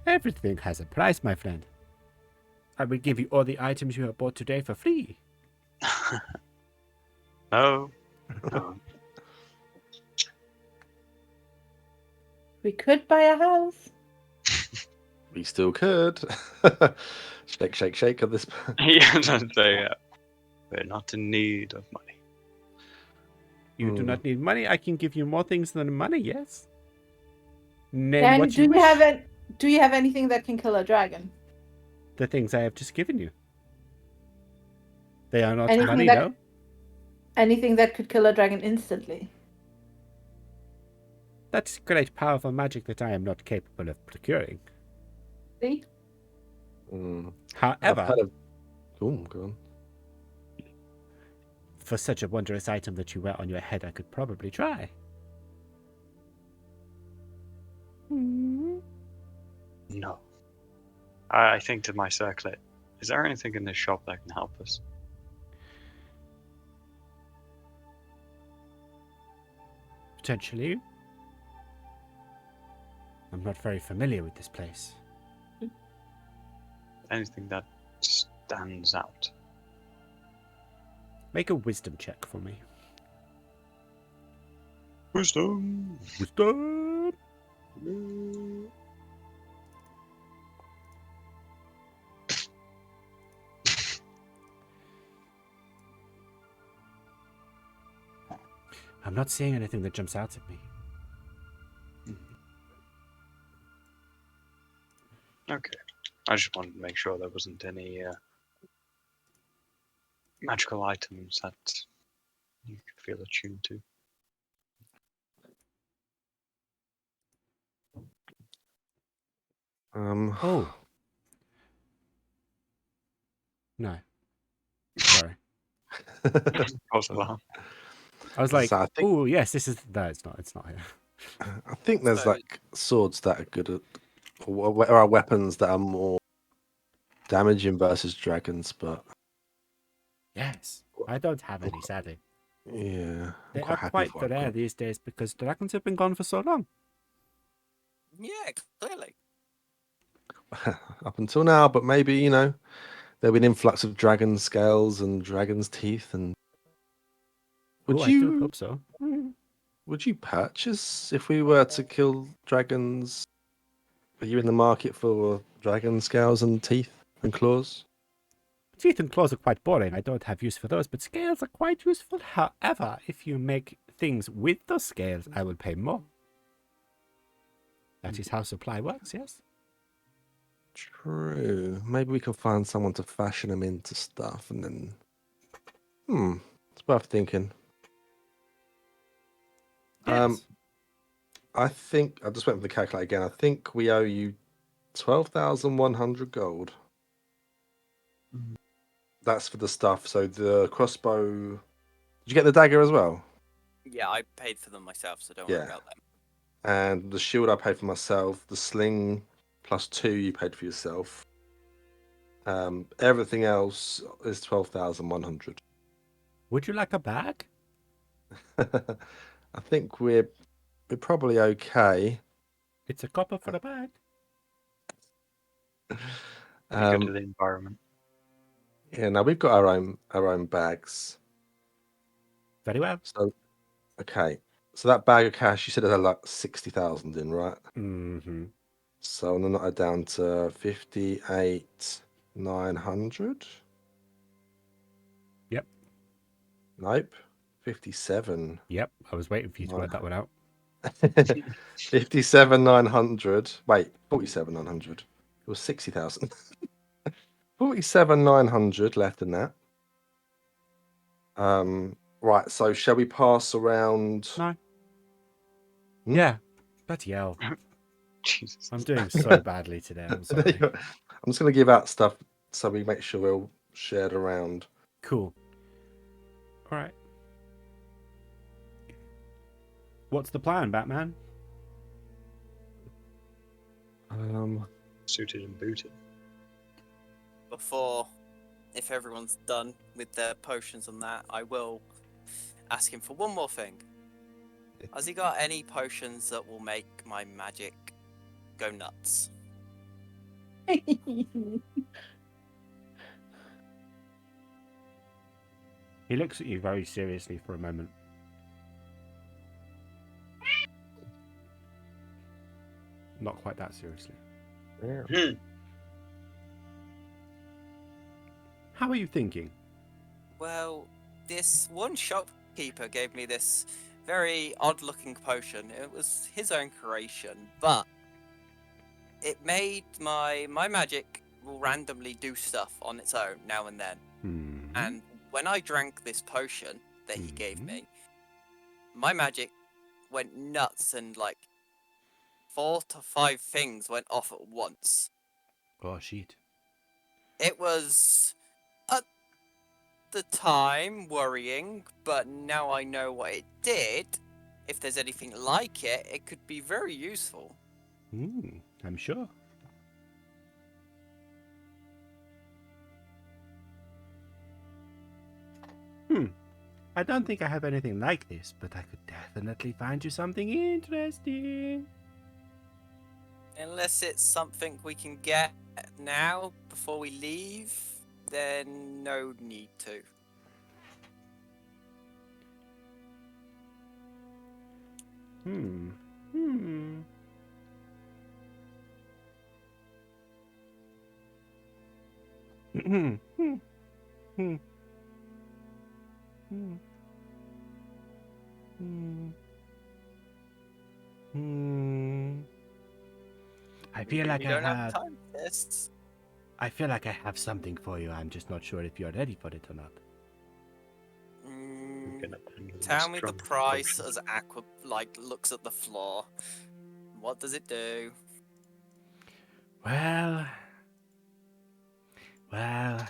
Everything has a price, my friend. I will give you all the items you have bought today for free. No. No. We could buy a house. We still could. Shake, shake, shake at this. Yeah, don't say we're not in need of money. You do not need money. I can give you more things than money, yes? Name And what do you you wish. do you have anything that can kill a dragon? The things I have just given you. They are not Anything money, that- no? Anything that could kill a dragon instantly? That is great, powerful magic that I am not capable of procuring. See? I've However, heard of... Oh, go on. for such a wondrous item that you wear on your head, I could probably try. No. I think to my circlet, is there anything in this shop that can help us? Potentially. I'm not very familiar with this place. Anything that stands out? Make a wisdom check for me. Wisdom. Wisdom! I'm not seeing anything that jumps out at me. Okay. I just wanted to make sure there wasn't any magical items that you could feel attuned to. Oh, no. Sorry. False alarm. I was like, So I think oh, yes, this is... No, it's not. It's not here. I think there's So- like swords that are good at, or are weapons that are more damaging versus dragons, but Yes. I don't have any, sadly. yeah, I'm They quite are happy quite with what I've rare these days because dragons have been gone for so long. Yeah, clearly. got up until now. But maybe there'll be an influx of dragon scales and dragon's teeth. And Oh, would I do you hope so. would you purchase if we were to kill dragons? Are you in the market for dragon scales and teeth and claws? Teeth and claws are quite boring. I don't have use for those, but scales are quite useful. However, if you make things with those scales, I will pay more. That is how supply works, yes? True. Maybe we can find someone to fashion them into stuff, and then it's worth thinking. Yes. I think I just went for the calculator again. I think we owe you 12,100 gold. Mhm. That's for the stuff. So the crossbow. Did you get the dagger as well? Yeah, I paid for them myself, so don't worry Yeah. about them. And the shield I paid for myself. The sling +2 you paid for yourself. Everything else is 12,100. Would you like a bag? I think we're probably okay. It's a copper for a bag. Be good for Um, the environment. yeah, now we've got our own bags. Very well. So okay. So that bag of cash you said it had like 60,000 in, right? Mm-hmm. So I'm gonna knock it down to 58,900. Yep. Nope. 57. Yep. I was waiting for you to work that one out. 57,900. Wait, 47,900. It was 60,000. 47,900 left in that. Right, so shall we pass around? No. Hmm? Yeah. Bloody hell. Jesus. I'm doing so badly today. I'm There you sorry. go. I'm just going to give out stuff so we make sure we're all shared around. Cool. All right. What's the plan, Batman? Suited and booted. Before, if everyone's done with their potions and that, I will ask him for one more thing. Has he got any potions that will make my magic go nuts? He looks at you very seriously for a moment. Not quite that seriously. Yeah. How are you thinking? Well, this one shopkeeper gave me this very odd-looking potion. It was his own creation, but it made my magic will randomly do stuff on its own now and then. Hmm. And when I drank this potion that he gave Mhm. me, my magic went nuts and like 4 to 5 things went off at once. Oh, shit. It was at the time worrying, but now I know what it did. If there's anything like it, it could be very useful. I'm sure. I don't think I have anything like this, but I could definitely find you something interesting. Unless it's something we can get now before we leave, then no need to. Hmm. I feel like We I don't have have. time for this. I feel like I have something for you. I'm just not sure if you're ready for it or not. Tell me the price as Aqua looks at the floor. What does it do? Well,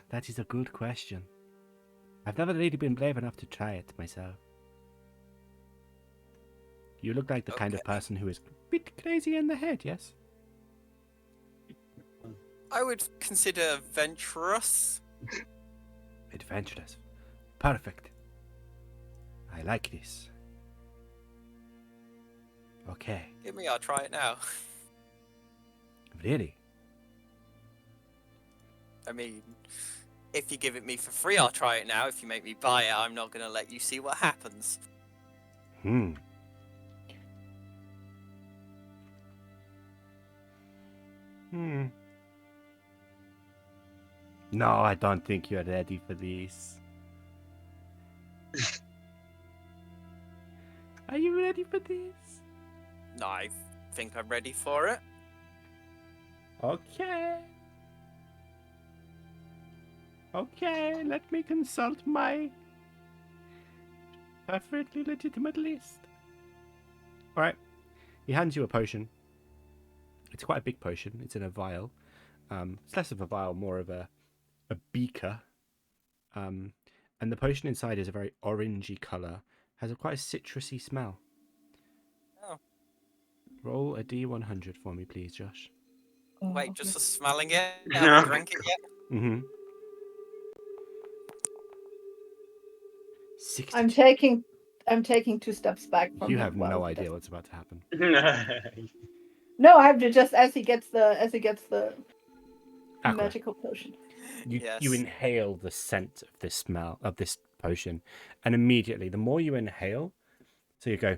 that is a good question. I've never really been brave enough to try it myself. You look like the kind of Okay. person who is a bit crazy in the head, yes? I would consider adventurous. Adventurous. Perfect. I like this. Okay. Give me, I'll try it now. Really? I mean, if you give it me for free, I'll try it now. If you make me buy it, I'm not going to let you see what happens. Hmm. Hmm. No, I don't think you're ready for this. Are you ready for this? No, I think I'm ready for it. Okay. Okay, let me consult my perfectly legitimate list. Alright. He hands you a potion. It's quite a big potion. It's in a vial. It's less of a vial, more of a beaker. And the potion inside is a very orangey colour. Has a quite a citrusy smell. Oh. Roll a D100 for me, please, Josh. Wait, just for smelling it? I No. haven't drank it yet. Mm-hmm. 62. I'm taking 2 steps back from You him have while no he idea does- what's about to happen. No, I have to just as he gets the Aqua, magical potion. you Yes. inhale the scent of this smell of this potion, and immediately, the more you inhale, so you go,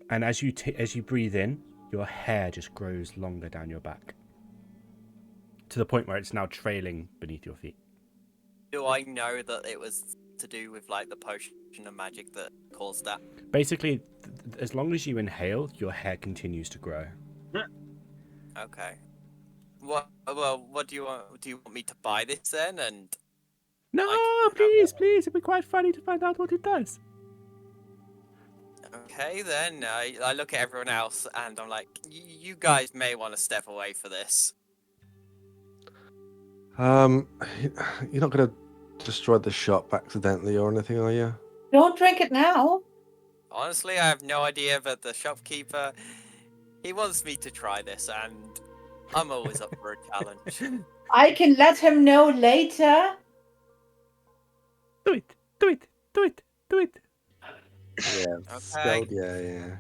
and as you breathe in, your hair just grows longer down your back, to the point where it's now trailing beneath your feet. Do I know that it was to do with like the potion of magic that caused that? Basically, as long as you inhale, your hair continues to grow. Okay. What? Well, what do you want? Do you want me to buy this then? And No, I can have please, it'd be quite funny to find out what it does. Okay, then I look at everyone else and I'm like, you guys may want to step away for this. You're not gonna destroy the shop accidentally or anything, are you? Don't drink it now. Honestly, I have no idea, but the shopkeeper, he wants me to try this, and I'm always up for a challenge. I can let him know later. Do it, do it, do it, do it. Yeah. Okay. Sköld, yeah.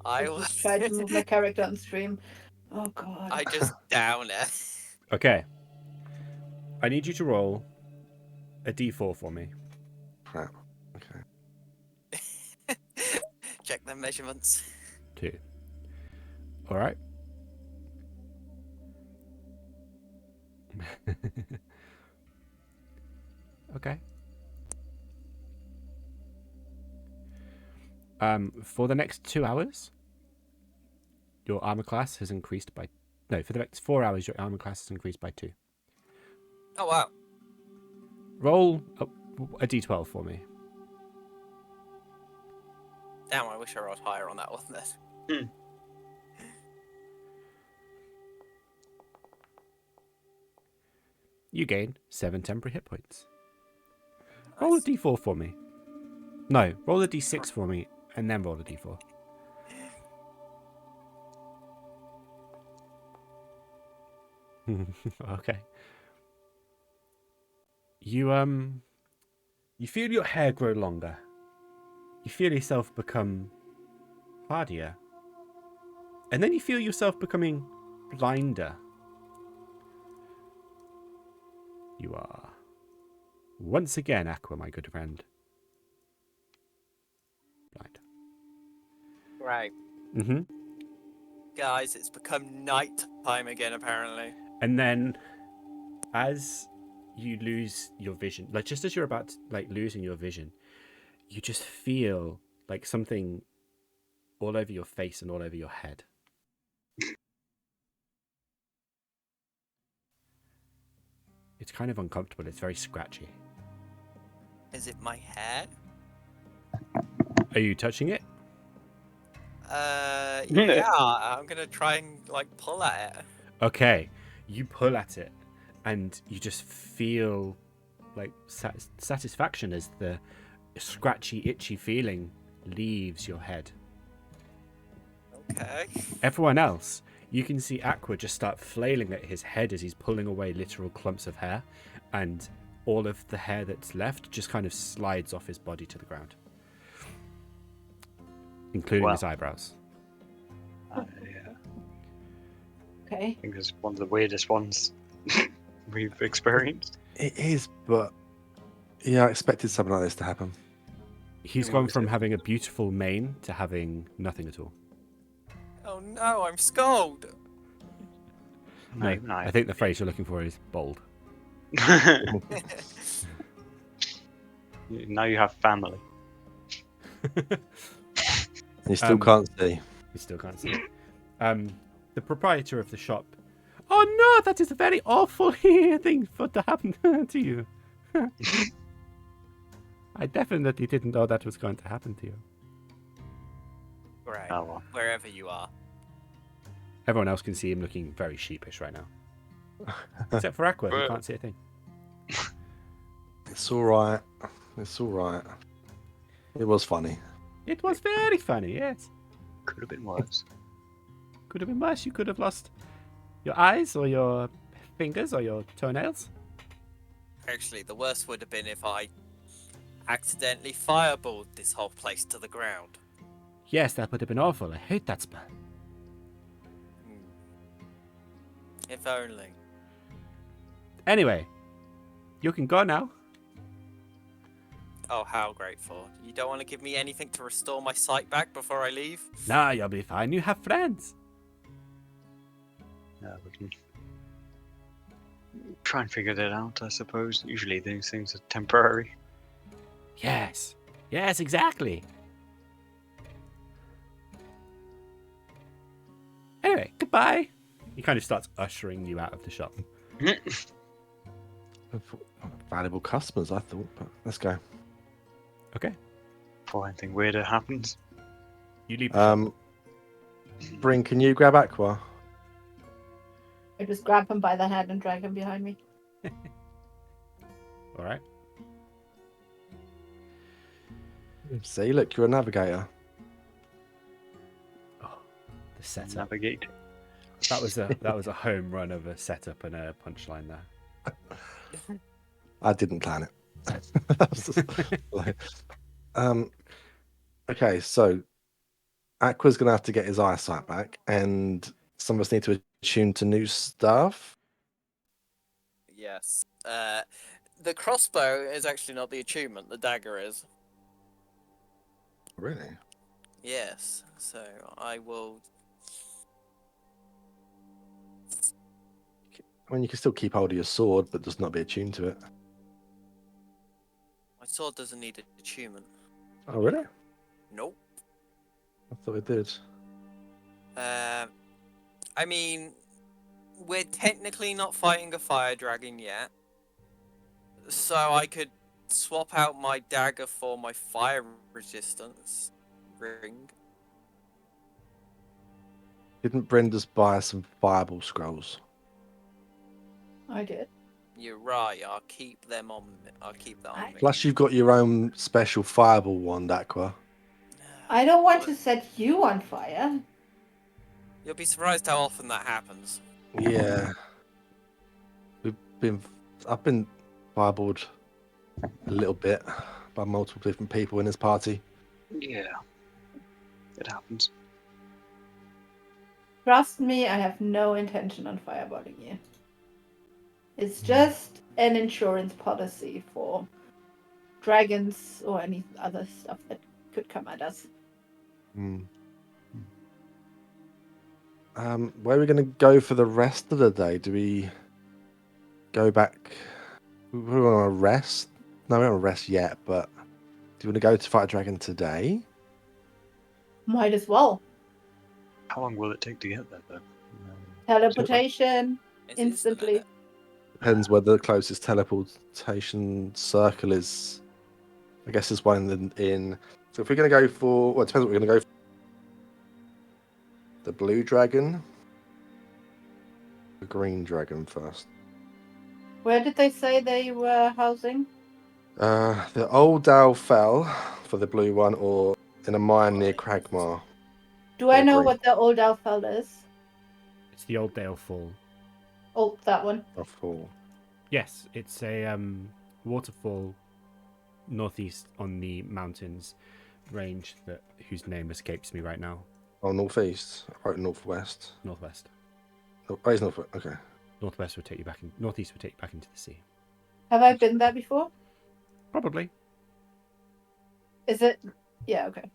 I I will. just try to move my character on stream. Oh god. I just down it. Okay. I need you to roll a d4 for me. Crap. Okay. Check the measurements. 2. All right. Okay. For the next 2 hours, your armor class has increased by... No, for the next 4 hours, your armor class has increased by 2. Oh wow. Roll a d12 for me. Damn, I wish I rolled higher on that one then. You gain 7 temporary hit points. Roll a d4 for me. No, roll a d6 for me, and then roll a d4. Okay. You feel your hair grow longer. You feel yourself become hardier. And then you feel yourself becoming blinder. You are once again, Aqua, my good friend, blind. Right. Mm-hmm. Guys, it's become night time again apparently. And then, as you lose your vision, like just as you're about to, like losing your vision, you just feel like something all over your face and all over your head. It's kind of uncomfortable. It's very scratchy. Is it my hair? Are you touching it? Yeah, I'm gonna try and like pull at it. Okay, you pull at it, and you just feel like satisfaction as the scratchy, itchy feeling leaves your head. Okay. Everyone else, you can see Aqua just start flailing at his head as he's pulling away literal clumps of hair, and all of the hair that's left just kind of slides off his body to the ground, including his eyebrows. Yeah, Okay. I think it's one of the weirdest ones we've experienced. It is, but yeah, I expected something like this to happen. He's And gone what was from it? having a beautiful mane to having nothing at all. Oh no, I'm Sköld. No, I think the phrase you're looking for is bold. Now you have family. You still Um, can't see. You still can't see. The proprietor of the shop. Oh no, that is a very awful thing for to happen to you. I definitely didn't know that was going to happen to you. Right. Oh well. Wherever you are. Everyone else can see him looking very sheepish right now, except for Aqua, who But- can't see a thing. It's all right. It's all right. It was funny. It was very funny. Yes, Could have been worse. could have been worse. You could have lost your eyes or your fingers or your toenails. Actually, the worst would have been if I accidentally fireballed this whole place to the ground. Yes, that would have been awful. I hate that smell. If only. Anyway, you can go now. Oh, how grateful. You don't want to give me anything to restore my sight back before I leave? No, you'll be fine. You have friends. Yeah, we can try and figure that out, I suppose. Usually these things are temporary. Yes. Yes, exactly. Anyway, goodbye. He kind of starts ushering you out of the shop. Valuable customers, I thought, but let's go. Okay. Before anything weirder happens. You leave the shop. Bryn, can you grab Aqua? I just grab him by the head and drag him behind me. All right. See, look, you're a navigator. Oh, the setup. Navigate. That was a home run of a setup and a punchline there. I didn't plan it. That was just like- okay, so Aqua's gonna have to get his eyesight back, and some of us need to attune to new stuff. Yes. The crossbow is actually not the attunement, the dagger is. Really? Yes. So I will. I mean, you can still keep hold of your sword, but just not be attuned to it. My sword doesn't need attunement. Oh, really? Nope. I thought it did. I mean, we're technically not fighting a fire dragon yet. So I could swap out my dagger for my fire resistance ring. Didn't Brenda's buy some fireball scrolls? I did. You're right. I'll keep them on. I'll keep that on me. Plus, you've got your own special fireball wand, Aqua. I don't want to set you on fire. You'll be surprised how often that happens. Yeah. I've been fireballed a little bit by multiple different people in this party. Yeah. It happens. Trust me, I have no intention on fireballing you. It's just an insurance policy for dragons or any other stuff that could come at us. Where are we going to go for the rest of the day? Do we go back? We want to rest? No, we don't want to rest yet, but do you want to go to fight a dragon today? Might as well. How long will it take to get there, though? Teleportation. It's instant, Instantly. isn't it? Depends where the closest teleportation circle is. I guess there's one in. So if we're going to go for, well, it depends what we're going to go for. the blue dragon, the green dragon first. Where did they say they were housing? The old Dale fell for the blue one, or in a mine near Cragmar. Do I Yeah, know green. what the old Alfeld is? It's the Old Dale Fall. Oh, that one. A fall. Yes, it's a waterfall northeast on the mountains range whose name escapes me right now. Oh, northeast. I wrote northwest. Northwest. Oh, it's northwest. Okay. Northwest would take you back in. Northeast would take you back into the sea. Have I been there before? Probably. Is it? Yeah, okay.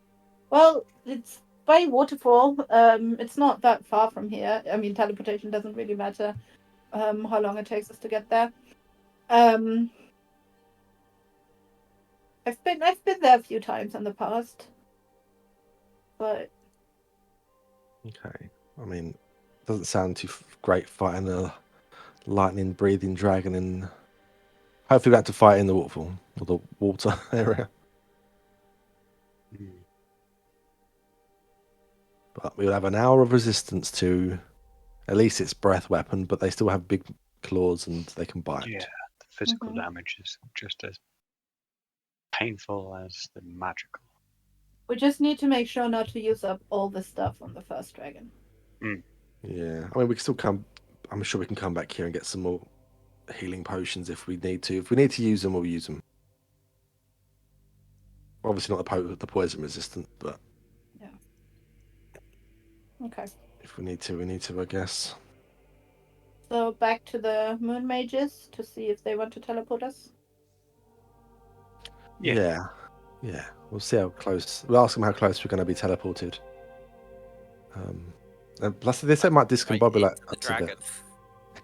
Well, it's by waterfall. It's not that far from here. I mean, teleportation doesn't really matter. How long it takes us to get there. I've been there a few times in the past, but Okay. I mean, doesn't sound too great fighting a lightning breathing dragon in. Hopefully, we have to fight in the waterfall or the water area. Mm. But we'll have an hour of resistance to at least its breath weapon, but they still have big claws and they can bite. Yeah, the physical Mhm. damage is just as painful as the magical. we just need to make sure not to use up all the stuff on the first dragon. Yeah. I mean, we can still come. I'm sure we can come back here and get some more healing potions if we need to. If we need to use them, we'll use them. Obviously, not the poison resistant, but Okay. if we need to, we need to, I guess. So back to the moon mages to see if they want to teleport us. Yeah. Yeah. We'll see how close. We'll ask them how close we're going to be teleported. And plus, they said might Right discombobulate into the us a dragon. bit.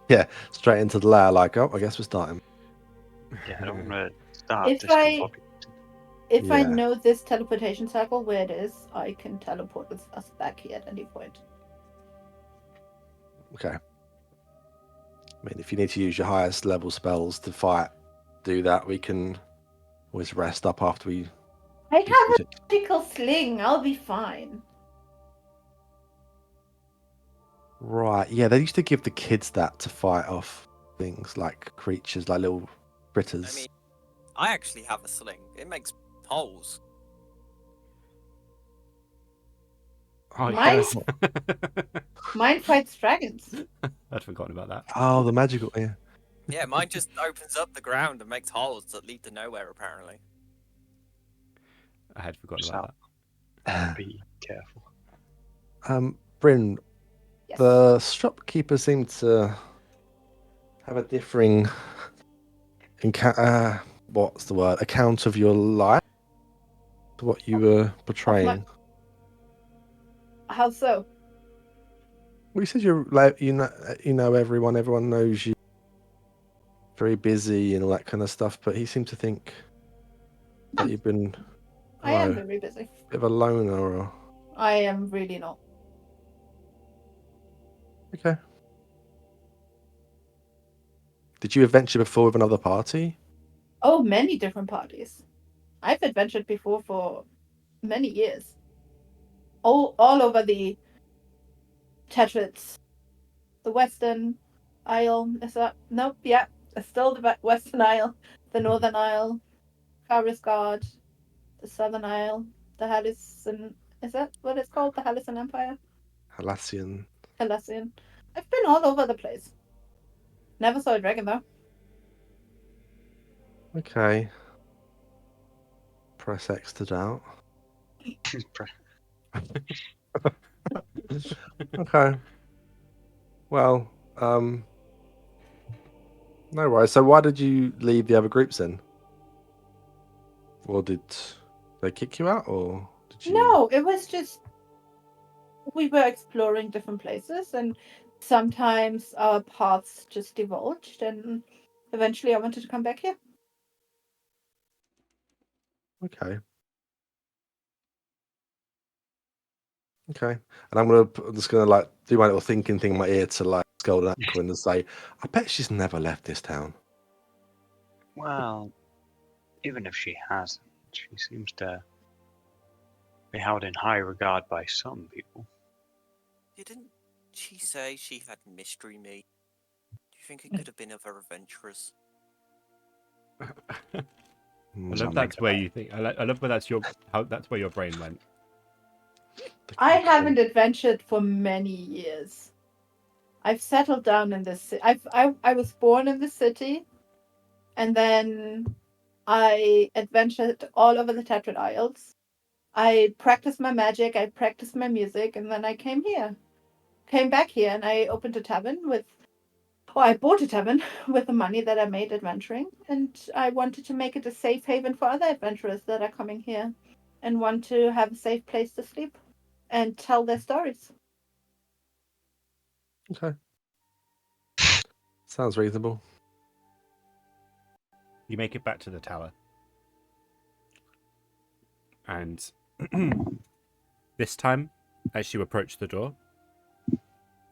Yeah, straight into the lair. Like, oh, I guess we're starting. Yeah, I don't want to start If I discombobulating. if I Yeah. know this teleportation cycle where it is, I can teleport us back here at any point. Okay. I mean, if you need to use your highest level spells to fight, do that. We can always rest up after we. I use have a it. magical sling. I'll be fine. Right. Yeah, they used to give the kids that to fight off things like creatures, like little critters. I mean, I actually have a sling. It makes holes. Oh, Mine- yes. Mine fights dragons. I'd forgotten about that. Oh, the magical. Yeah. Yeah, mine just opens up the ground and makes holes that lead to nowhere, apparently. I had forgotten So- about Be careful. Bryn, Yes. the shopkeeper seemed to have a differing what's the word? Account of your life, to what you were portraying. How so? Well, you said you're like you know everyone. Everyone knows you. Very busy and all that kind of stuff. But he seemed to think that you've been I am a very busy. bit of a loner. Or... I am really not. Okay. Did you adventure before with another party? Oh, many different parties. I've adventured before for many years. All over the Tetrits. The Western Isle. Is that? Nope, yeah. It's still the Western Isle. The Northern Isle. Karisgard. The Southern Isle. The Halison. Is that what it's called? The Halison Empire? Halassian. Halessian. I've been all over the place. Never saw a dragon though. Okay. Press X to doubt. Okay. Well, no worries. So why did you leave the other groups then? Or did they kick you out, or did you? No, it was just we were exploring different places and sometimes our paths just divulged and eventually I wanted to come back here. Okay. Okay. And I'm just gonna like do my little thinking thing in my ear to like Sköld and Aqua and say, I bet she's never left this town. Well, even if she hasn't, she seems to be held in high regard by some people. Didn't she say she had mystery meat? Do you think it could have been other adventurers? I Mm, love that's where you think. I love where that's where your brain went. I haven't adventured for many years. I've settled down in this. I was born in the city, and then I adventured all over the Tetrad Isles. I practiced my magic. I practiced my music, and then I came here. Came back here, and I opened a tavern with. Oh, I bought a tavern with the money that I made adventuring, and I wanted to make it a safe haven for other adventurers that are coming here, and want to have a safe place to sleep, and tell their stories. Okay. Sounds reasonable. You make it back to the tower, and this time, as you approach the door,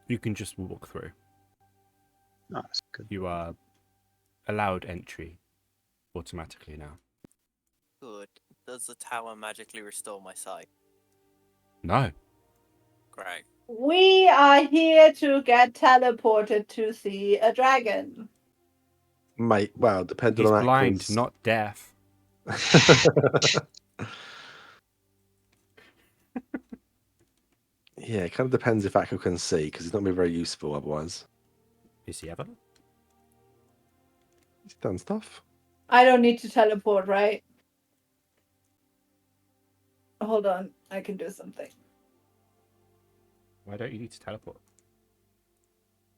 you can just walk through. Oh, that's good. You are allowed entry automatically now. Good. Does the tower magically restore my sight? No. Great. We are here to get teleported to see a dragon. Mate, well, depending He's on blind, Aqua's... not deaf. Yeah, it kind of depends if Aqua can see, because he's not going to be very useful otherwise. Is he ever? He's done stuff. I don't need to teleport, right? Hold on, I can do something. Why don't you need to teleport?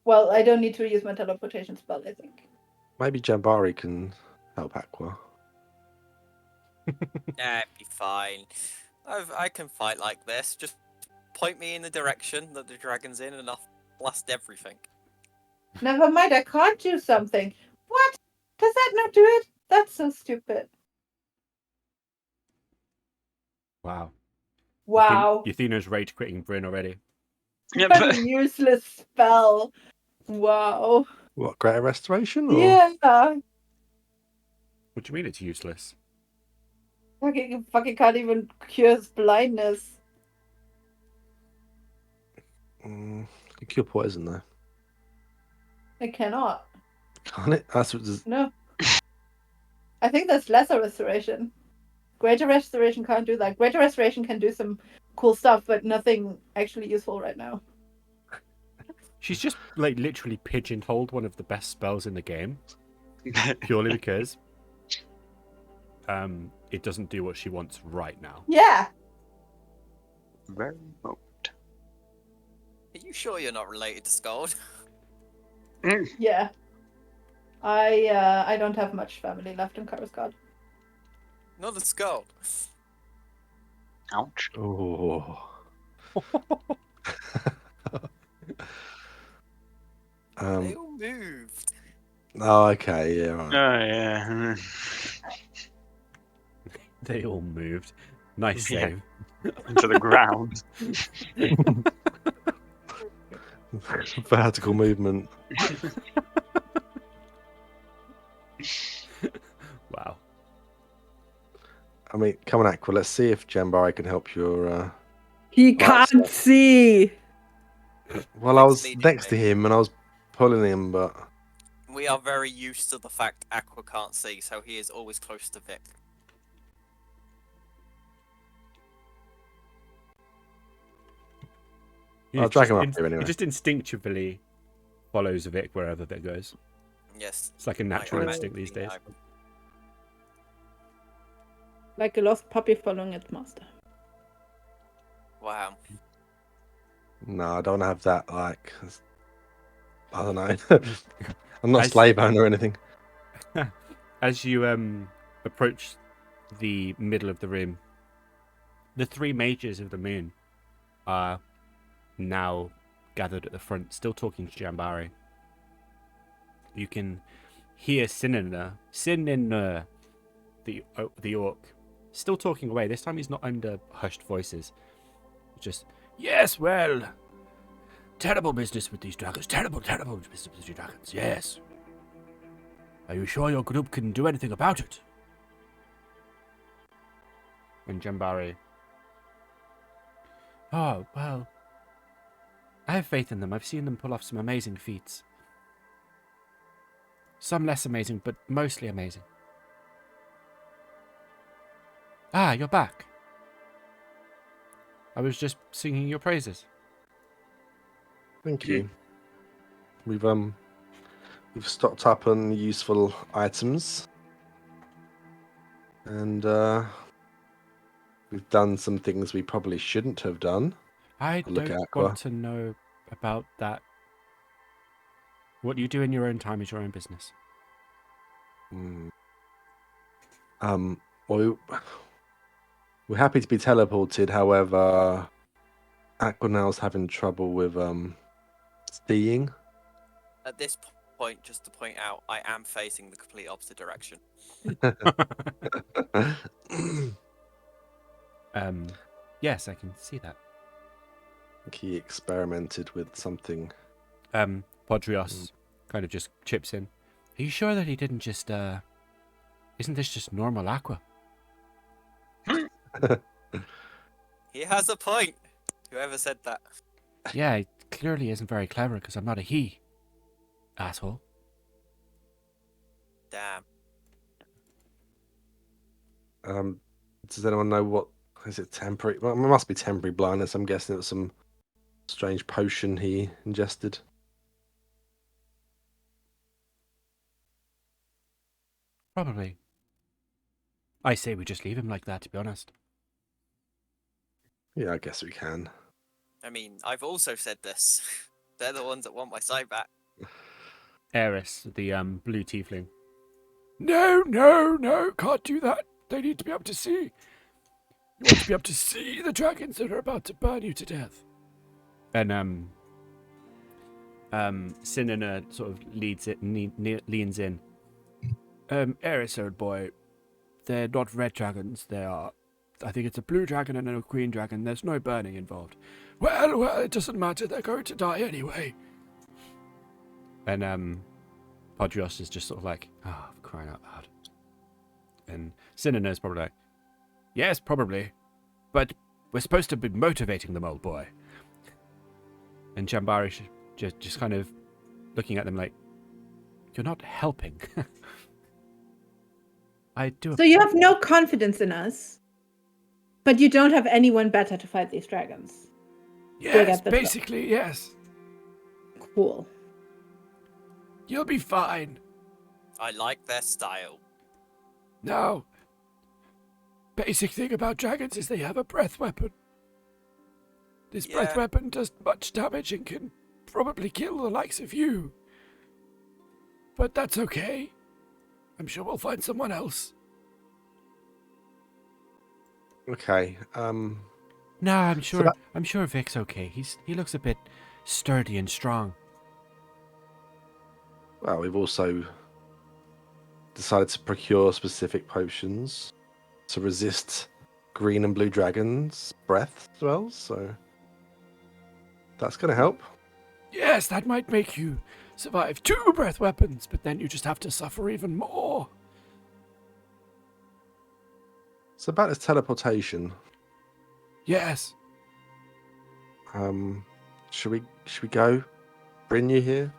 Well, I don't need to use my teleportation spell, I think. Maybe Jambari can help Aqua. Nah, it'd be fine. I can fight like this. Just point me in the direction that the dragon's in, and I'll blast everything. Never mind, I can't do something. What? Does that not do it? That's so stupid. Wow. Wow. Yathina's rage quitting Bryn already. Yeah, What but a useless spell. Wow. What, Greater Restoration? Or... Yeah. What do you mean it's useless? Fucking can't even cure his blindness. You can cure poison, though. I cannot. Can't it? That's what... No. I think that's lesser restoration. Greater restoration can't do that. Greater restoration can do some cool stuff, but nothing actually useful right now. She's just like literally pigeonholed one of the best spells in the game, purely because it doesn't do what she wants right now. Yeah. very well. Are you sure you're not related to Sköld? Yeah. I don't have much family left in Karsgård. Not a Sköld. Ouch. Oh. They all moved. Oh, okay, yeah, Oh, right. yeah. They all moved. Nice Yeah. save. Into the ground. Vertical movement. Wow. I mean, come on, Aqua. Let's see if Jambari can help your. He can't can't see. Well, I It's was leading next me. to him and I was pulling him, but We are very used to the fact Aqua can't see, so he is always close to Vic. I'll drag him up here anyway. He just instinctively follows Vic wherever Vic goes. Yes. It's like a natural Might instinct these days. imagine. Like a lost puppy following its master. Wow. No, I don't have that. Like, I don't know. I'm not a As- slave owner or anything. As you approach the middle of the room, the three mages of the moon are now gathered at the front, still talking to Jambari. You can hear Sinner, the orc, still talking away. This time he's not under hushed voices. Just, yes, well, terrible business with these dragons. Terrible business with these dragons. Yes. Are you sure your group can do anything about it? And Jambari. Oh, well, I have faith in them. I've seen them pull off some amazing feats. Some less amazing, but mostly amazing. Ah, you're back. I was just singing your praises. Thank you. We've stocked up on useful items, and we've done some things we probably shouldn't have done. I Look don't at Aqua. want to know about that. What you do in your own time is your own business. Well, we're happy to be teleported. However, Aqua now's having trouble with seeing. At this point, just to point out, I am facing the complete opposite direction. Yes, I can see that. He experimented with something. Podrios kind of just chips in. Are you sure that he didn't just, isn't this just normal Aqua? He has a point. Whoever said that. Yeah, it clearly isn't very clever because I'm not a he. Asshole. Damn. Does anyone know what is it? Temporary? Well, it must be temporary blindness. I'm guessing it was some strange potion he ingested. Probably. I say we just leave him like that, to be honest. Yeah, I guess we can. I mean, I've also said this. They're the ones that want my sight back. Eris, the blue tiefling. No, can't do that. They need to be able to see. You want to be able to see the dragons that are about to burn you to death. And Sinina sort of leads it, leans in. Eris, old boy, they're not red dragons. They are, I think it's a blue dragon and a queen dragon. There's no burning involved. Well, it doesn't matter. They're going to die anyway. And Podrios is just sort of like, oh, crying out loud. And Sinina's probably like, yes, probably. But we're supposed to be motivating them, old boy. And Jambari just kind of looking at them like, you're not helping. I do. So you have no confidence in us, but you don't have anyone better to fight these dragons. Yes, basically, yes. Cool. You'll be fine. I like their style. Now, basic thing about dragons is they have a breath weapon. This breath Yeah. weapon does much damage and can probably kill the likes of you. But that's okay. I'm sure we'll find someone else. Okay. No, I'm sure. that- I'm sure Vic's okay. He looks a bit sturdy and strong. Well, we've also decided to procure specific potions to resist green and blue dragons' breath as well. So that's going to help. Yes, that might make you survive 2 breath weapons, but then you just have to suffer even more. So about this teleportation. Yes. Should we go? Bring you here?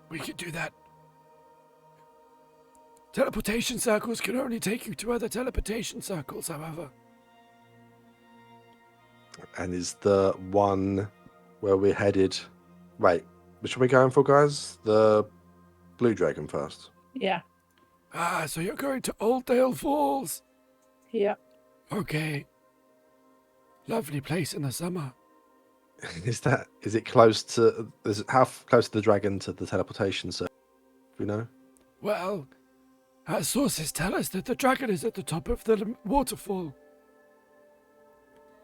We could do that. Teleportation circles can only take you to other teleportation circles, however. And is the one where we're headed? Wait, which one are we going for, guys? The blue dragon first. Yeah. Ah, so you're going to Oldale Falls? Yeah. Okay. Lovely place in the summer. Is it close to? How close to the dragon to the teleportation? So, we know. Well, our sources tell us that the dragon is at the top of the waterfall.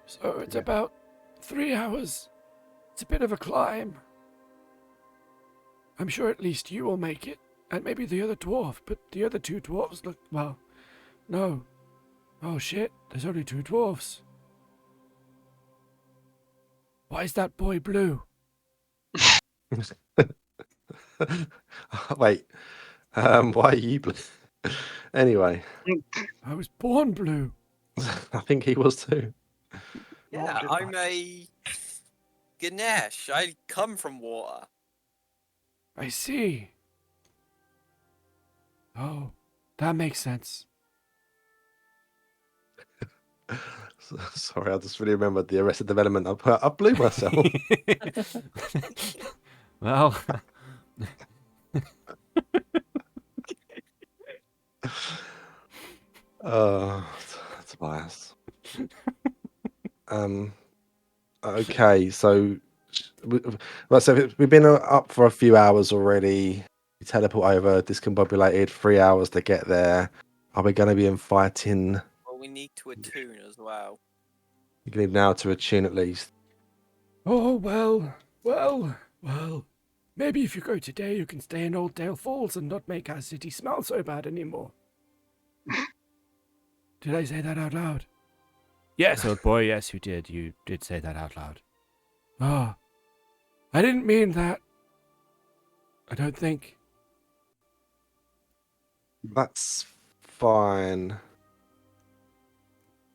So it's about 3 hours. It's a bit of a climb. I'm sure at least you will make it, and maybe the other dwarf, but the other 2 dwarves look, well, no. Oh shit, there's only 2 dwarfs. Why is that boy blue? Wait, why are you blue? Anyway, I was born blue. I think he was too. Yeah, I'm a Ganesh. I come from water. I see. Oh, that makes sense. Sorry, I just really remembered the Arrested Development. I blew myself. Well, Oh, that's biased. Okay, so well, so we've been up for a few hours already. We teleport over, discombobulated, 3 hours to get there. Are we going to be in fighting? Well, we need to attune as well. You can need now to attune at least. oh, well. Maybe if you go today, you can stay in Old Dale Falls and not make our city smell so bad anymore. Did I say that out loud? Yes, old boy, yes, you did. You did say that out loud. Ah, I didn't mean that. I don't think. That's fine.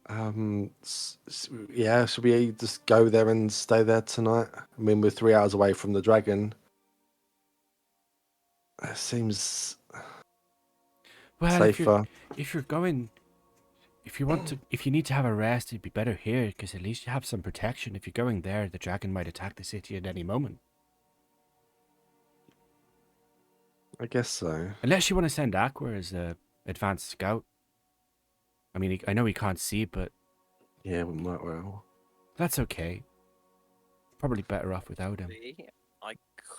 Yeah, should we just go there and stay there tonight? I mean, we're 3 hours away from the dragon. It seems Well, safer. if you're going, if you need to have a rest, it'd be better here because at least you have some protection. If you're going there, the dragon might attack the city at any moment. I guess so. Unless you want to send Aqua as a advanced scout. I mean, I know he can't see, but Yeah, we might well. that's okay. Probably better off without him. See, I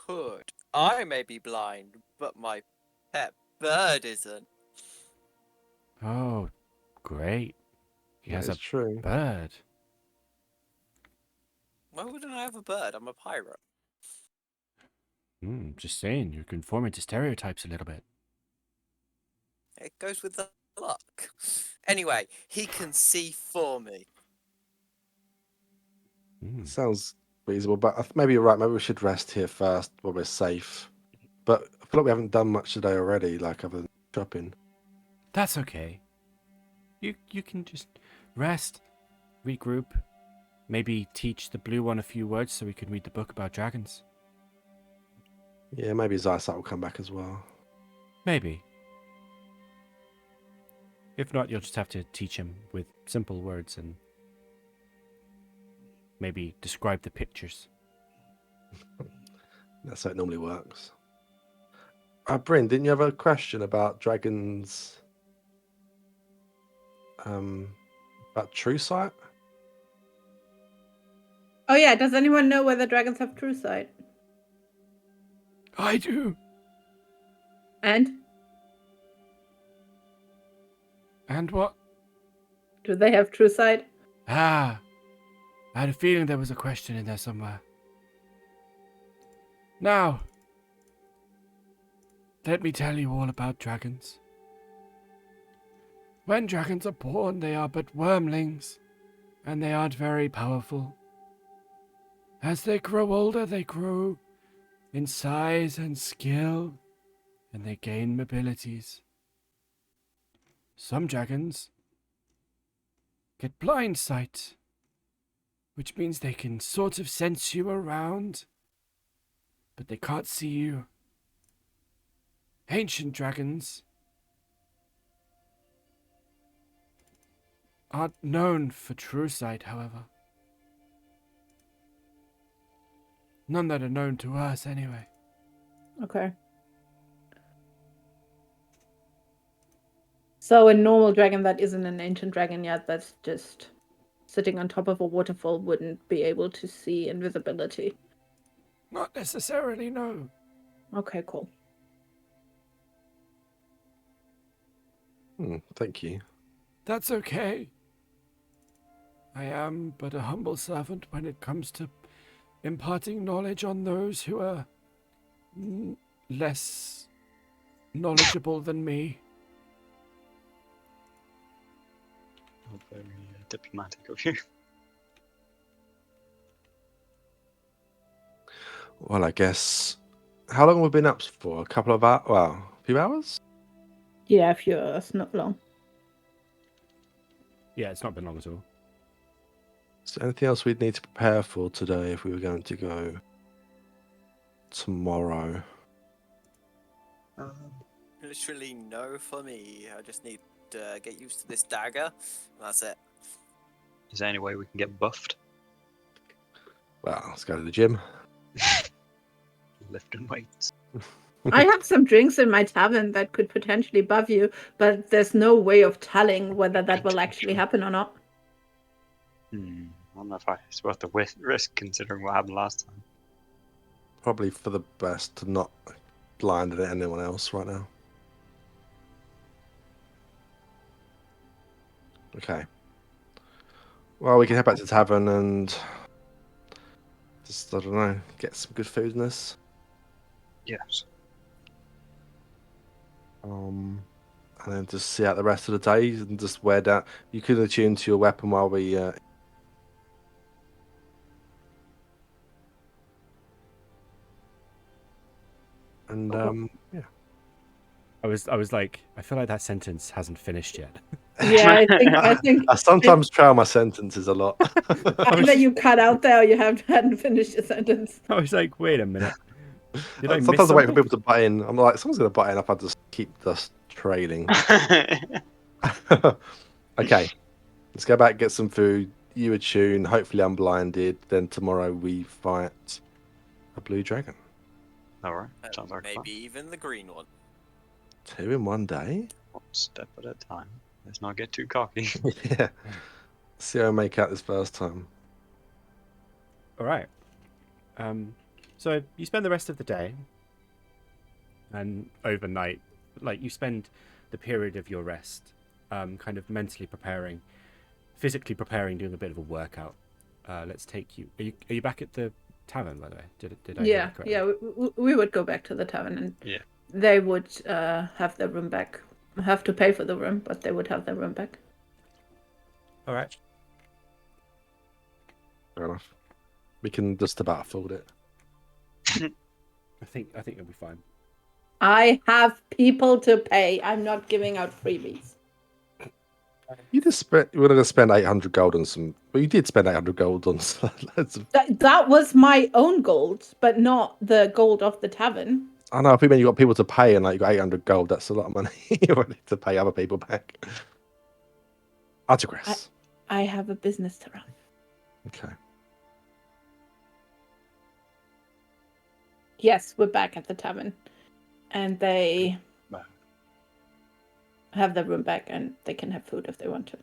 could. I may be blind, but my pet bird isn't. Oh, great. He has That's a true. bird. Why wouldn't I have a bird? I'm a pirate. Just saying, you're conforming to stereotypes a little bit. It goes with the luck. Anyway, he can see for me. Sounds reasonable, but maybe you're right. Maybe we should rest here first while we're safe. But I feel like we haven't done much today already, like other than shopping. That's okay. You can just rest, regroup, maybe teach the blue one a few words so we can read the book about dragons. Yeah, maybe his eyesight will come back as well. Maybe. If not, you'll just have to teach him with simple words and maybe describe the pictures. That's how it normally works. Bryn, didn't you have a question about dragons? About true sight? Oh yeah, does anyone know whether dragons have true sight? I do. And And what? do they have true sight? Ah, I had a feeling there was a question in there somewhere. Now, let me tell you all about dragons. When dragons are born, they are but wormlings, and they aren't very powerful. As they grow older, they grow in size and skill, and they gain abilities. Some dragons get blind sight, which means they can sort of sense you around, but they can't see you. Ancient dragons aren't known for true sight, however. None that are known to us, anyway. Okay. So a normal dragon that isn't an ancient dragon yet, that's just sitting on top of a waterfall, wouldn't be able to see invisibility. Not necessarily, no. Okay, cool. Thank you. That's okay. I am but a humble servant when it comes to imparting knowledge on those who are less knowledgeable than me. Not very diplomatic of you. Well, I guess. How long have we been up for? A couple of hours? Well, a few hours? Yeah, a few hours, not long. Yeah, it's not been long at all. Is there anything else we'd need to prepare for today if we were going to go tomorrow? Literally no for me. I just need to get used to this dagger. That's it. Is there any way we can get buffed? Well, let's go to the gym. Lifting weights. I have some drinks in my tavern that could potentially buff you, but there's no way of telling whether that will actually happen or not. I don't know if it's worth the risk considering what happened last time. Probably for the best to not blind anyone else right now. Okay. Well, we can head back to the tavern and just, I don't know, get some good food in this. Yes. And then just see out the rest of the day and just wear down. You could attune to your weapon while we. Yeah. I was like, I feel like that sentence hasn't finished yet. Yeah, I think I sometimes trail my sentences a lot. either you cut out there or you hadn't finished your sentence. I was like, wait a minute. Did I miss Sometimes I wait for something? people to butt in. I'm like, someone's going to butt in. If I just keep just trailing. Okay, let's go back, get some food. You attune. Hopefully, I'm blinded. Then tomorrow we fight a blue dragon. Alright, sounds like Maybe fun. even the green one. 2 in one day. One step at a time. Let's not get too cocky. Yeah. See how I make out this first time. All right. So you spend the rest of the day and overnight, like you spend the period of your rest, kind of mentally preparing, physically preparing, doing a bit of a workout. Let's take you. Are you back at the tavern, by the way? Did I hear Yeah, that correctly? yeah, we would go back to the tavern and Yeah. they would have their room back. Have to pay for the room, but they would have their room back. All right. Fair enough. We can just about afford it. I think it'll be fine. I have people to pay. I'm not giving out freebies. You just spent. You were going to spend 800 gold on some. Well, you did spend 800 gold on loads of. That was my own gold, but not the gold of the tavern. I know. If you mean you got people to pay and like you got 800 gold, that's a lot of money. You need to pay other people back. I digress. I have a business to run. Okay. Yes, we're back at the tavern. And they have their room back and they can have food if they want to.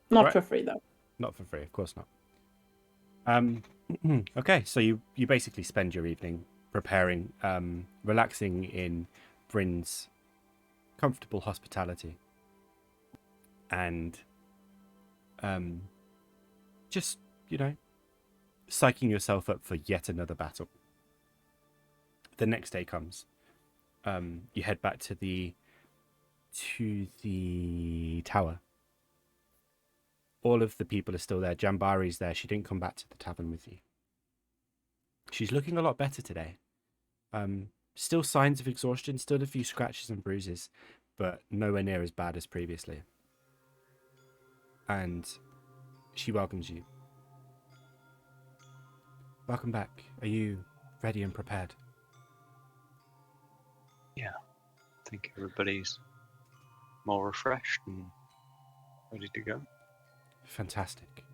Not Right. for free, though. Not for free, of course not. Okay, so you basically spend your evening preparing, relaxing in Bryn's comfortable hospitality, and just psyching yourself up for yet another battle. The next day comes. You head back to the tower. All of the people are still there. Jambari's there. She didn't come back to the tavern with you. She's looking a lot better today. Still signs of exhaustion, still a few scratches and bruises, but nowhere near as bad as previously. And she welcomes you. Welcome back. Are you ready and prepared? Yeah. I think everybody's more refreshed and ready to go. Fantastic.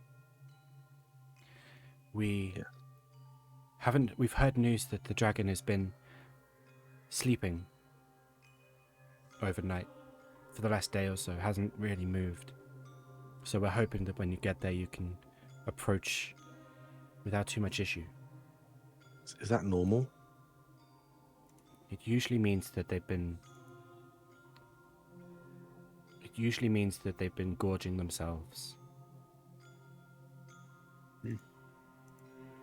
We've heard news that the dragon has been sleeping overnight for the last day or so, hasn't really moved. So we're hoping that when you get there you can approach without too much issue. Is that normal? It usually means that they've been gorging themselves.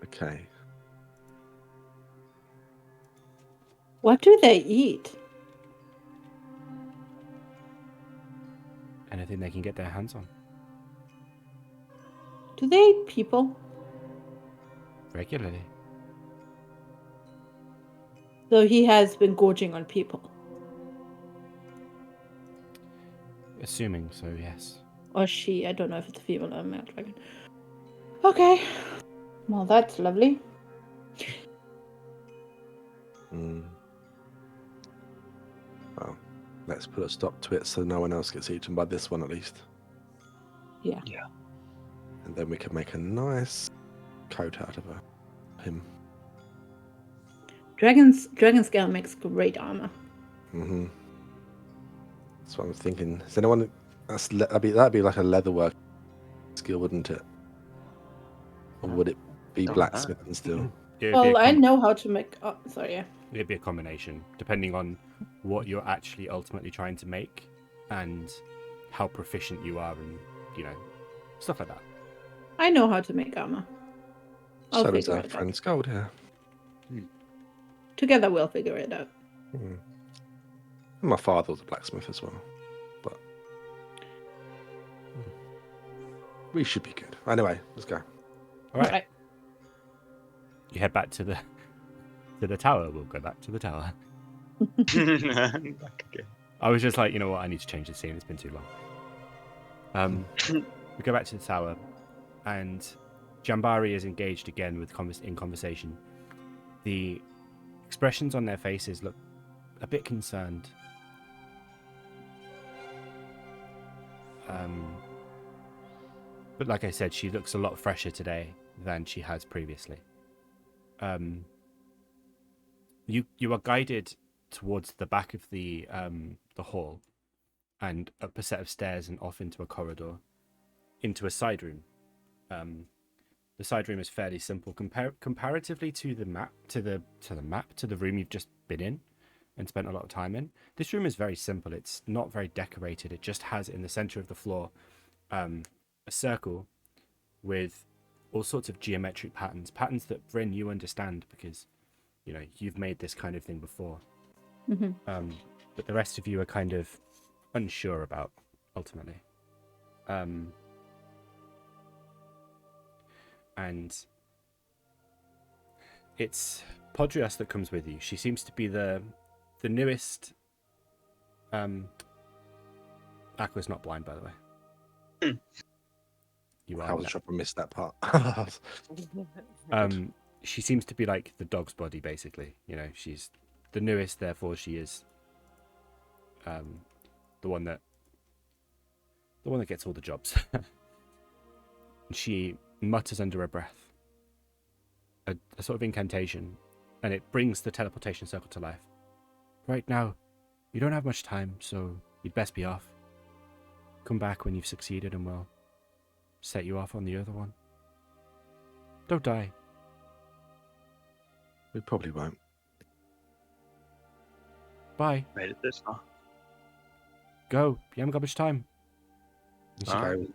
Okay. What do they eat? Anything they can get their hands on. Do they eat people? Regularly. So he has been gorging on people. Assuming so, yes. Or she. I don't know if it's a female or a male dragon. Okay. Well, that's lovely. Well, let's put a stop to it so no one else gets eaten by this one at least. Yeah. And then we can make a nice coat out of him. Dragon scale makes great armor. That's what I'm thinking. Is anyone? That'd be like a leatherwork skill, wouldn't it? Or would it be Don't know. blacksmithing still? It would be a Well, I know how to make. Oh, sorry. Yeah. It'd be a combination, depending on what you're actually ultimately trying to make and how proficient you are, and stuff like that. I know how to make armor. I'll So does figure our it friend out. Sköld here. Together we'll figure it out. And my father was a blacksmith as well, but we should be good. Anyway, let's go. All right. You head back to the tower. We'll go back to the tower. Back again. I was just like, you know what? I need to change the scene. It's been too long. We go back to the tower, and Jambari is engaged again in conversation. The expressions on their faces look a bit concerned. But like I said, she looks a lot fresher today than she has previously. You are guided towards the back of the hall, and up a set of stairs and off into a corridor, into a side room. The side room is fairly simple comparatively to the room you've just been in and spent a lot of time in. This room is very simple. It's not very decorated. It just has in the center of the floor a circle with all sorts of geometric patterns that Bryn, you understand because you've made this kind of thing before. But the rest of you are kind of unsure about ultimately. And it's Podrios that comes with you. She seems to be the newest. Aqua's not blind, by the way. You I are. was trying to miss that part. She seems to be like the dog's body, basically. She's the newest, therefore she is the one that gets all the jobs. She mutters under her breath a sort of incantation, and it brings the teleportation circle to life. Right now, you don't have much time, so you'd best be off. Come back when you've succeeded and we'll set you off on the other one. Don't die. We probably won't. Bye. Made it this far. Go. You haven't got much time. You should go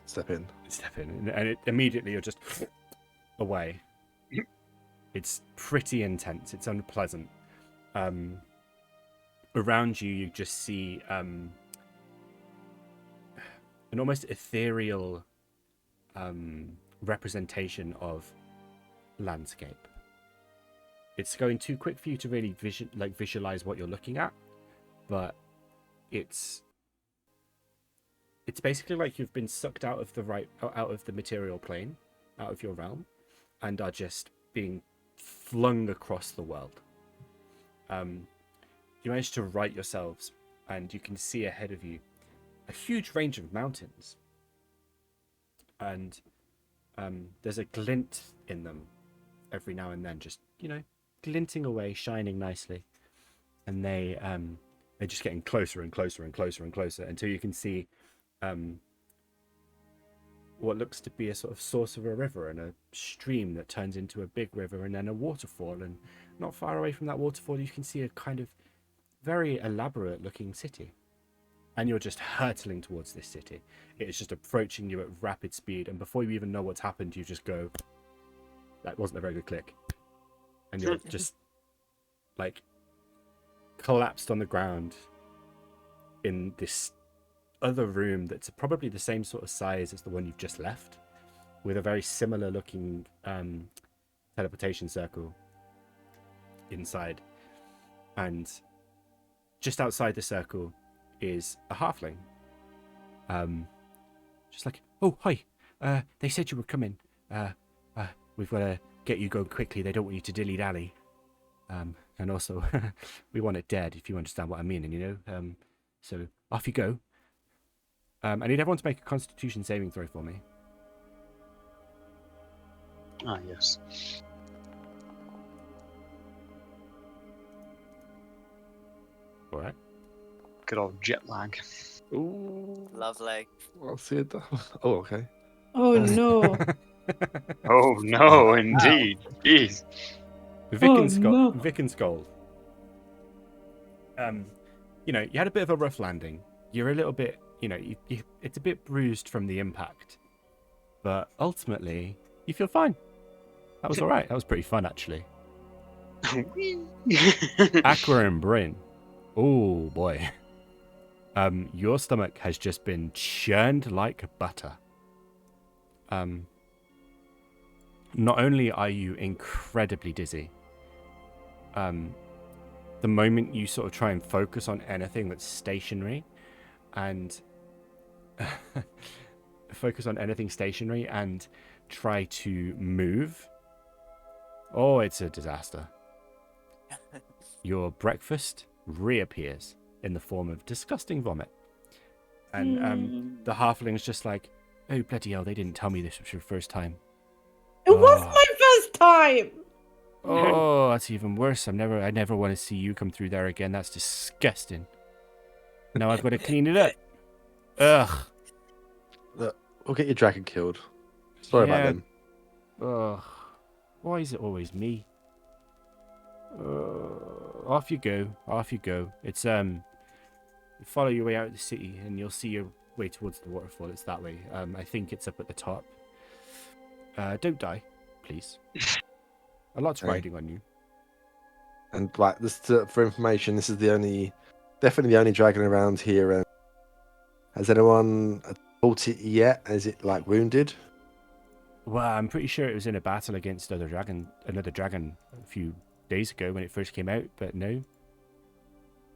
step in. Step in, and immediately you're just away. It's pretty intense. It's unpleasant. Around you, you just see an almost ethereal representation of landscape. It's going too quick for you to really visualize what you're looking at, but it's basically like you've been sucked out of the material plane, out of your realm, and are just being flung across the world. You manage to right yourselves, and you can see ahead of you a huge range of mountains, and there's a glint in them every now and then, just glinting away, shining nicely, and they're just getting closer and closer and closer and closer until you can see what looks to be a sort of source of a river and a stream that turns into a big river and then a waterfall, and not far away from that waterfall you can see a kind of very elaborate looking city, and you're just hurtling towards this city. It is just approaching you at rapid speed, and before you even know what's happened, you just go, that wasn't a very good click, and you're just like collapsed on the ground in this other room that's probably the same sort of size as the one you've just left, with a very similar looking teleportation circle inside. And just outside the circle is a halfling. Just like, oh, hi. They said you were coming. We've got to get you going quickly. They don't want you to dilly-dally. And also, we want it dead, if you understand what I mean. And, you know, so off you go. I need everyone to make a Constitution saving throw for me. Ah, yes. All right. Good old jet lag. Ooh. Lovely. I'll see it. Oh, okay. Oh no. Oh no, indeed. Jeez. Vic Oh, and no. Sköld. You know, you had a bit of a rough landing. You're a little bit, you know, it's a bit bruised from the impact, but ultimately, you feel fine. That was all right. That was pretty fun, actually. Aqua and Bryn. Oh boy. Your stomach has just been churned like butter. Not only are you incredibly dizzy, the moment you sort of try and focus on anything that's stationary and try to move, oh, it's a disaster. Your breakfast reappears in the form of disgusting vomit. And the halfling's just like, oh, bloody hell, they didn't tell me this was your first time. It was Oh. my first time. Oh, that's even worse. I never want to see you come through there again. That's disgusting. Now I've got to clean it up. Ugh. Look, we'll get your dragon killed. Sorry about Yeah. them. Ugh. Why is it always me? Off you go. Off you go. It's follow your way out of the city and you'll see your way towards the waterfall. It's that way. I think it's up at the top. Don't die, please. A lot's Okay. riding on you. And like this, for information, this is definitely the only dragon around here. And has anyone fought it yet? Is it like wounded? Well, I'm pretty sure it was in a battle against another dragon a few days ago when it first came out, but no.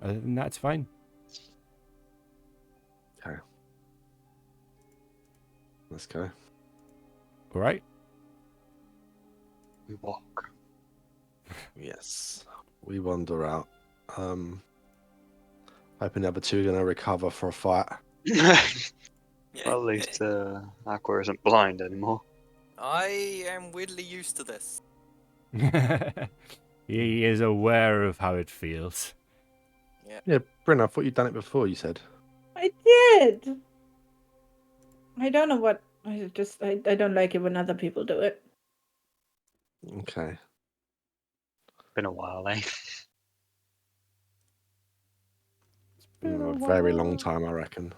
Other than that, it's fine. Okay. Let's go. All right. We walk. Yes. We wander out. Hoping the other two are going to recover for a fight. Well, at least Aqua isn't blind anymore. I am weirdly used to this. He is aware of how it feels. Yeah, Bryn, I thought you'd done it before, you said. I did. I don't know what. I don't like it when other people do it. Okay. Been a while, eh? A very long time, I reckon.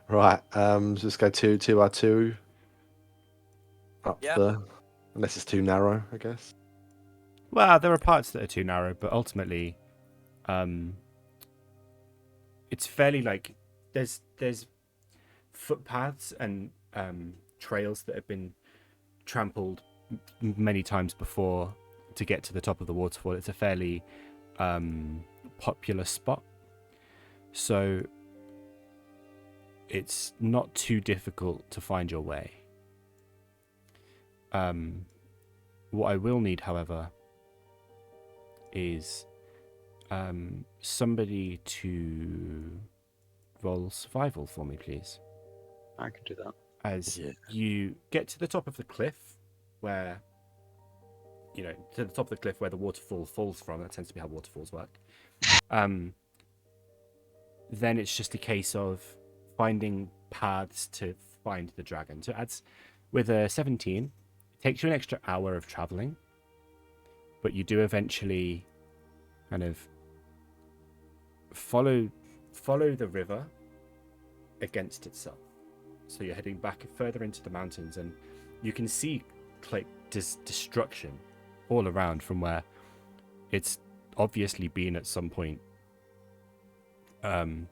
Right. Just go 2R2 up Yeah. the. Unless it's too narrow, I guess. Well, there are parts that are too narrow, but ultimately, it's fairly like there's footpaths and trails that have been trampled many times before to get to the top of the waterfall. It's a fairly popular spot, so it's not too difficult to find your way. What I will need, however, is somebody to roll survival for me, please. I can do that. As Yeah. you get to the top of the cliff where, you know, to the top of the cliff where the waterfall falls from. That tends to be how waterfalls work. Then it's just a case of finding paths to find the dragon. So adds with a 17, it takes you an extra hour of traveling, but you do eventually kind of follow the river against itself. So you're heading back further into the mountains, and you can see like destruction all around from where it's obviously been at some point. And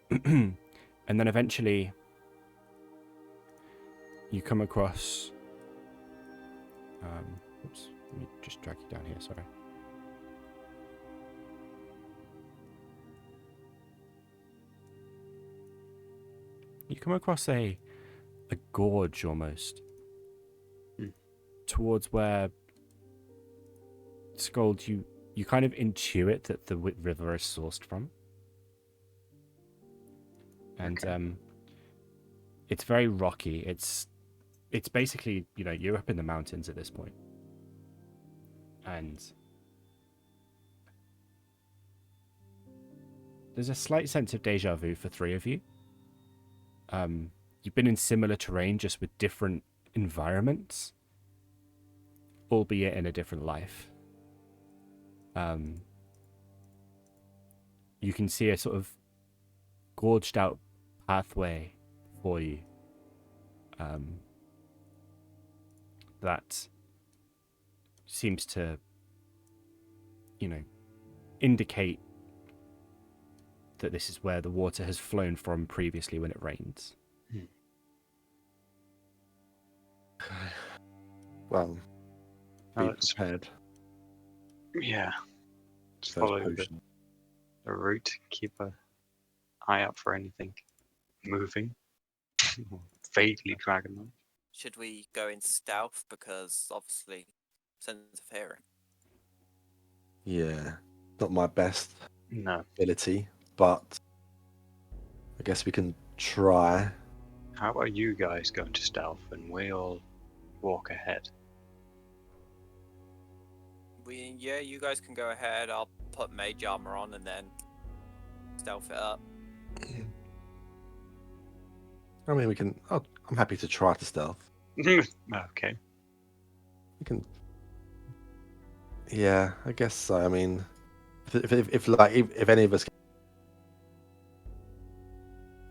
then eventually you come across oops, let me just drag you down here, sorry. You come across a gorge almost towards where Sköld, you kind of intuit that the river is sourced from. And it's very rocky. It's basically, you're up in the mountains at this point. And there's a slight sense of deja vu for three of you. You've been in similar terrain, just with different environments, albeit in a different life. You can see a sort of gorged out pathway for you that seems to, indicate that this is where the water has flown from previously when it rains. Well, be Well, it's- prepared. Yeah. for those Follow potions. the route. Keep an eye out for anything moving. Vaguely dragon-like. Should we go in stealth? Because obviously, sense of hearing. Yeah, not my best No. ability, but I guess we can try. How about you guys go into stealth and we'll walk ahead? Yeah, you guys can go ahead. I'll put mage armor on and then stealth it up. I mean, we can. I'm happy to try to stealth. Okay. We can. Yeah, I guess so. I mean, if any of us.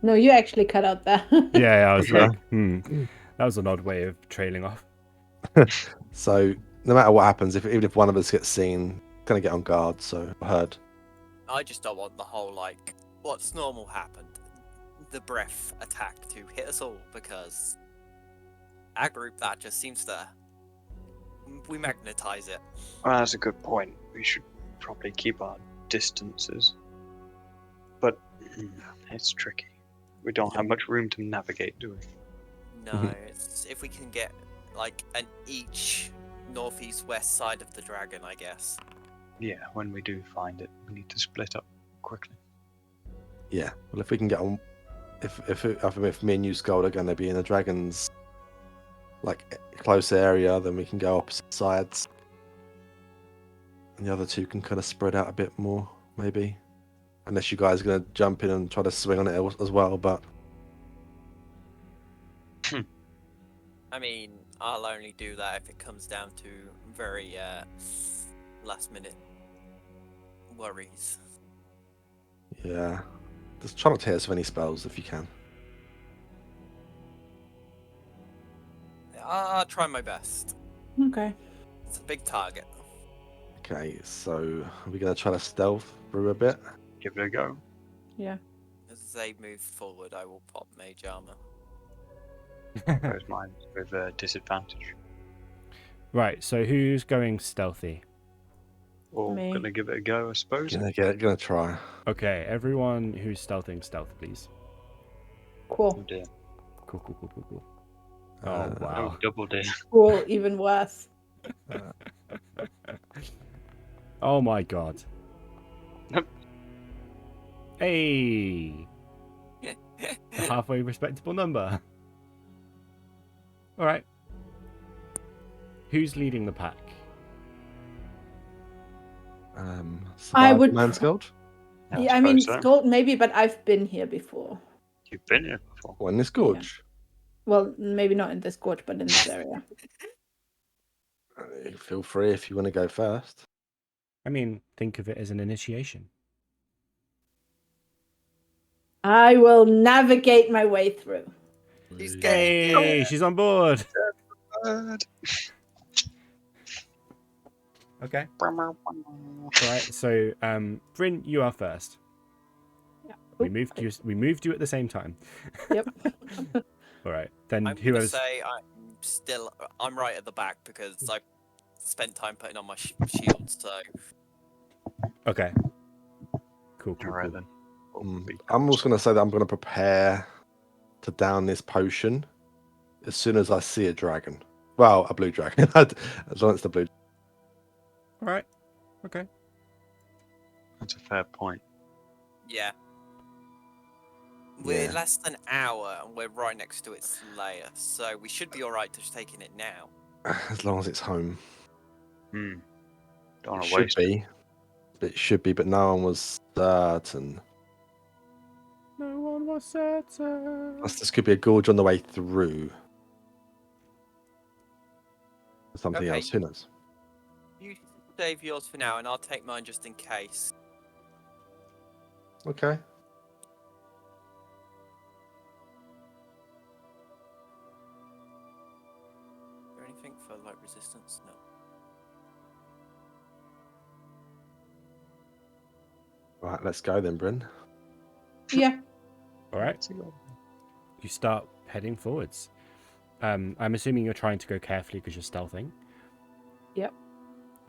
No, you actually cut out that. Yeah, I was Okay. like, that was an odd way of trailing off. So no matter what happens, even if one of us gets seen, gonna get on guard. So I heard. I just don't want the whole, like, what's normal happened. The breath attack to hit us all, because our group, that just seems to... We magnetize it. Well, that's a good point. We should probably keep our distances. But it's tricky. We don't have much room to navigate, do we? No, it's if we can get, like, an each northeast west side of the dragon, I guess. Yeah, when we do find it, we need to split up quickly. Yeah. Well, if we can get on, if me and you, Sköld, are going to be in the dragon's like close area, then we can go opposite sides, and the other two can kind of spread out a bit more, maybe. Unless you guys are going to jump in and try to swing on it as well, but I mean, I'll only do that if it comes down to very last minute worries. yeah, just try not to hit us with any spells if you can. I'll try my best. Okay. It's a big target. Okay, so are we going to try to stealth through a bit? Give it a go. Yeah. As they move forward, I will pop mage armor. Where's mine with disadvantage? Right, so who's going stealthy? Or Me. gonna give it a go, I suppose. Gonna try. Okay, everyone who's stealthing, stealth, please. Oh Cool. dear. Cool. Oh, Uh, Oh, wow. double dear. Cool. Even worse. Oh, my God. Nope. Hey! A halfway respectable number. All right. Who's leading the pack? I would Man pr- Sköld? Yeah, I mean, suppose so. Sköld maybe, but I've been here before. You've been here before. What, in this gorge? Well, maybe not in this gorge, but in this area. Feel free if you want to go first. I mean, think of it as an initiation. I will navigate my way through. He's getting Hey, she's on board. Okay. All right. So, Bryn, you are first. Yeah. We moved you at the same time. Yep. All right. Then I'm gonna whoever's say I'm right at the back because I spent time putting on my shield. So okay. Cool. Alright then. We'll be I'm also going to say that I'm going to prepare to down this potion as soon as I see a dragon. Well, a blue dragon. As long as it's the blue. All right. Okay. That's a fair point. Yeah. We're Yeah. less than an hour and we're right next to its lair, so we should be alright just taking it now. As long as it's home. Don't It want to should waste it. be. It should be, but no one was certain. No one was certain. Plus, this could be a gorge on the way through. Or something Okay. else. Who knows? You save yours for now and I'll take mine just in case. Okay. Is there anything for light resistance? No. Right, let's go then, Bryn. Yeah. All right. You start heading forwards. I'm assuming you're trying to go carefully because you're stealthing. Yep.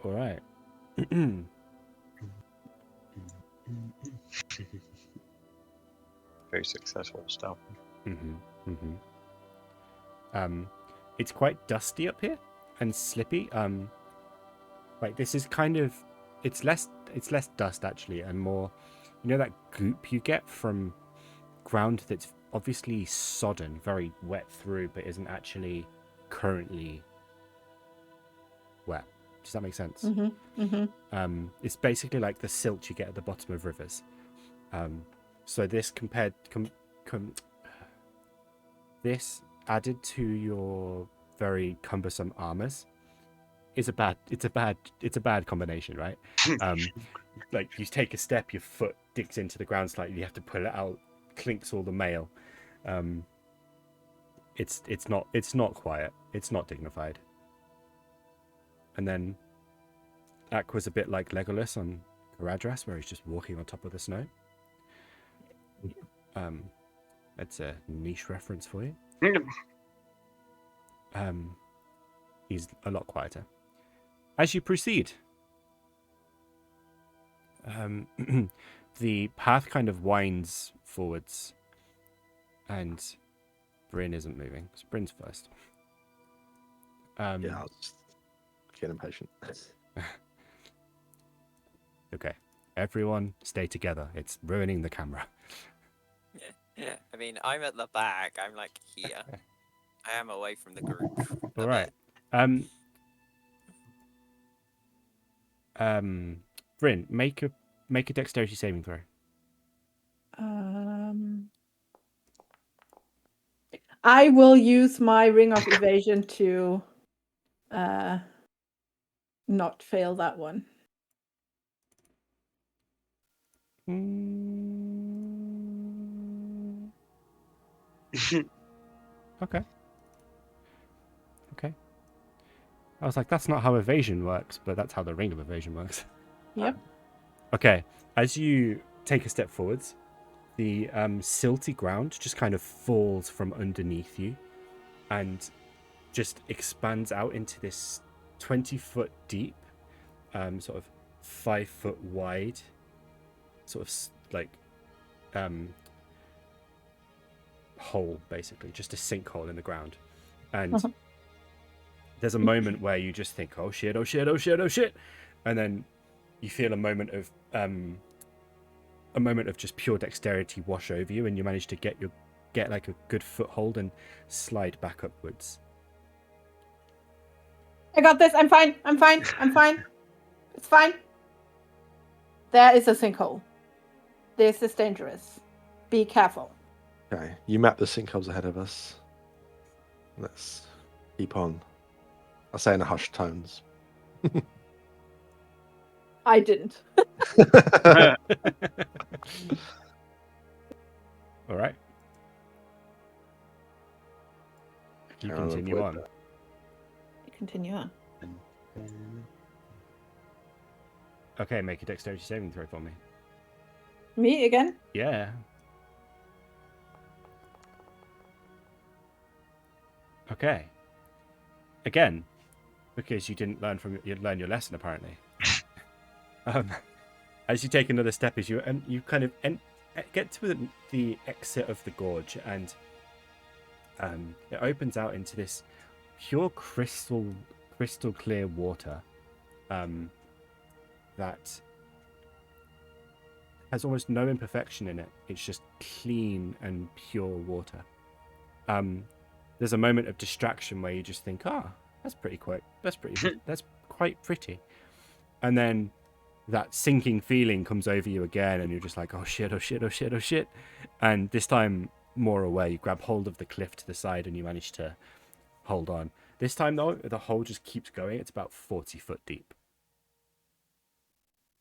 All right. Very successful stuff. It's quite dusty up here and slippy. Like this is kind of, it's less dust actually, and more, you know, that goop you get from ground that's obviously sodden, very wet through, but isn't actually currently wet. Does that make sense? It's basically like the silt you get at the bottom of rivers. So this this added to your very cumbersome armors is a bad combination, right? Like you take a step, your foot digs into the ground slightly, you have to pull it out, clinks all the mail. It's not quiet, it's not dignified. And then Aqua's a bit like Legolas on Caradhras, where he's just walking on top of the snow. That's a niche reference for you. He's a lot quieter. As you proceed, the path kind of winds forwards, and Bryn isn't moving. So Bryn's first. Yeah, I was just getting impatient. Okay, everyone stay together. It's ruining the camera. Yeah. I mean, I'm at the back. I'm like here. I am away from the group. a All right. bit. Bryn, make a dexterity saving throw. I will use my ring of evasion to not fail that one. Okay. I was like, that's not how evasion works, but that's how the ring of evasion works. Yep. Okay. As you take a step forwards, the silty ground just kind of falls from underneath you and just expands out into this 20-foot deep, sort of 5-foot wide, sort of like hole, basically, just a sinkhole in the ground. And there's a moment where you just think, oh shit, oh shit, oh shit, oh shit, and then you feel a moment of just pure dexterity wash over you, and you manage to get like a good foothold and slide back upwards. I got this. I'm fine. It's fine. There is a sinkhole. This is dangerous. Be careful. Okay, you map the sinkholes ahead of us. Let's keep on. I say in a hushed tones. I didn't. All right. You I'll continue avoid on. that. Continue on. Okay, make a dexterity saving throw for me. Me again? Yeah. Okay. Again, because you didn't learn your lesson apparently. As you take another step, as you kind of get to the exit of the gorge, and It opens out into this pure crystal clear water that has almost no imperfection in it. It's just clean and pure water. There's a moment of distraction where you just think, that's quite pretty. And then that sinking feeling comes over you again, and you're just like, oh shit, oh shit, oh shit, oh shit. And this time, more aware, you grab hold of the cliff to the side and you manage to hold on. This time, though, the hole just keeps going. It's about 40 foot deep.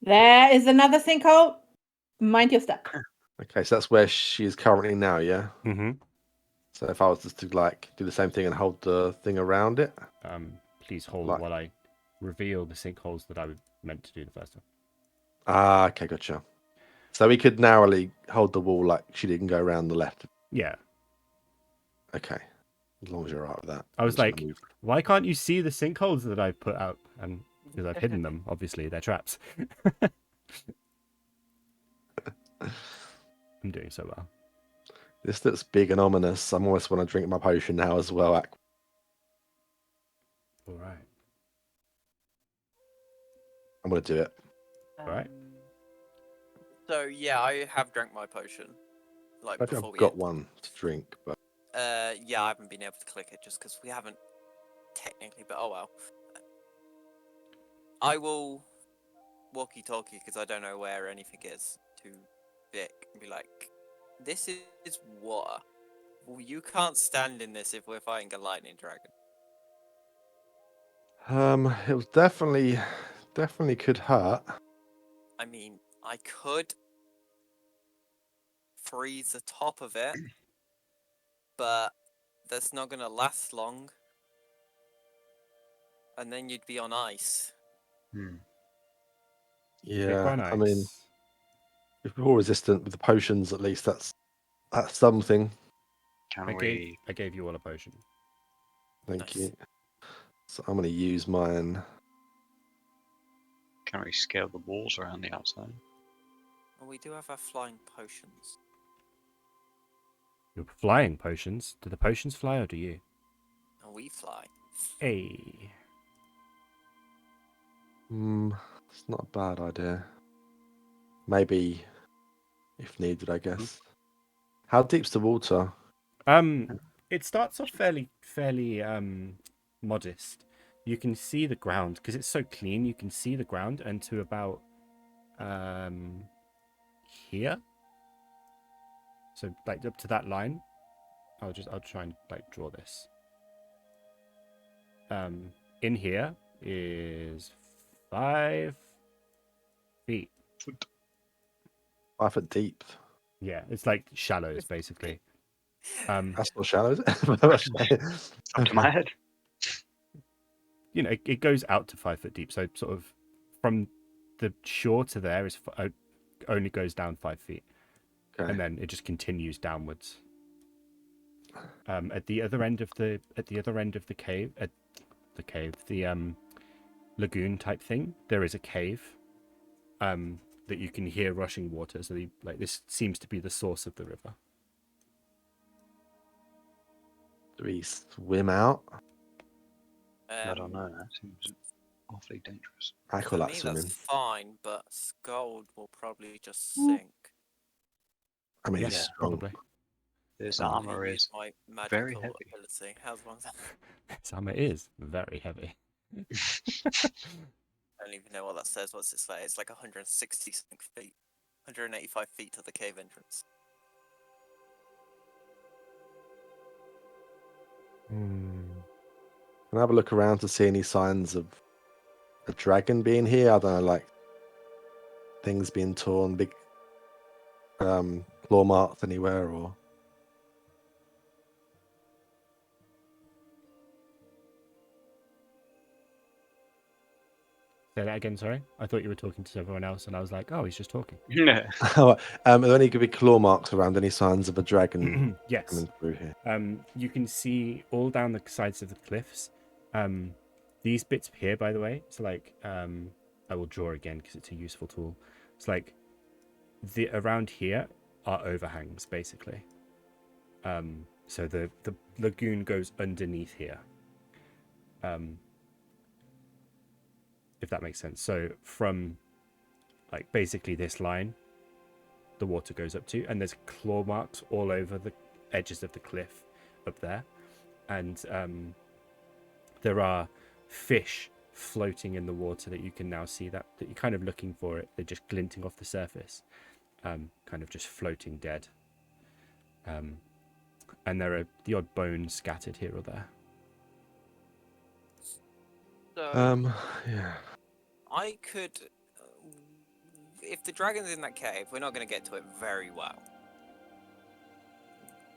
There is another sinkhole. Mind your step. Okay, so that's where she is currently now, yeah? Mm-hmm. So if I was just to like do the same thing and hold the thing around it. Please hold Like- while I reveal the sinkholes that I meant to do the first time. Ah, okay, gotcha. So we could narrowly hold the wall like she didn't go around the left. Yeah. Okay. As long as you're alright with that. I was I'm just like, gonna move. why can't you see the sinkholes that I've put out? And because I've hidden them, obviously, they're traps. I'm doing so well. This looks big and ominous. I almost want to drink my potion now as well. All right. I'm gonna do it. All right. So yeah, I have drank my potion. Like I think before I've we got end. one to drink, but Yeah, I haven't been able to click it just because we haven't technically, but oh well. I will walkie-talkie because I don't know where anything is to Vic and be like, "This is water. Well, you can't stand in this if we're fighting a lightning dragon." it was definitely could hurt. I mean, I could freeze the top of it, but that's not gonna last long. And then you'd be on ice. Hmm. Yeah, on I mean, ice. if we're all resistant with the potions, at least that's something. Can I we? gave you all a potion. Thank Nice. you. So I'm gonna use mine. Can we scale the walls around the outside? Well, we do have our flying potions. You're flying potions. Do the potions fly or do you? And we fly. Hey. It's not a bad idea. Maybe if needed, I guess. How deep's the water? It starts off fairly modest. You can see the ground because it's so clean. You can see the ground and to about here. So like up to that line. I'll try and like draw this. In here is 5 feet. 5 foot deep. Yeah, it's like shallows basically. That's not shallow, is it? Up to my head. You know, it goes out to 5 foot deep. So sort of from the shore to there is only goes down 5 feet, Okay. and then it just continues downwards. At the other end of the cave, the lagoon type thing, there is a cave. That you can hear rushing water. So this seems to be the source of the river. Do we swim out? I don't know. That seems awfully dangerous. Aqua For like me, swimming. that's fine, but Sköld will probably just Hmm. sink. I mean, Yeah, he's strong. Probably. This Oh. armor Use is my very magical heavy. ability. How's one of that? This armor is very heavy. I don't even know what that says. What's it say? It's like 160 something feet. 185 feet to the cave entrance. Can I have a look around to see any signs of a dragon being here? I don't know, like things being torn, big claw marks anywhere, or Say that again, sorry. I thought you were talking to everyone else, and I was like, oh, he's just talking. Yeah. are there any big claw marks around? Any signs of a dragon Yes. coming through here? You can see all down the sides of the cliffs. These bits here, by the way, so like I will draw again because it's a useful tool. It's like the around here are overhangs basically. So the lagoon goes underneath here. If that makes sense. So from like basically this line, the water goes up to, and there's claw marks all over the edges of the cliff up there, and there are fish floating in the water that you can now see that you're kind of looking for it. They're just glinting off the surface, kind of just floating dead. And there are the odd bones scattered here or there. So Yeah. I could, if the dragon's in that cave, we're not going to get to it very well.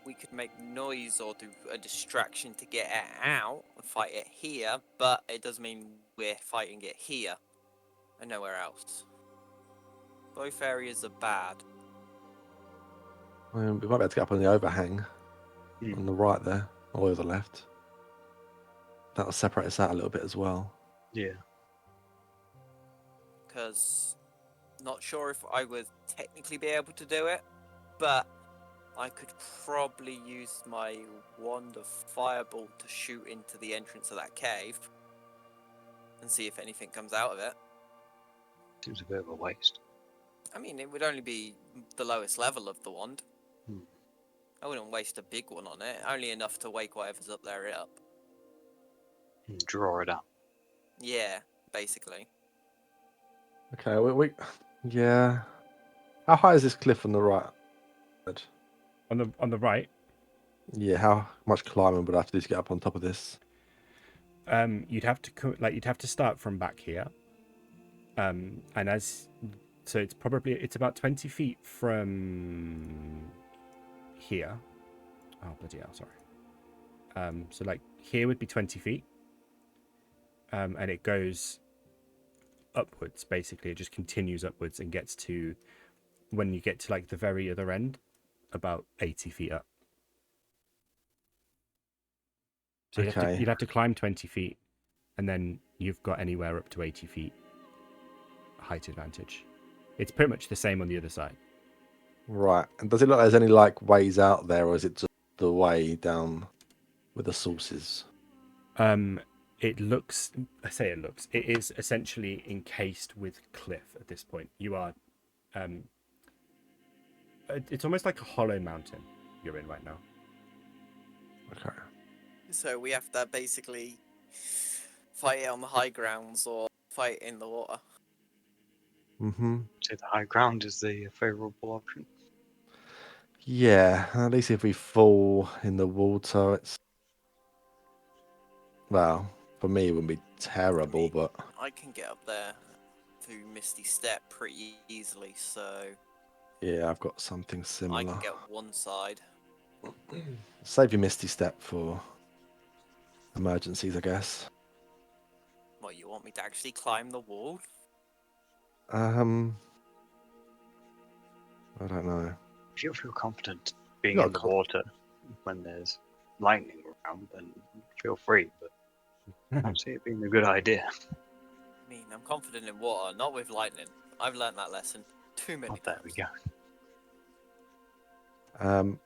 We could make noise or do a distraction to get it out and fight it here, but it does mean we're fighting it here and nowhere else. Both areas are bad. We might be able to get up on the overhang on the right there, or the left. That'll separate us out a little bit as well. Yeah. Because not sure if I would technically be able to do it, but I could probably use my wand of fireball to shoot into the entrance of that cave and see if anything comes out of it. Seems a bit of a waste. I mean, it would only be the lowest level of the wand. Hmm. I wouldn't waste a big one on it, only enough to wake whatever's up there up. Draw it out. Yeah, basically. Okay, yeah. How high is this cliff on the right? On the right, Yeah, how much climbing would I have to do to get up on top of this? you'd have to start from back here, and so it's about 20 feet from here. Oh bloody hell, sorry. So like here would be 20 feet, and it goes upwards. Basically, it just continues upwards and gets to, when you get to like the very other end, about 80 feet up. So you'd have to climb 20 feet, and then you've got anywhere up to 80 feet height advantage. It's pretty much the same on the other side. Right. And does it look like there's any like ways out there, or is it just the way down with the sources? It looks, it is essentially encased with cliff at this point. You are, it's almost like a hollow mountain you're in right now. Okay. So we have to basically fight it on the high grounds or fight in the water. Mm-hmm. So the high ground is the favourable option. Yeah, at least if we fall in the water, it's, well, for me it wouldn't be terrible, but I can get up there through Misty Step pretty easily, so yeah, I've got something I similar. can get one side. Save your Misty Step for emergencies, I guess. What, you want me to actually climb the wall? I don't know. If you feel confident being You're in the water when there's lightning around, then feel free, but I don't see it being a good idea. I mean, I'm confident in water, not with lightning. I've learned that lesson too many Oh, there times. we go.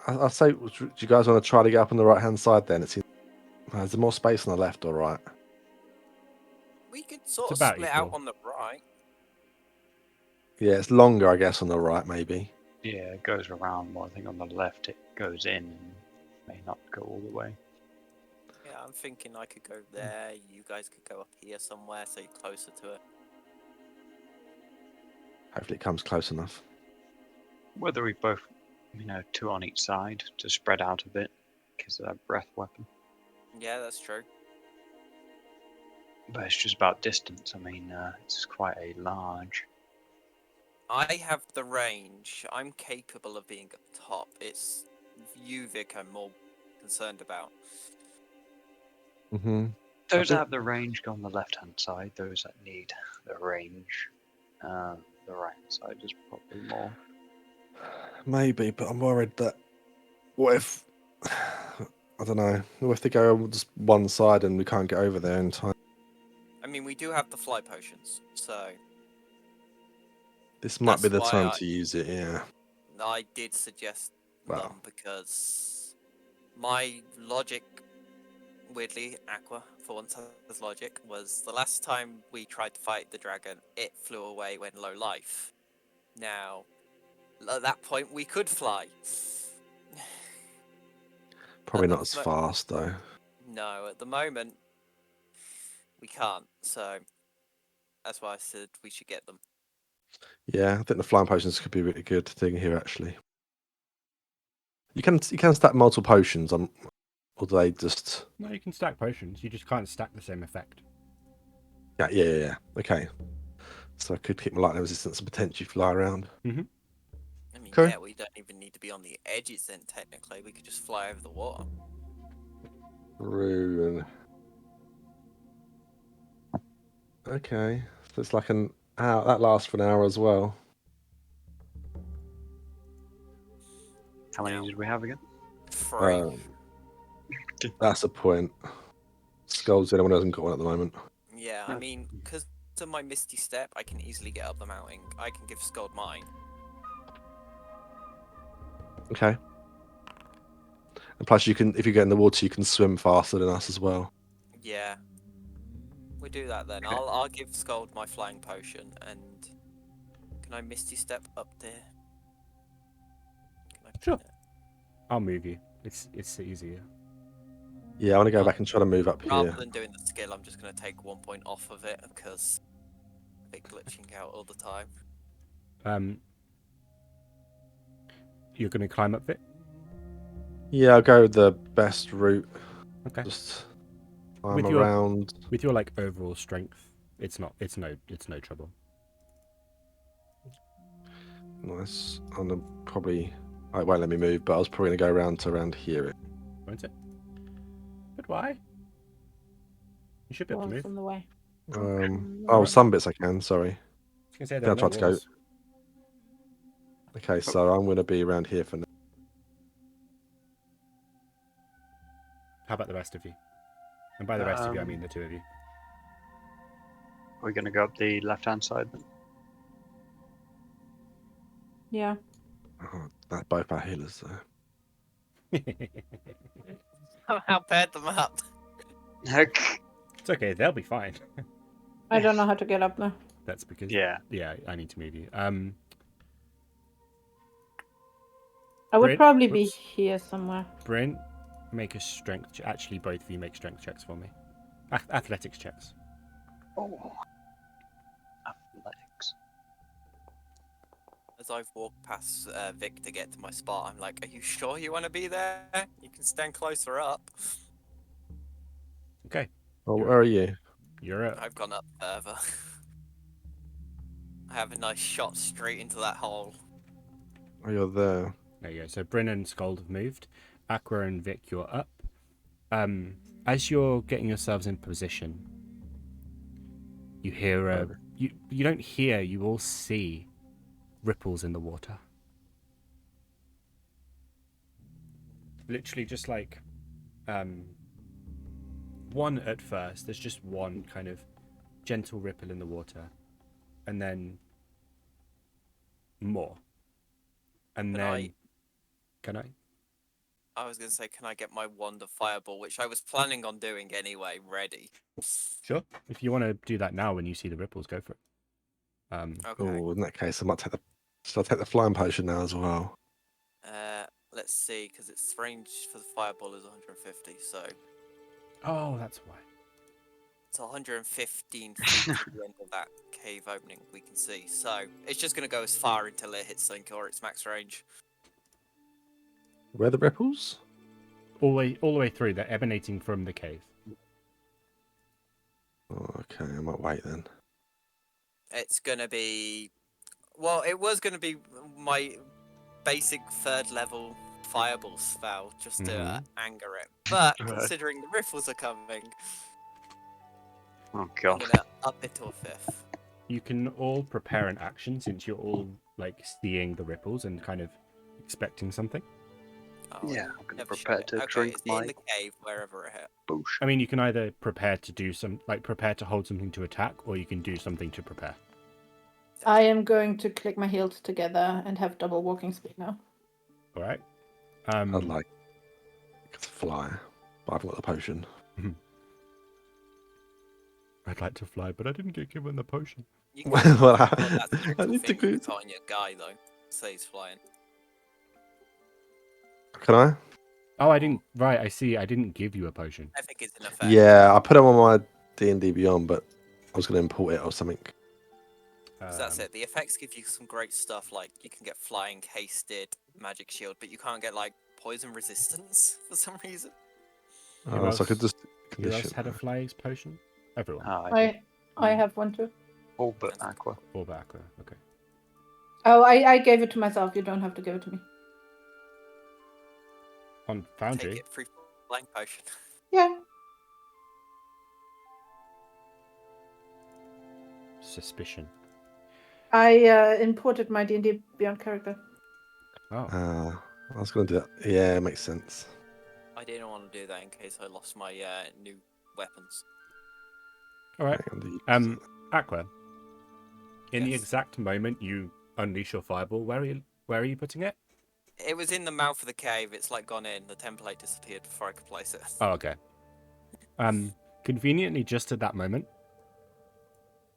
I'll say, do you guys want to try to get up on the right hand side then? Is there more space on the left or right? We could sort It's of about split out equal. on the right. Yeah, it's longer, I guess, on the right, maybe. Yeah, it goes around more. I think on the left it goes in and may not go all the way. Yeah, I'm thinking I could go there, you guys could go up here somewhere so you're closer to it. Hopefully it comes close enough. Whether we both, two on each side to spread out a bit, because of that breath weapon. Yeah, that's true. But it's just about distance. I mean, it's quite a large. I have the range. I'm capable of being up top. It's you, Vic, I'm more concerned about. Mm-hmm. Those that have the range go on the left-hand side. Those that need the range, the right-hand side is probably more. Maybe, but I'm worried that what if, I don't know, what if they go on just one side and we can't get over there in time? I mean, we do have the fly potions, so This might be That's the why time I- to use it, yeah. I did suggest Wow. them because My logic, weirdly, Aqua, for once has logic, was the last time we tried to fight the dragon, it flew away when low life. Now, at that point, we could fly. Probably At the not as mo- fast though. No, at the moment, we can't. So that's why I said we should get them. Yeah, I think the flying potions could be a really good thing here actually. You can stack multiple potions on, or do they just? No, you can stack potions. You just can't stack the same effect. Yeah. Okay, so I could keep my lightning resistance and potentially fly around. I mean, Okay. yeah, we don't even need to be on the edges then, technically. We could just fly over the water. Ruin. Okay, so it's like an hour. That lasts for an hour as well. How many Now, did we have again? 3. That's the point. Sköld's the only one who hasn't got one at the moment. Yeah, I mean, because of my Misty Step, I can easily get up the mountain. I can give Sköld mine. Okay. And plus, you can, if you get in the water, you can swim faster than us as well. Yeah. We do that then. Okay. I'll give Sköld my flying potion, and can I Misty Step up there? Can I Sure. pin it? I'll move you. It's easier. Yeah, I want to go back and try to move up Rather here. than doing the skill, I'm just going to take 1 point off of it because it's glitching out all the time. You're going to climb up it. Yeah, I'll go the best route. Okay. Just climb With your- around. With your like overall strength, it's no trouble. Nice. I'm gonna probably. Oh, it won't let me move, but I was probably gonna go around here. Won't it? But why? You should be able to Walls move. in the way. Oh, some bits I can. Sorry. I was gonna say Then I there are no tried to go. walls. Okay, so I'm gonna be around here for now. How about the rest of you? And by the rest of you, I mean the two of you. We're going to go up the left-hand side then. Yeah. Oh, that's both our healers though. Somehow paired them up. It's okay. They'll be fine. I don't know how to get up there. That's because Yeah. I need to move you. I would Bryn- probably be whoops. here somewhere. Bryn, make a strength. Actually, both of you make strength checks for me. Athletics checks. Oh. Athletics. As I've walked past Vic to get to my spot, I'm like, are you sure you want to be there? You can stand closer up. Okay. Oh, where are you? You're up. I've gone up further. I have a nice shot straight into that hole. Oh, you're there. There you go. So Bryn and Sköld have moved. Aqua and Vic, you're up. As you're getting yourselves in position, you hear you don't hear, you all see ripples in the water. Literally just like one at first. There's just one kind of gentle ripple in the water, and then more. And can I? I was going to say, can I get my wand of fireball, which I was planning on doing anyway, ready? Sure. If you want to do that now when you see the ripples, go for it. Okay. Oh, in that case, I might take the. Should I take the flying potion now as well? Let's see, because its range for the fireball is 150, so Oh, that's why. it's 115 feet to the end of that cave opening we can see. So it's just going to go as far until it hits Link or its max range. Where are the ripples? All the way through. They're emanating from the cave. Oh, okay, I might wait then. It's going to be... Well, it was going to be my basic 3rd level fireball spell, just to anger it. But considering the riffles are coming, Oh, I'm God. going to up it to a 5th. You can all prepare an action since you're all like seeing the ripples and kind of expecting something. Oh, Yeah, I'm going to never prepare shit. to Okay, drink it's my in the cave, wherever it hit. boosh. I mean, you can either prepare to do prepare to hold something to attack, or you can do something to prepare. I am going to click my heels together and have double walking speed now. All right. I'd like. to fly, but I haven't got the potion. I'd like to fly, but I didn't get given the potion. You can Well, got that I spiritual need to thing you go. put on your guy though. Say he's flying. Can I? Oh, I didn't. Right, I see. I didn't give you a potion. I think it's an effect. Yeah, I put them on my D&D Beyond, but I was going to import it or something. 'Cause that's it. The effects give you some great stuff, like you can get flying, hasted, magic shield, but you can't get like poison resistance for some reason. Who So I could else? just Who else condition. had a fly's potion? Everyone. I have one too. All but Aqua. All but Aqua. Okay. Oh, I gave it to myself. You don't have to give it to me. On Take Foundry. it, free flying potion. Yeah. Suspicion. I imported my D&D Beyond character. Oh. I was going to do that. Yeah, it makes sense. I didn't want to do that in case I lost my new weapons. All right. Hang on, Aqua. In the Yes. exact moment you unleash your fireball, where are you putting it? It was in the mouth of the cave. It's like gone in. The template disappeared before I could place it. Oh, okay. Conveniently, just at that moment.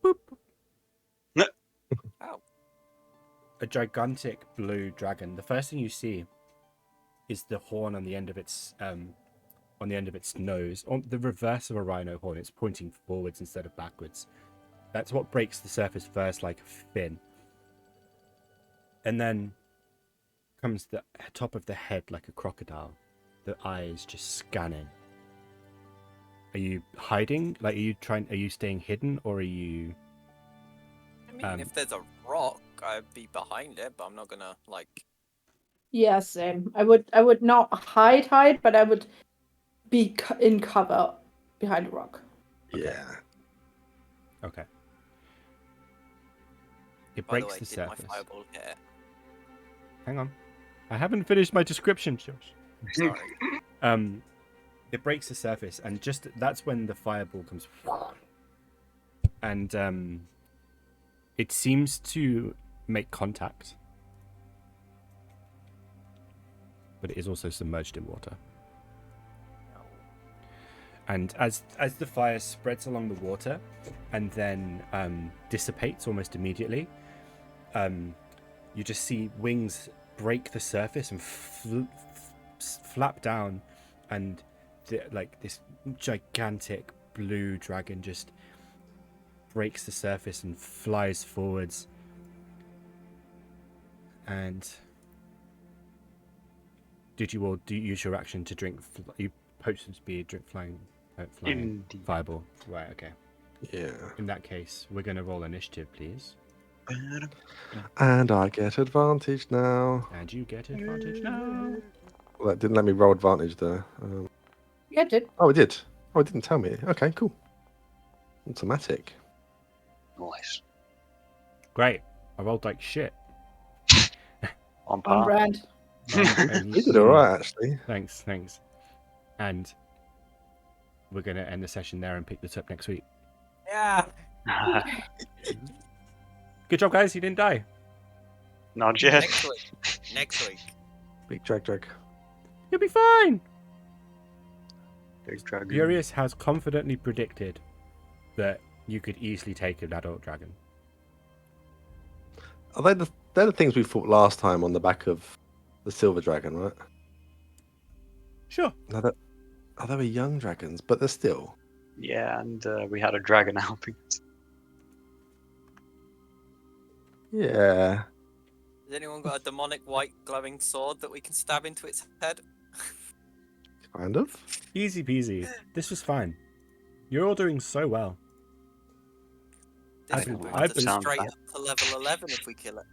Boop. Ow. A gigantic blue dragon. The first thing you see is the horn on the end of its nose, on the reverse of a rhino horn. It's pointing forwards instead of backwards. That's what breaks the surface first, like a fin. And then comes the top of the head like a crocodile. The eyes just scanning. Are you hiding? Like, are you staying hidden, or are you... I mean, if there's a rock, I'd be behind it, but I'm not gonna like. Yeah, same. I would not hide, but I would be in cover behind a rock. Yeah. Okay. It By the breaks way, the did my surface. fireball hit it? Hang on. I haven't finished my description, Josh. Sorry. It breaks the surface, and just that's when the fireball comes, and it seems to make contact, but it is also submerged in water. And as the fire spreads along the water, and then dissipates almost immediately, you just see wings break the surface and flap down, and this gigantic blue dragon just breaks the surface and flies forwards. And did you all use your action to drink? You potions be drink flying Indeed. fireball, right? Okay. Yeah. In that case, we're going to roll initiative, please. And I get advantage now. And you get advantage now. Well, that didn't let me roll advantage there. Yeah, it did. Oh, it did. Oh, it didn't tell me. Okay, cool. Automatic. Nice. Great. I rolled like shit. On On par. brand. You did all right, actually. Thanks. And we're going to end the session there and pick this up next week. Yeah. Good job, guys. You didn't die. Not yet. Next week. Next week. Big drag. You'll be fine. Big dragon. Furious has confidently predicted that you could easily take an adult dragon. Are they're the things we fought last time on the back of the silver dragon, right? Sure. No, they were young dragons, but they're still. Yeah, and we had a dragon helping us. Yeah. Has anyone got a demonic white glowing sword that we can stab into its head? Kind of. Easy peasy. This was fine. You're all doing so well. This I will believe- put I us believe- straight up to level 11 if we kill it.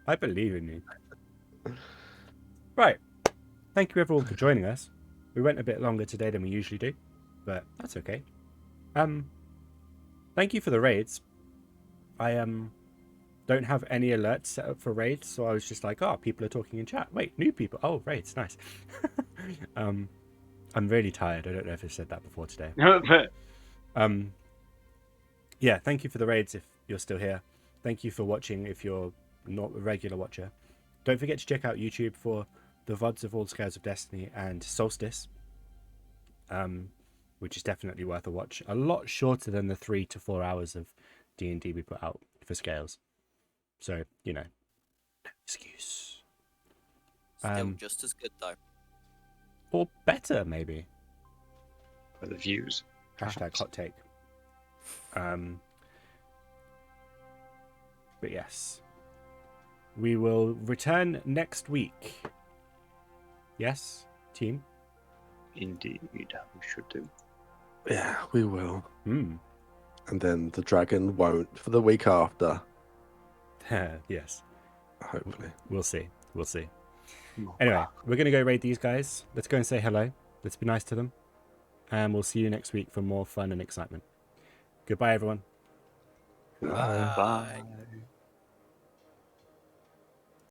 I believe in you. Right. Thank you everyone for joining us. We went a bit longer today than we usually do, but that's okay. Thank you for the raids. I don't have any alerts set up for raids, so I was just like, oh, people are talking in chat. Wait, new people. Oh, raids, nice. I'm really tired. I don't know if I said that before today. Yeah, thank you for the raids if you're still here. Thank you for watching if you're not a regular watcher. Don't forget to check out YouTube for the VODs of All Scales of Destiny and Solstice. which is definitely worth a watch. A lot shorter than the 3 to 4 hours of D&D we put out for Scales. So, no excuse. Still just as good though. Or better, maybe. For the views. Hashtag perhaps. hot take. But yes. We will return next week. Yes, team? Indeed, we should do. Yeah, we will. Hmm. And then the dragon won't for the week after. Yes. Hopefully. We'll see. We'll see. Oh, Anyway, we're going to go raid these guys. Let's go and say hello. Let's be nice to them. And we'll see you next week for more fun and excitement. Goodbye, everyone. Bye. Bye.